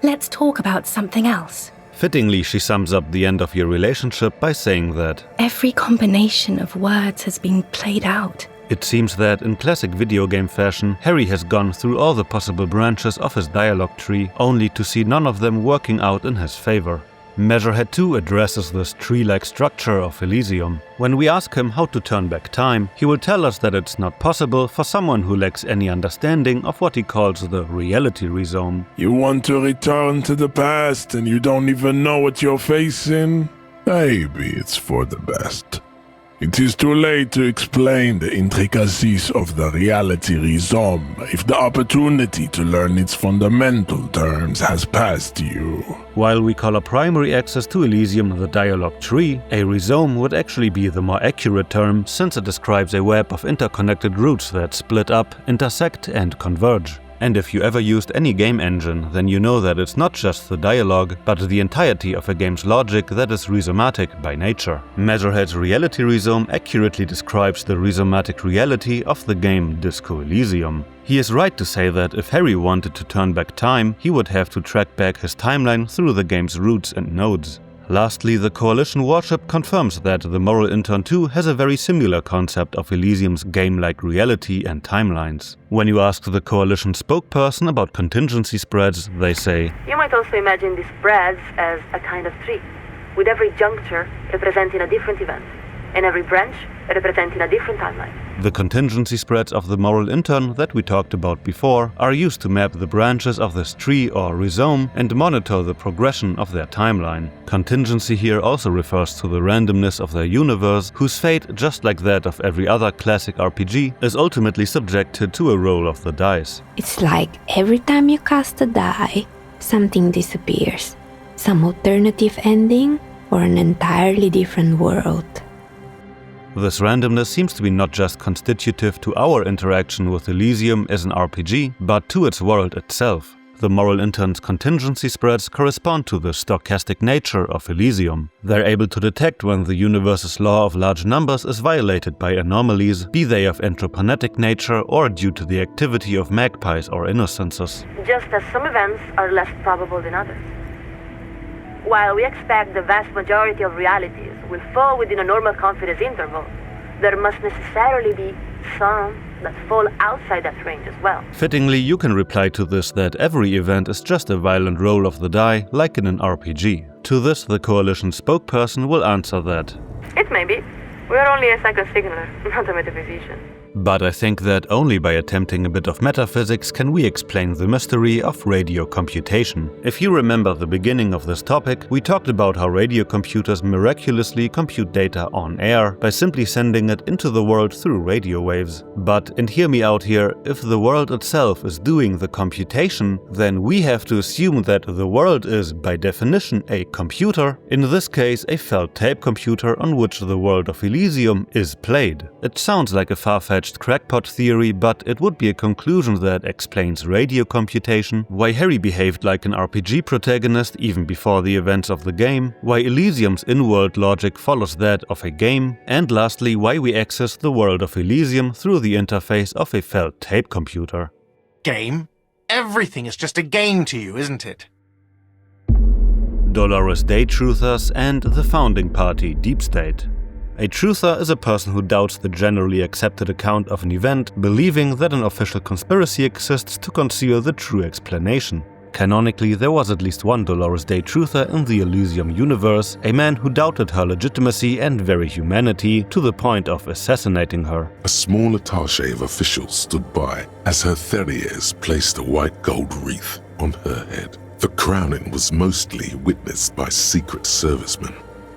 Let's talk about something else. Fittingly, she sums up the end of your relationship by saying that every combination of words has been played out. It seems that, in classic video game fashion, Harry has gone through all the possible branches of his dialogue tree, only to see none of them working out in his favor. Measurehead 2 addresses this tree-like structure of Elysium. When we ask him how to turn back time, he will tell us that it's not possible for someone who lacks any understanding of what he calls the reality rhizome. You want to return to the past and you don't even know what you're facing? Maybe it's for the best. It is too late to explain the intricacies of the reality rhizome if the opportunity to learn its fundamental terms has passed you. While we call a primary access to Elysium the dialogue tree, a rhizome would actually be the more accurate term, since it describes a web of interconnected roots that split up, intersect and converge. And if you ever used any game engine, then you know that it's not just the dialogue, but the entirety of a game's logic that is rhizomatic by nature. Measurehead's reality rhizome accurately describes the rhizomatic reality of the game Disco Elysium. He is right to say that if Harry wanted to turn back time, he would have to track back his timeline through the game's roots and nodes. Lastly, the Coalition warship confirms that the Moralintern 2 has a very similar concept of Elysium's game-like reality and timelines. When you ask the Coalition spokesperson about contingency spreads, they say, "You might also imagine these spreads as a kind of tree, with every juncture representing a different event, and every branch representing a different timeline." The contingency spreads of the Moralintern that we talked about before are used to map the branches of this tree or rhizome and monitor the progression of their timeline. Contingency here also refers to the randomness of their universe, whose fate, just like that of every other classic RPG, is ultimately subjected to a roll of the dice. It's like every time you cast a die, something disappears. Some alternative ending or an entirely different world. This randomness seems to be not just constitutive to our interaction with Elysium as an RPG, but to its world itself. The Moralintern's contingency spreads correspond to the stochastic nature of Elysium. They're able to detect when the universe's law of large numbers is violated by anomalies, be they of entroponetic nature or due to the activity of magpies or innocences. Just as some events are less probable than others. While we expect the vast majority of realities will fall within a normal confidence interval, there must necessarily be some that fall outside that range as well. Fittingly, you can reply to this that every event is just a violent roll of the die, like in an RPG. To this, the Coalition spokesperson will answer that It may be. We are only a psychosignaler, not a metaphysician. But I think that only by attempting a bit of metaphysics can we explain the mystery of radio computation. If you remember the beginning of this topic, we talked about how radio computers miraculously compute data on air by simply sending it into the world through radio waves. But, and hear me out here, if the world itself is doing the computation, then we have to assume that the world is, by definition, a computer, in this case a felt tape computer on which the world of Elysium is played. It sounds like a far-fetched crackpot theory, but it would be a conclusion that explains radio computation, why Harry behaved like an RPG protagonist even before the events of the game, why Elysium's in-world logic follows that of a game, and lastly why we access the world of Elysium through the interface of a felt tape computer. Game? Everything is just a game to you, isn't it? Dolores Day Truthers and the founding party Deep State. A truther is a person who doubts the generally accepted account of an event, believing that an official conspiracy exists to conceal the true explanation. Canonically, there was at least one Dolores Day truther in the Elysium universe, a man who doubted her legitimacy and very humanity to the point of assassinating her. A small attaché of officials stood by as her Theriers placed a white gold wreath on her head. The crowning was mostly witnessed by Secret Servicemen.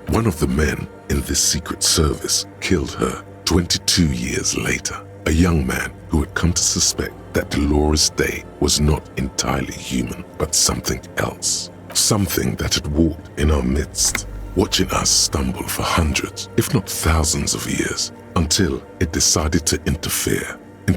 One of the men in this Secret Service killed her 22 years later, a young man who had come to suspect that Dolores Day was not entirely human, but something else. Something that had walked in our midst, watching us stumble for hundreds, if not thousands of years, until it decided to interfere in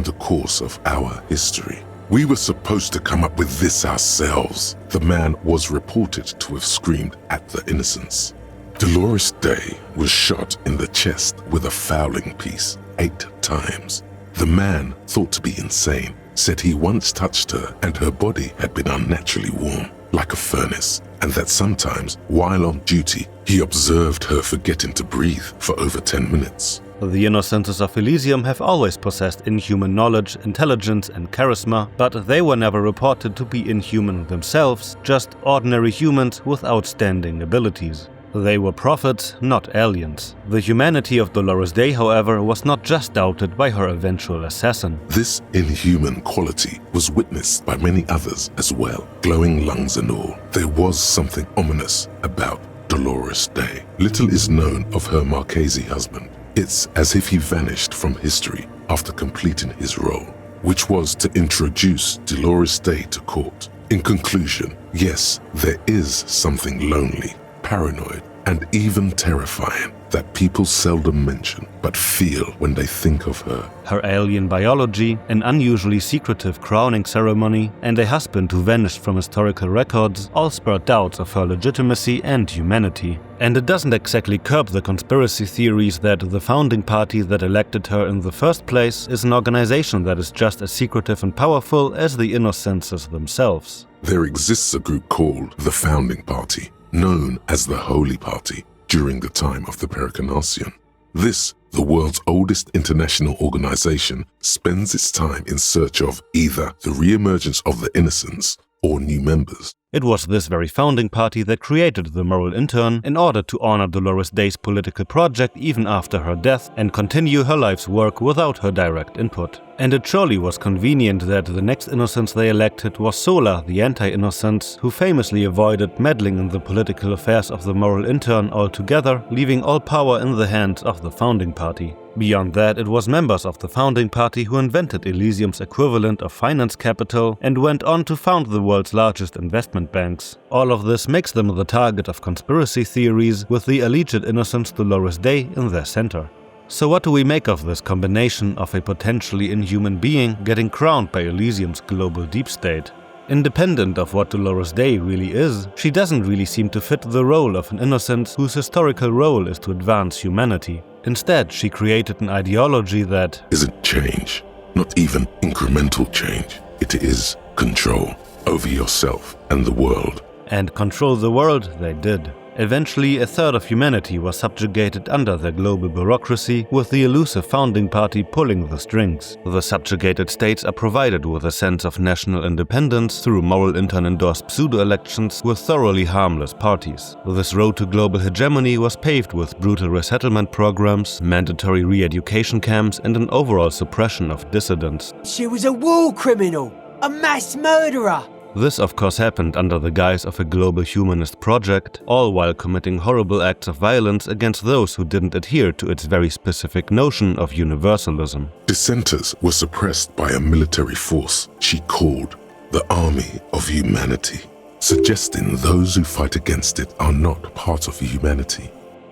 the course of our history. We were supposed to come up with this ourselves. The man was reported to have screamed at the innocents. Dolores Day was shot in the chest with a fowling piece 8 times. The man, thought to be insane, said he once touched her and her body had been unnaturally warm, like a furnace, and that sometimes, while on duty, he observed her forgetting to breathe for over 10 minutes. The Innocences of Elysium have always possessed inhuman knowledge, intelligence, and charisma, but they were never reported to be inhuman themselves, just ordinary humans with outstanding abilities. They were prophets, not aliens. The humanity of Dolores Day, however, was not just doubted by her eventual assassin. This inhuman quality was witnessed by many others as well, glowing lungs and all. There was something ominous about Dolores Day. Little is known of her Marchese husband. It's as if he vanished from history after completing his role, which was to introduce Dolores Day to court. In conclusion, yes, there is something lonely, paranoid, and even terrifying that people seldom mention but feel when they think of her. Her alien biology, an unusually secretive crowning ceremony, and a husband who vanished from historical records all spurred doubts of her legitimacy and humanity. And it doesn't exactly curb the conspiracy theories that the founding party that elected her in the first place is an organization that is just as secretive and powerful as the Innocences themselves. There exists a group called the Founding Party, known as the Holy Party, during the time of the Pericarnacian. This, the world's oldest international organization, spends its time in search of either the re-emergence of the Innocents or new members. It was this very founding party that created the Moralintern in order to honor Dolores Day's political project even after her death and continue her life's work without her direct input. And it surely was convenient that the next Innocence they elected was Sola, the anti-Innocence, who famously avoided meddling in the political affairs of the Moralintern altogether, leaving all power in the hands of the founding party. Beyond that, it was members of the founding party who invented Elysium's equivalent of finance capital and went on to found the world's largest investment banks. All of this makes them the target of conspiracy theories, with the alleged Innocence Dolores Day in their center. So what do we make of this combination of a potentially inhuman being getting crowned by Elysium's global deep state? Independent of what Dolores Day really is, she doesn't really seem to fit the role of an Innocence whose historical role is to advance humanity. Instead, she created an ideology that isn't change, not even incremental change. It is control over yourself and the world. And control the world they did. Eventually, a third of humanity was subjugated under their global bureaucracy, with the elusive founding party pulling the strings. The subjugated states are provided with a sense of national independence through Moralintern-endorsed pseudo-elections with thoroughly harmless parties. This road to global hegemony was paved with brutal resettlement programs, mandatory re-education camps, and an overall suppression of dissidents. She was a war criminal, a mass murderer. This of course happened under the guise of a global humanist project, all while committing horrible acts of violence against those who didn't adhere to its very specific notion of universalism. Dissenters were suppressed by a military force she called the Army of Humanity, suggesting those who fight against it are not part of humanity.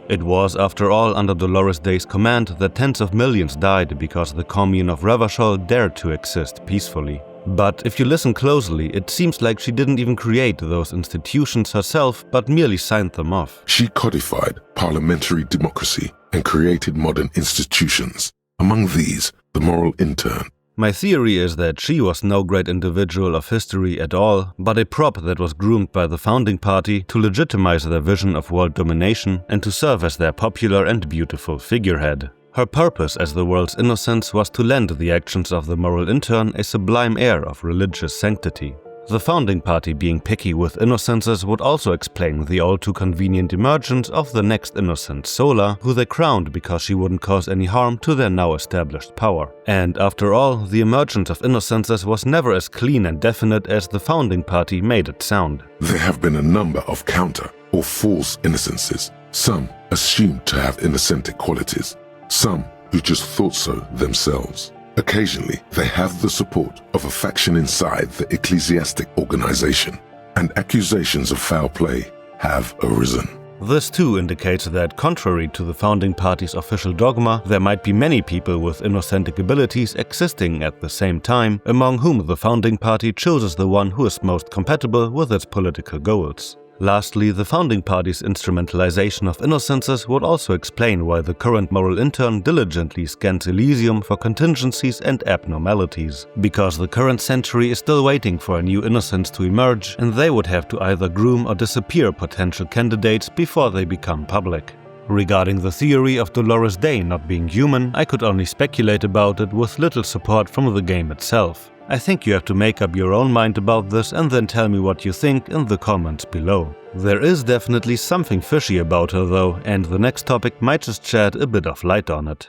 It was, after all, under Dolores Day's command that tens of millions died because the commune of Revachol dared to exist peacefully. But if you listen closely, it seems like she didn't even create those institutions herself, but merely signed them off. She codified parliamentary democracy and created modern institutions. Among these, the Moralintern. My theory is that she was no great individual of history at all, but a prop that was groomed by the founding party to legitimize their vision of world domination and to serve as their popular and beautiful figurehead. Her purpose as the world's Innocence was to lend the actions of the Moralintern a sublime air of religious sanctity. The founding party being picky with Innocences would also explain the all-too-convenient emergence of the next Innocent, Sola, who they crowned because she wouldn't cause any harm to their now-established power. And after all, the emergence of Innocences was never as clean and definite as the founding party made it sound. There have been a number of counter or false Innocences, some assumed to have innocentic qualities, some who just thought so themselves. Occasionally, they have the support of a faction inside the ecclesiastic organization, and accusations of foul play have arisen. This too indicates that, contrary to the founding party's official dogma, there might be many people with innocentic abilities existing at the same time, among whom the founding party chooses the one who is most compatible with its political goals. Lastly, the founding party's instrumentalization of Innocences would also explain why the current Moralintern diligently scans Elysium for contingencies and abnormalities. Because the current century is still waiting for a new Innocence to emerge, and they would have to either groom or disappear potential candidates before they become public. Regarding the theory of Dolores Day not being human, I could only speculate about it with little support from the game itself. I think you have to make up your own mind about this and then tell me what you think in the comments below. There is definitely something fishy about her though, and the next topic might just shed a bit of light on it.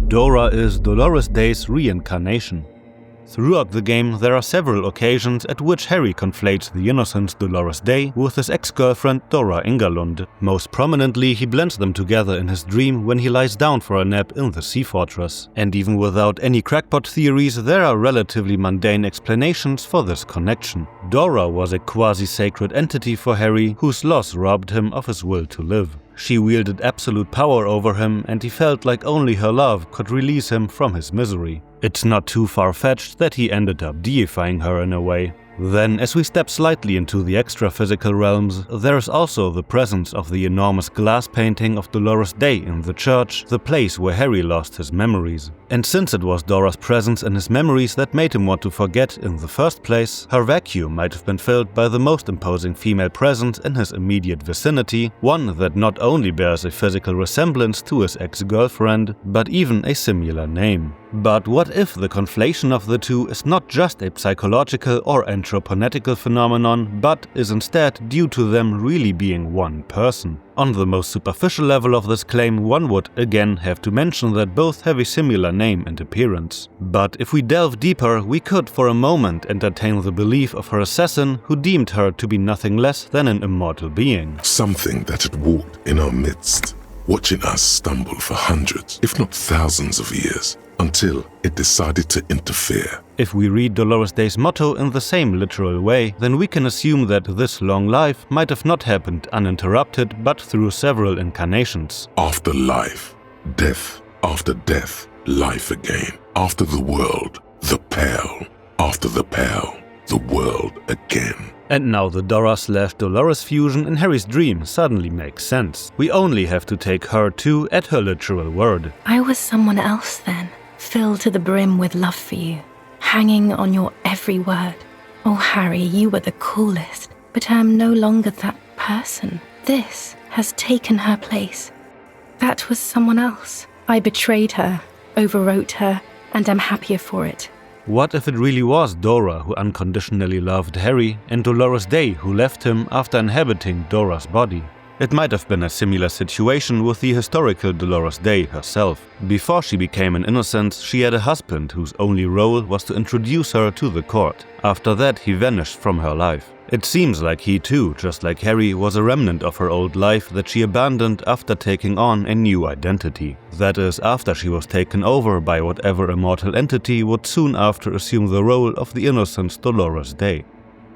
Dora is Dolores Day's reincarnation. Throughout the game, there are several occasions at which Harry conflates the innocent Dolores Day with his ex-girlfriend Dora Ingalund. Most prominently, he blends them together in his dream when he lies down for a nap in the Sea Fortress. And even without any crackpot theories, there are relatively mundane explanations for this connection. Dora was a quasi-sacred entity for Harry, whose loss robbed him of his will to live. She wielded absolute power over him, and he felt like only her love could release him from his misery. It's not too far-fetched that he ended up deifying her in a way. Then, as we step slightly into the extra-physical realms, there is also the presence of the enormous glass painting of Dolores Day in the church, the place where Harry lost his memories. And since it was Dora's presence in his memories that made him want to forget in the first place, her vacuum might have been filled by the most imposing female presence in his immediate vicinity, one that not only bears a physical resemblance to his ex-girlfriend, but even a similar name. But what if the conflation of the two is not just a psychological or entroponetical phenomenon, but is instead due to them really being one person? On the most superficial level of this claim, one would again have to mention that both have a similar name and appearance. But if we delve deeper, we could for a moment entertain the belief of her assassin, who deemed her to be nothing less than an immortal being. Something that had walked in our midst, watching us stumble for hundreds, if not thousands of years, until it decided to interfere. If we read Dolores Day's motto in the same literal way, then we can assume that this long life might have not happened uninterrupted, but through several incarnations. After life, death, after death, life again. After the world, the Pale. After the Pale, the world again. And now the Dora/Dolores fusion in Harry's dream suddenly makes sense. We only have to take her too at her literal word. I was someone else then, filled to the brim with love for you, hanging on your every word. Oh, Harry, you were the coolest, but I am no longer that person. This has taken her place. That was someone else. I betrayed her, overwrote her, and am happier for it. What if it really was Dora who unconditionally loved Harry and Dolores Day who left him after inhabiting Dora's body? It might have been a similar situation with the historical Dolores Day herself. Before she became an innocent, she had a husband whose only role was to introduce her to the court. After that, he vanished from her life. It seems like he too, just like Harry, was a remnant of her old life that she abandoned after taking on a new identity. That is, after she was taken over by whatever immortal entity would soon after assume the role of the innocent Dolores Day.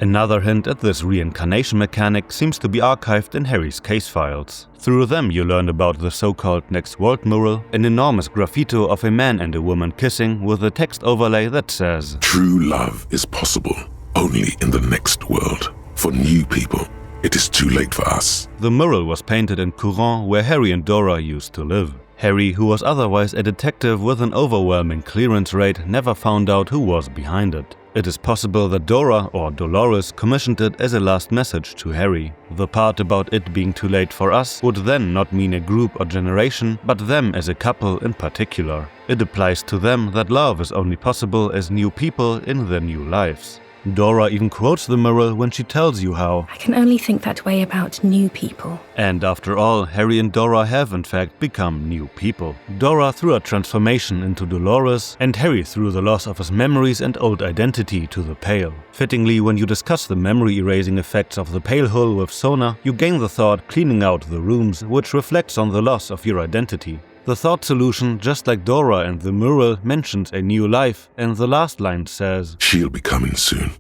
Another hint at this reincarnation mechanic seems to be archived in Harry's case files. Through them you learn about the so-called Next World mural, an enormous graffito of a man and a woman kissing with a text overlay that says, "True love is possible only in the next world. For new people, it is too late for us." The mural was painted in Cuno, where Harry and Dora used to live. Harry, who was otherwise a detective with an overwhelming clearance rate, never found out who was behind it. It is possible that Dora, or Dolores, commissioned it as a last message to Harry. The part about it being too late for us would then not mean a group or generation, but them as a couple in particular. It applies to them that love is only possible as new people in their new lives. Dora even quotes the mural when she tells you how I can only think that way about new people. And after all, Harry and Dora have in fact become new people. Dora through her transformation into Dolores, and Harry through the loss of his memories and old identity to the Pale. Fittingly, when you discuss the memory erasing effects of the Pale Hull with Sona, you gain the thought cleaning out the rooms, which reflects on the loss of your identity. The thought solution, just like Dora and the mural, mentions a new life, and the last line says, "She'll be coming soon.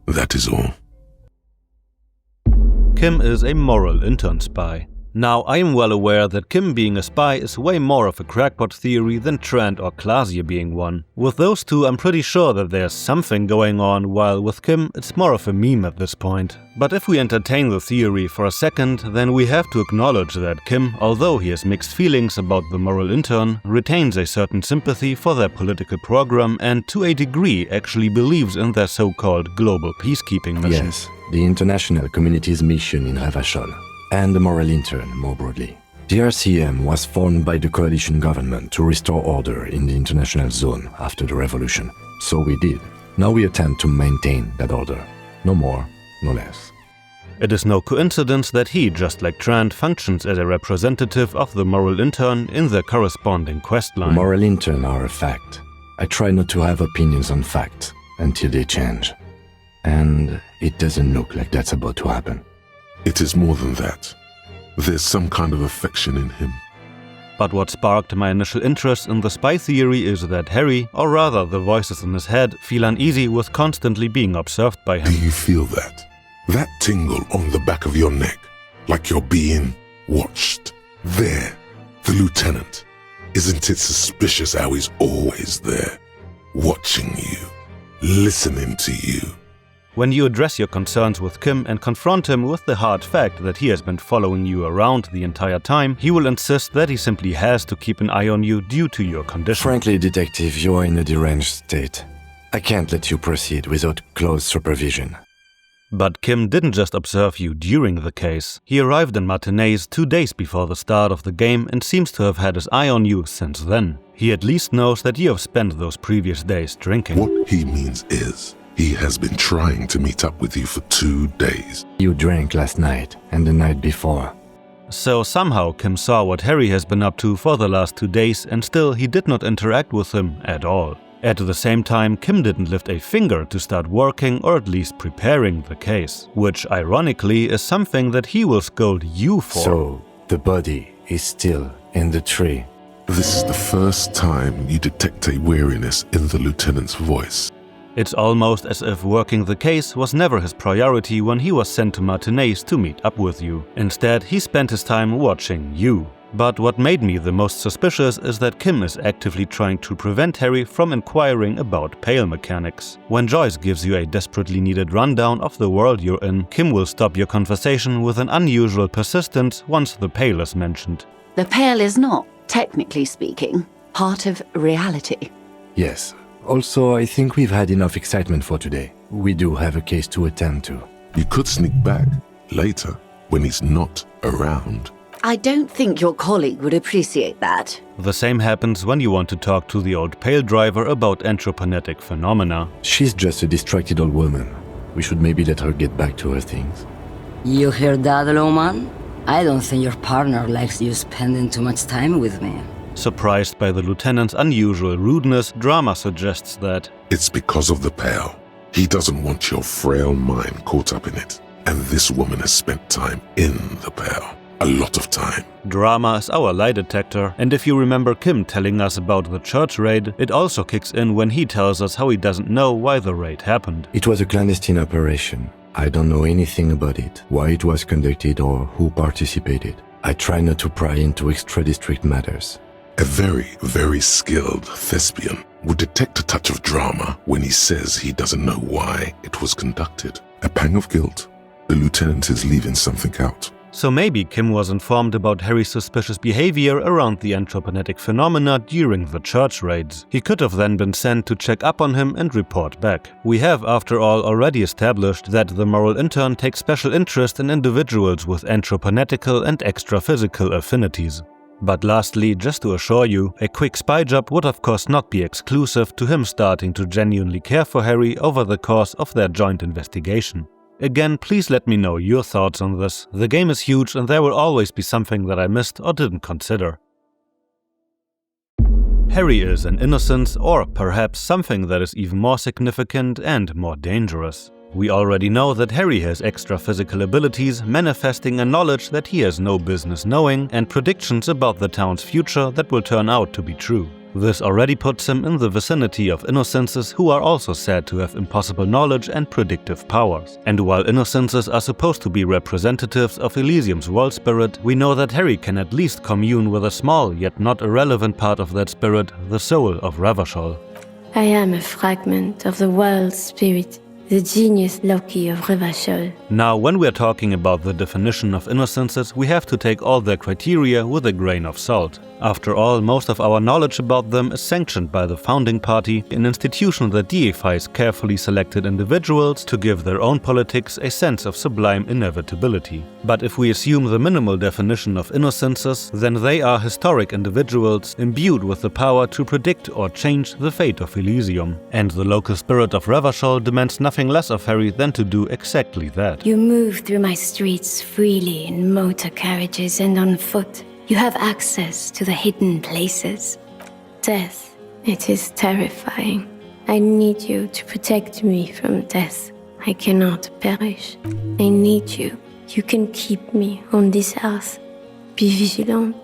That is all." Kim is a Moralintern Spy. Now, I am well aware that Kim being a spy is way more of a crackpot theory than Trant or Klaasje being one. With those two, I'm pretty sure that there's something going on, while with Kim, it's more of a meme at this point. But if we entertain the theory for a second, then we have to acknowledge that Kim, although he has mixed feelings about the Moralintern, retains a certain sympathy for their political program and to a degree actually believes in their so-called global peacekeeping mission. Yes, the international community's mission in Revachol. and the Moralintern more broadly. The RCM was formed by the coalition government to restore order in the international zone after the revolution. So we did. Now we attempt to maintain that order. No more, no less. It is no coincidence that he, just like Trant, functions as a representative of the Moralintern in the corresponding questline. The Moralintern are a fact. I try not to have opinions on facts until they change. And it doesn't look like that's about to happen. It is more than that. There's some kind of affection in him. But what sparked my initial interest in the spy theory is that Harry, or rather the voices in his head, feel uneasy with constantly being observed by him. Do you feel that? That tingle on the back of your neck, like you're being watched. There, the lieutenant. Isn't it suspicious how he's always there, watching you, listening to you? When you address your concerns with Kim and confront him with the hard fact that he has been following you around the entire time, he will insist that he simply has to keep an eye on you due to your condition. Frankly, Detective, you are in a deranged state. I can't let you proceed without close supervision. But Kim didn't just observe you during the case. He arrived in Martinez 2 days before the start of the game and seems to have had his eye on you since then. He at least knows that you have spent those previous days drinking. What he means is, he has been trying to meet up with you for 2 days. You drank last night and the night before. So somehow Kim saw what Harry has been up to for the last 2 days and still he did not interact with him at all. At the same time, Kim didn't lift a finger to start working or at least preparing the case, which ironically is something that he will scold you for. So, the body is still in the tree. This is the first time you detect a weariness in the lieutenant's voice. It's almost as if working the case was never his priority when he was sent to Martinez to meet up with you. Instead, he spent his time watching you. But what made me the most suspicious is that Kim is actively trying to prevent Harry from inquiring about Pale mechanics. When Joyce gives you a desperately needed rundown of the world you're in, Kim will stop your conversation with an unusual persistence once the Pale is mentioned. The Pale is not, technically speaking, part of reality. Yes. Also, I think we've had enough excitement for today. We do have a case to attend to. You could sneak back later when he's not around. I don't think your colleague would appreciate that. The same happens when you want to talk to the old Pale driver about entroponetic phenomena. She's just a distracted old woman. We should maybe let her get back to her things. You hear that, Lowman? I don't think your partner likes you spending too much time with me. Surprised by the lieutenant's unusual rudeness, Drama suggests that it's because of the Pale. He doesn't want your frail mind caught up in it. And this woman has spent time in the Pale. A lot of time. Drama is our lie detector, and if you remember Kim telling us about the church raid, it also kicks in when he tells us how he doesn't know why the raid happened. It was a clandestine operation. I don't know anything about it, why it was conducted or who participated. I try not to pry into extra-district matters. A very, very skilled thespian would detect a touch of drama when he says he doesn't know why it was conducted. A pang of guilt. The lieutenant is leaving something out. So maybe Kim was informed about Harry's suspicious behavior around the entroponetic phenomena during the church raids. He could have then been sent to check up on him and report back. We have, after all, already established that the Moralintern takes special interest in individuals with entroponetical and extraphysical affinities. But lastly, just to assure you, a quick spy job would of course not be exclusive to him starting to genuinely care for Harry over the course of their joint investigation. Again, please let me know your thoughts on this. The game is huge and there will always be something that I missed or didn't consider. Harry is an innocence, or perhaps something that is even more significant and more dangerous. We already know that Harry has extra physical abilities, manifesting a knowledge that he has no business knowing, and predictions about the town's future that will turn out to be true. This already puts him in the vicinity of innocences who are also said to have impossible knowledge and predictive powers. And while innocences are supposed to be representatives of Elysium's world spirit, we know that Harry can at least commune with a small yet not irrelevant part of that spirit, the soul of Revachol. I am a fragment of the world spirit, the genius Loki of Revachol. Now, when we are talking about the definition of innocences, we have to take all their criteria with a grain of salt. After all, most of our knowledge about them is sanctioned by the founding party, an institution that deifies carefully selected individuals to give their own politics a sense of sublime inevitability. But if we assume the minimal definition of innocences, then they are historic individuals imbued with the power to predict or change the fate of Elysium. And the local spirit of Revachol demands nothing less of Harry than to do exactly that. You move through my streets freely in motor carriages and on foot. You have access to the hidden places. Death, it is terrifying. I need you to protect me from death. I cannot perish. I need you. You can keep me on this earth. Be vigilant.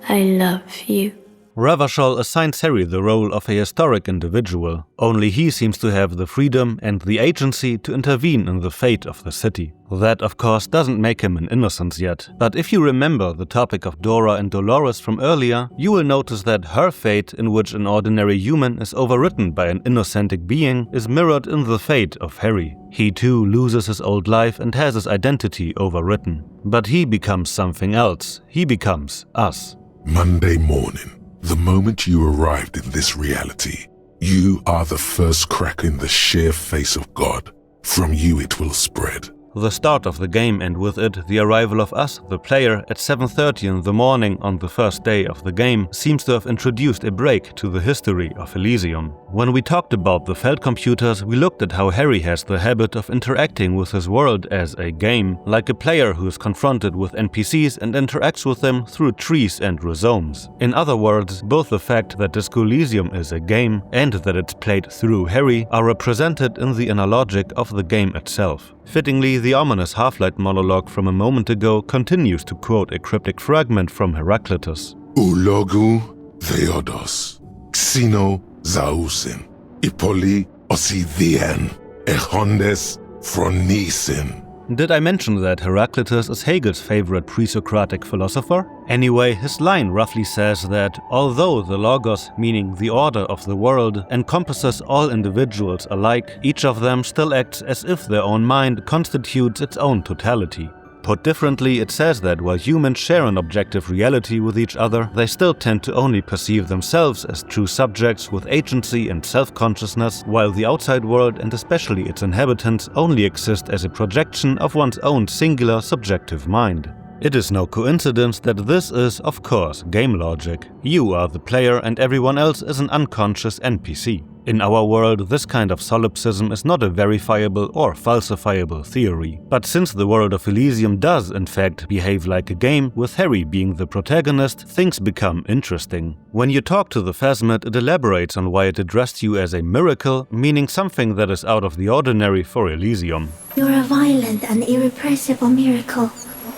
I love you. Revachol assigns Harry the role of a historic individual. Only he seems to have the freedom and the agency to intervene in the fate of the city. That, of course, doesn't make him an innocence yet. But if you remember the topic of Dora and Dolores from earlier, you will notice that her fate, in which an ordinary human is overwritten by an innocentic being, is mirrored in the fate of Harry. He too loses his old life and has his identity overwritten. But he becomes something else. He becomes us. Monday morning. The moment you arrived in this reality, you are the first crack in the sheer face of God. From you it will spread. The start of the game and with it the arrival of us, the player, at 7:30 in the morning on the first day of the game seems to have introduced a break to the history of Elysium. When we talked about the Feld computers, we looked at how Harry has the habit of interacting with his world as a game, like a player who is confronted with NPCs and interacts with them through trees and rhizomes. In other words, both the fact that Disco Elysium is a game and that it's played through Harry are represented in the inner logic of the game itself. Fittingly, the ominous Half-Light monologue from a moment ago continues to quote a cryptic fragment from Heraclitus. Ulogu theodos, xino zausin, ipoli osithien, echondes phronisen. Did I mention that Heraclitus is Hegel's favorite pre-Socratic philosopher? Anyway, his line roughly says that although the Logos, meaning the order of the world, encompasses all individuals alike, each of them still acts as if their own mind constitutes its own totality. Put differently, it says that while humans share an objective reality with each other, they still tend to only perceive themselves as true subjects with agency and self-consciousness, while the outside world, and especially its inhabitants, only exist as a projection of one's own singular subjective mind. It is no coincidence that this is, of course, game logic. You are the player and everyone else is an unconscious NPC. In our world, this kind of solipsism is not a verifiable or falsifiable theory. But since the world of Elysium does, in fact, behave like a game, with Harry being the protagonist, things become interesting. When you talk to the Phasmid, it elaborates on why it addressed you as a miracle, meaning something that is out of the ordinary for Elysium. You're a violent and irrepressible miracle.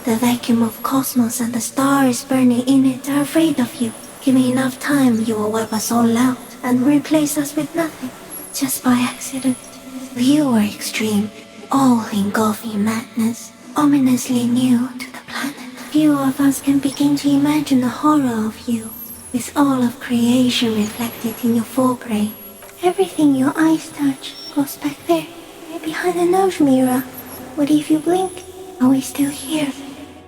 The vacuum of cosmos and the stars burning in it are afraid of you. Give me enough time, you will wipe us all out and replace us with nothing, just by accident. You are extreme, all-engulfing madness, ominously new to the planet. Few of us can begin to imagine the horror of you, with all of creation reflected in your forebrain. Everything your eyes touch goes back there, behind the nose mirror. What if you blink? Are we still here?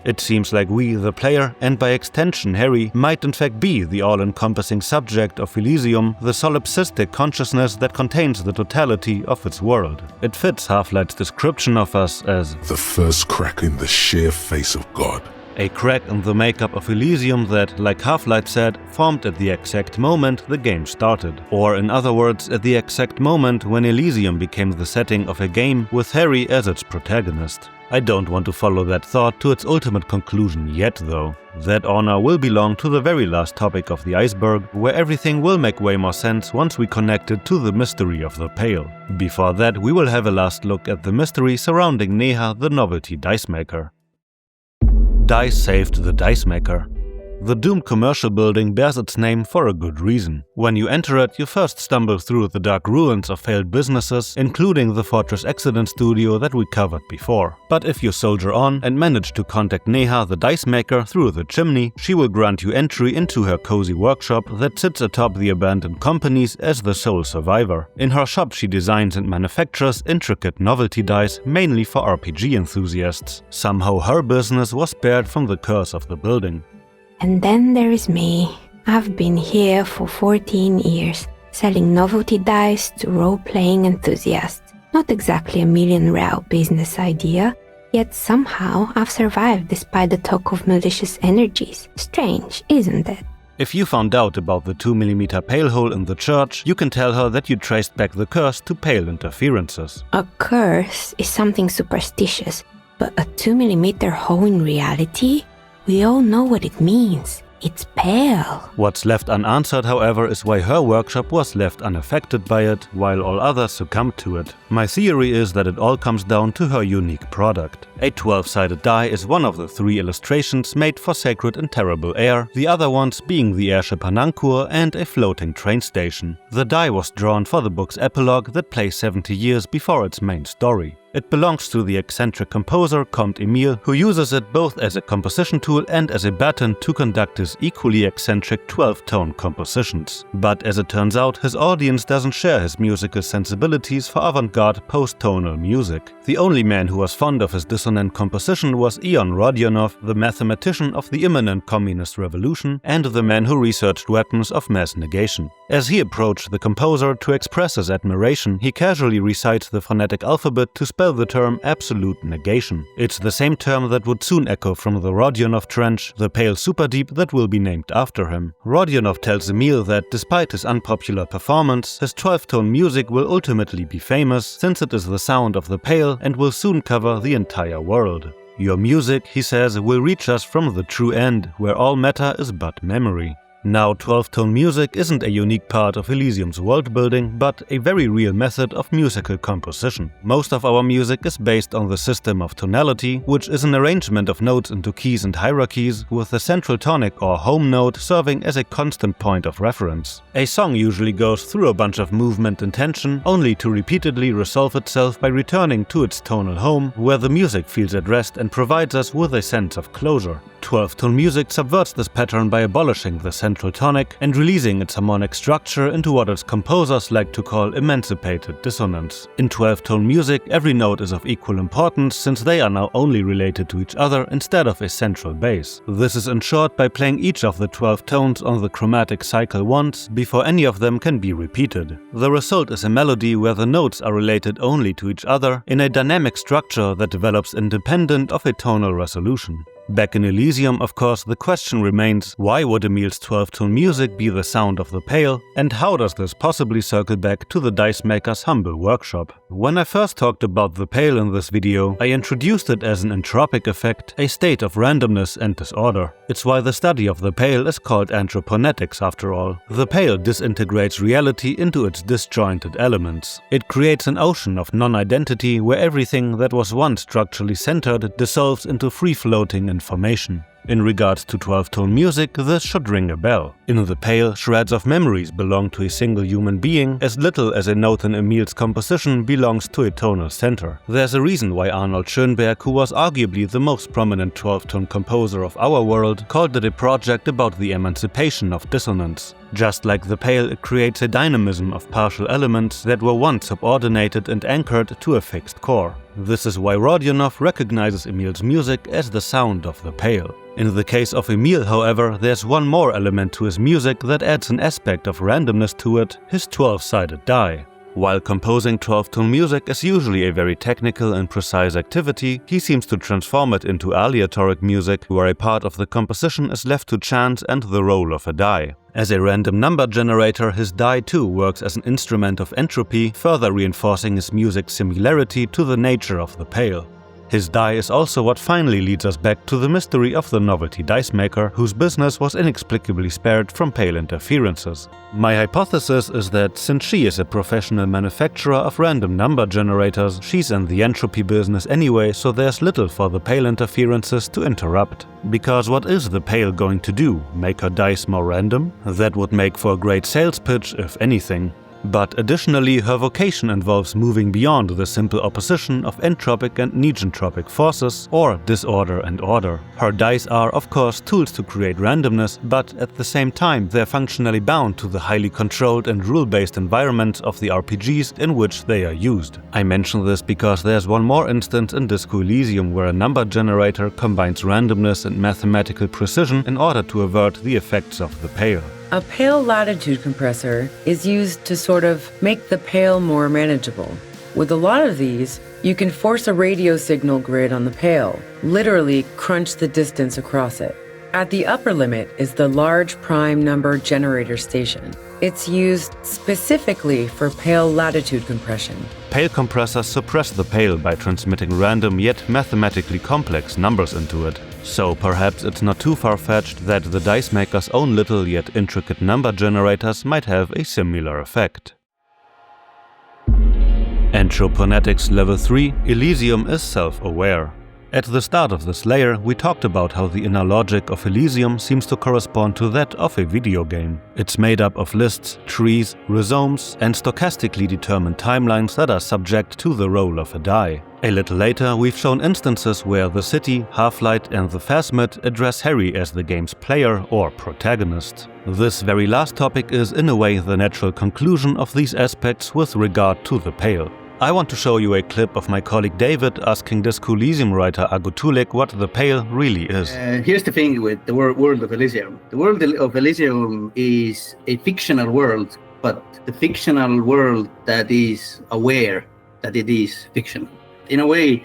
It seems like we, the player, and by extension Harry, might in fact be the all-encompassing subject of Elysium, the solipsistic consciousness that contains the totality of its world. It fits Half-Light's description of us as the first crack in the sheer face of God. A crack in the makeup of Elysium that, like Half-Light said, formed at the exact moment the game started. Or in other words, at the exact moment when Elysium became the setting of a game with Harry as its protagonist. I don't want to follow that thought to its ultimate conclusion yet though. That honor will belong to the very last topic of the Iceberg, where everything will make way more sense once we connect it to the mystery of the Pale. Before that, we will have a last look at the mystery surrounding Neha, the novelty dice maker. Dice saved the dice maker. The doomed commercial building bears its name for a good reason. When you enter it, you first stumble through the dark ruins of failed businesses, including the Fortress Accident Studio that we covered before. But if you soldier on and manage to contact Neha, the dice maker, through the chimney, she will grant you entry into her cozy workshop that sits atop the abandoned companies as the sole survivor. In her shop she designs and manufactures intricate novelty dice, mainly for RPG enthusiasts. Somehow her business was spared from the curse of the building. And then there is me. I've been here for 14 years, selling novelty dice to role-playing enthusiasts. Not exactly a million-real business idea, yet somehow I've survived despite the talk of malicious energies. Strange, isn't it? If you found out about the 2mm pale hole in the church, you can tell her that you traced back the curse to pale interferences. A curse is something superstitious, but a 2mm hole in reality? We all know what it means. It's pale. What's left unanswered, however, is why her workshop was left unaffected by it, while all others succumbed to it. My theory is that it all comes down to her unique product. A 12-sided die is one of the 3 illustrations made for Sacred and Terrible Air, the other ones being the airship Hanankur and a floating train station. The die was drawn for the book's epilogue that plays 70 years before its main story. It belongs to the eccentric composer Comte Emile, who uses it both as a composition tool and as a baton to conduct his equally eccentric 12-tone compositions. But as it turns out, his audience doesn't share his musical sensibilities for avant-garde post-tonal music. The only man who was fond of his dissonant composition was Ion Rodionov, the mathematician of the imminent communist revolution and the man who researched weapons of mass negation. As he approached the composer to express his admiration, he casually recites the phonetic alphabet to spell the term absolute negation. It's the same term that would soon echo from the Rodionov Trench, the pale superdeep that will be named after him. Rodionov tells Emile that despite his unpopular performance, his 12-tone music will ultimately be famous, since it is the sound of the pale and will soon cover the entire world. Your music, he says, will reach us from the true end, where all matter is but memory. Now, 12-tone music isn't a unique part of Elysium's world-building, but a very real method of musical composition. Most of our music is based on the system of tonality, which is an arrangement of notes into keys and hierarchies, with the central tonic or home note serving as a constant point of reference. A song usually goes through a bunch of movement and tension, only to repeatedly resolve itself by returning to its tonal home, where the music feels at rest and provides us with a sense of closure. 12-tone music subverts this pattern by abolishing the central tonic and releasing its harmonic structure into what its composers like to call emancipated dissonance. In 12-tone music, every note is of equal importance, since they are now only related to each other instead of a central bass. This is ensured by playing each of the 12 tones on the chromatic cycle once, before any of them can be repeated. The result is a melody where the notes are related only to each other, in a dynamic structure that develops independent of a tonal resolution. Back in Elysium, of course, the question remains, why would Emile's 12-tone music be the sound of the pale, and how does this possibly circle back to the dice maker's humble workshop? When I first talked about the pale in this video, I introduced it as an entropic effect, a state of randomness and disorder. It's why the study of the pale is called Entroponetics after all. The pale disintegrates reality into its disjointed elements. It creates an ocean of non-identity where everything that was once structurally centered dissolves into free-floating information. In regards to 12-tone music, this should ring a bell. In the pale, shreds of memories belong to a single human being, as little as a note in Emile's composition belongs to a tonal center. There's a reason why Arnold Schönberg, who was arguably the most prominent 12-tone composer of our world, called it a project about the emancipation of dissonance. Just like the pale, it creates a dynamism of partial elements that were once subordinated and anchored to a fixed core. This is why Rodionov recognizes Emile's music as the sound of the pale. In the case of Emile, however, there's one more element to his music that adds an aspect of randomness to it: his 12-sided die. While composing 12-tone music is usually a very technical and precise activity, he seems to transform it into aleatoric music, where a part of the composition is left to chance and the roll of a die. As a random number generator, his die too works as an instrument of entropy, further reinforcing his music's similarity to the nature of the pale. His die is also what finally leads us back to the mystery of the novelty dice maker, whose business was inexplicably spared from pale interferences. My hypothesis is that since she is a professional manufacturer of random number generators, she's in the entropy business anyway, so there's little for the pale interferences to interrupt. Because what is the pale going to do? Make her dice more random? That would make for a great sales pitch, if anything. But additionally, her vocation involves moving beyond the simple opposition of entropic and negentropic forces, or disorder and order. Her dice are, of course, tools to create randomness, but at the same time they're functionally bound to the highly controlled and rule-based environments of the RPGs in which they are used. I mention this because there's one more instance in Disco Elysium where a number generator combines randomness and mathematical precision in order to avert the effects of the Pale. A Pale latitude compressor is used to sort of make the Pale more manageable. With a lot of these, you can force a radio signal grid on the Pale, literally crunch the distance across it. At the upper limit is the large prime number generator station. It's used specifically for Pale latitude compression. Pale compressors suppress the Pale by transmitting random yet mathematically complex numbers into it. So perhaps it's not too far-fetched that the dice maker's own little yet intricate number generators might have a similar effect. Entroponetics Level 3, Elysium is self-aware. At the start of this layer, we talked about how the inner logic of Elysium seems to correspond to that of a video game. It's made up of lists, trees, rhizomes, and stochastically determined timelines that are subject to the roll of a die. A little later, we've shown instances where the city, Half-Light, and the Phasmid address Harry as the game's player or protagonist. This very last topic is, in a way, the natural conclusion of these aspects with regard to the Pale. I want to show you a clip of my colleague David asking Disco Elysium writer Agutulik what the Pale really is. Here's the thing with the world of Elysium. The world of Elysium is a fictional world, but the fictional world that is aware that it is fictional. In a way,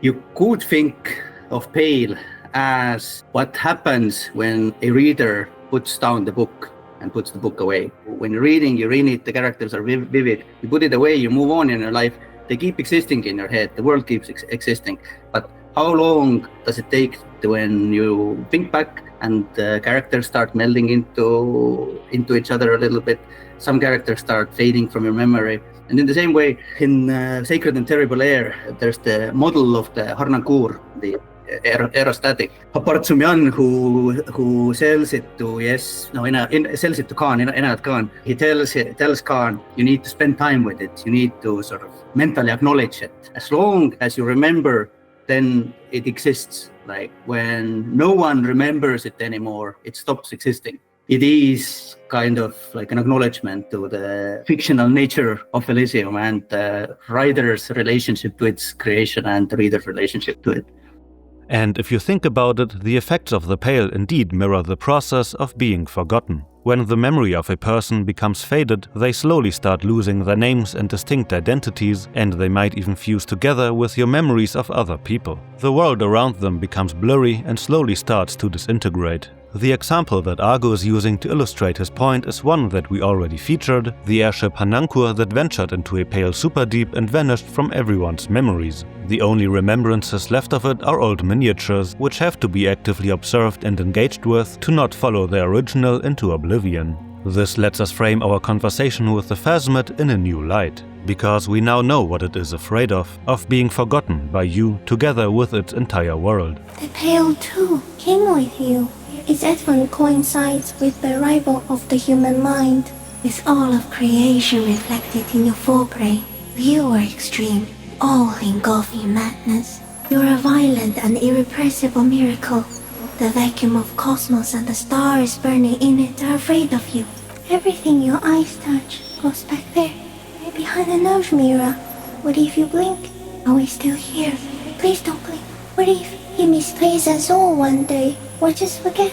you could think of Pale as what happens when a reader puts down the book and puts the book away. When you're reading, you read it, the characters are vivid. You put it away, you move on in your life. They keep existing in your head. The world keeps existing. But how long does it take when you think back and the characters start melding into each other a little bit? Some characters start fading from your memory. And in the same way, in Sacred and Terrible Air, there's the model of the Harnoncourt, the aerostatic. Apartsumian, who sells it to sells it to Khan, Enad Khan. He tells Khan, you need to spend time with it. You need to sort of mentally acknowledge it. As long as you remember, then it exists. Like when no one remembers it anymore, it stops existing. It is kind of like an acknowledgement to the fictional nature of Elysium and the writer's relationship to its creation and the reader's relationship to it. And if you think about it, the effects of the Pale indeed mirror the process of being forgotten. When the memory of a person becomes faded, they slowly start losing their names and distinct identities, and they might even fuse together with your memories of other people. The world around them becomes blurry and slowly starts to disintegrate. The example that Argo is using to illustrate his point is one that we already featured, the airship Hanankur that ventured into a Pale superdeep and vanished from everyone's memories. The only remembrances left of it are old miniatures, which have to be actively observed and engaged with to not follow their original into oblivion. This lets us frame our conversation with the Phasmid in a new light, because we now know what it is afraid of being forgotten by you together with its entire world. The Pale too came with you. Its advent coincides with the arrival of the human mind, with all of creation reflected in your forebrain. You are extreme, all engulfing madness. You're a violent and irrepressible miracle. The vacuum of cosmos and the stars burning in it are afraid of you. Everything your eyes touch goes back there, behind the nose mirror. What if you blink? Are we still here? Please don't blink. What if he misplays us all one day? Or just forget.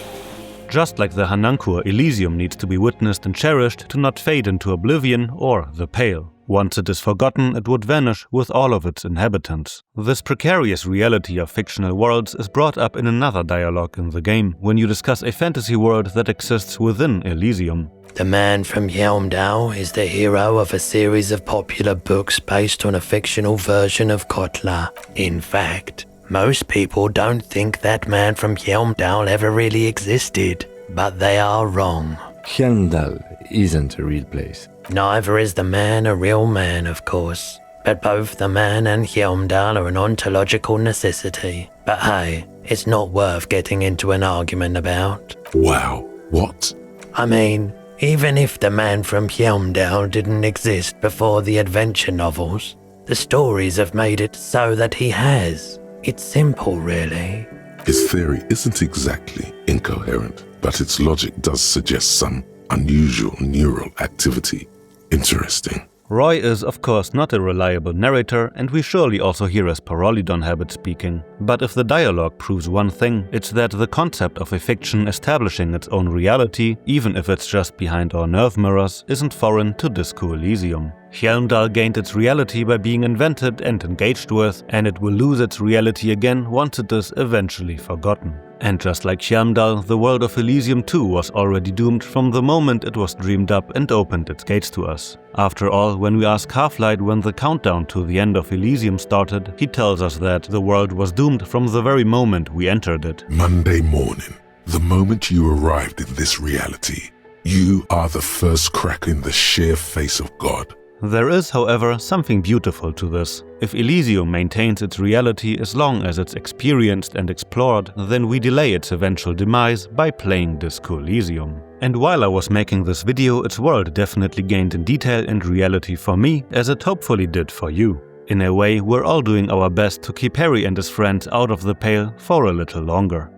Just like the Hanankur, Elysium needs to be witnessed and cherished to not fade into oblivion or the Pale. Once it is forgotten, it would vanish with all of its inhabitants. This precarious reality of fictional worlds is brought up in another dialogue in the game, when you discuss a fantasy world that exists within Elysium. The man from Helmdale is the hero of a series of popular books based on a fictional version of Kotla. In fact, most people don't think that man from Helmdale ever really existed, but they are wrong. Helmdale isn't a real place. Neither is the man a real man, of course, but both the man and Helmdale are an ontological necessity. But hey, it's not worth getting into an argument about. Wow, what? I mean, Even if the man from Helmdale didn't exist before the adventure novels, the stories have made it so that he has. It's simple, really. His theory isn't exactly incoherent, but its logic does suggest some unusual neural activity. Interesting. Roy is, of course, not a reliable narrator, and we surely also hear his Parolidon habit speaking. But if the dialogue proves one thing, it's that the concept of a fiction establishing its own reality, even if it's just behind our nerve mirrors, isn't foreign to Disco Elysium. Helmdall gained its reality by being invented and engaged with, and it will lose its reality again once it is eventually forgotten. And just like Helmdall, the world of Elysium too was already doomed from the moment it was dreamed up and opened its gates to us. After all, when we ask Half-Light when the countdown to the end of Elysium started, he tells us that the world was doomed from the very moment we entered it. Monday morning, the moment you arrived in this reality, you are the first crack in the sheer face of God. There is, however, something beautiful to this. If Elysium maintains its reality as long as it's experienced and explored, then we delay its eventual demise by playing Disco Elysium. And while I was making this video, its world definitely gained in detail and reality for me, as it hopefully did for you. In a way, we're all doing our best to keep Harry and his friends out of the pale for a little longer.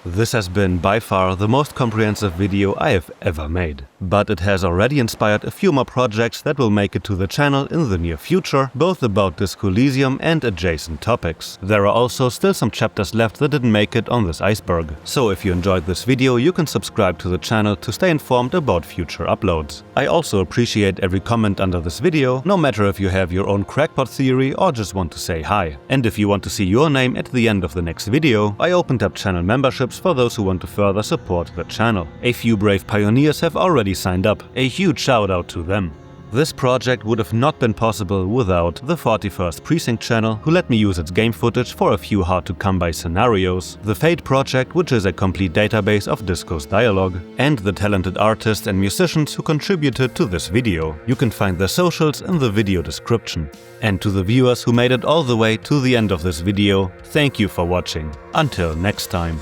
This has been by far the most comprehensive video I have ever made. But it has already inspired a few more projects that will make it to the channel in the near future, both about Disco Elysium and adjacent topics. There are also still some chapters left that didn't make it on this iceberg. So if you enjoyed this video, you can subscribe to the channel to stay informed about future uploads. I also appreciate every comment under this video, no matter if you have your own crackpot theory or just want to say hi. And if you want to see your name at the end of the next video, I opened up channel memberships for those who want to further support the channel. A few brave pioneers have already signed up. A huge shout out to them. This project would have not been possible without the 41st Precinct channel, who let me use its game footage for a few hard-to-come-by scenarios, the Fate project, which is a complete database of Disco's dialogue, and the talented artists and musicians who contributed to this video. You can find their socials in the video description. And to the viewers who made it all the way to the end of this video, thank you for watching. Until next time.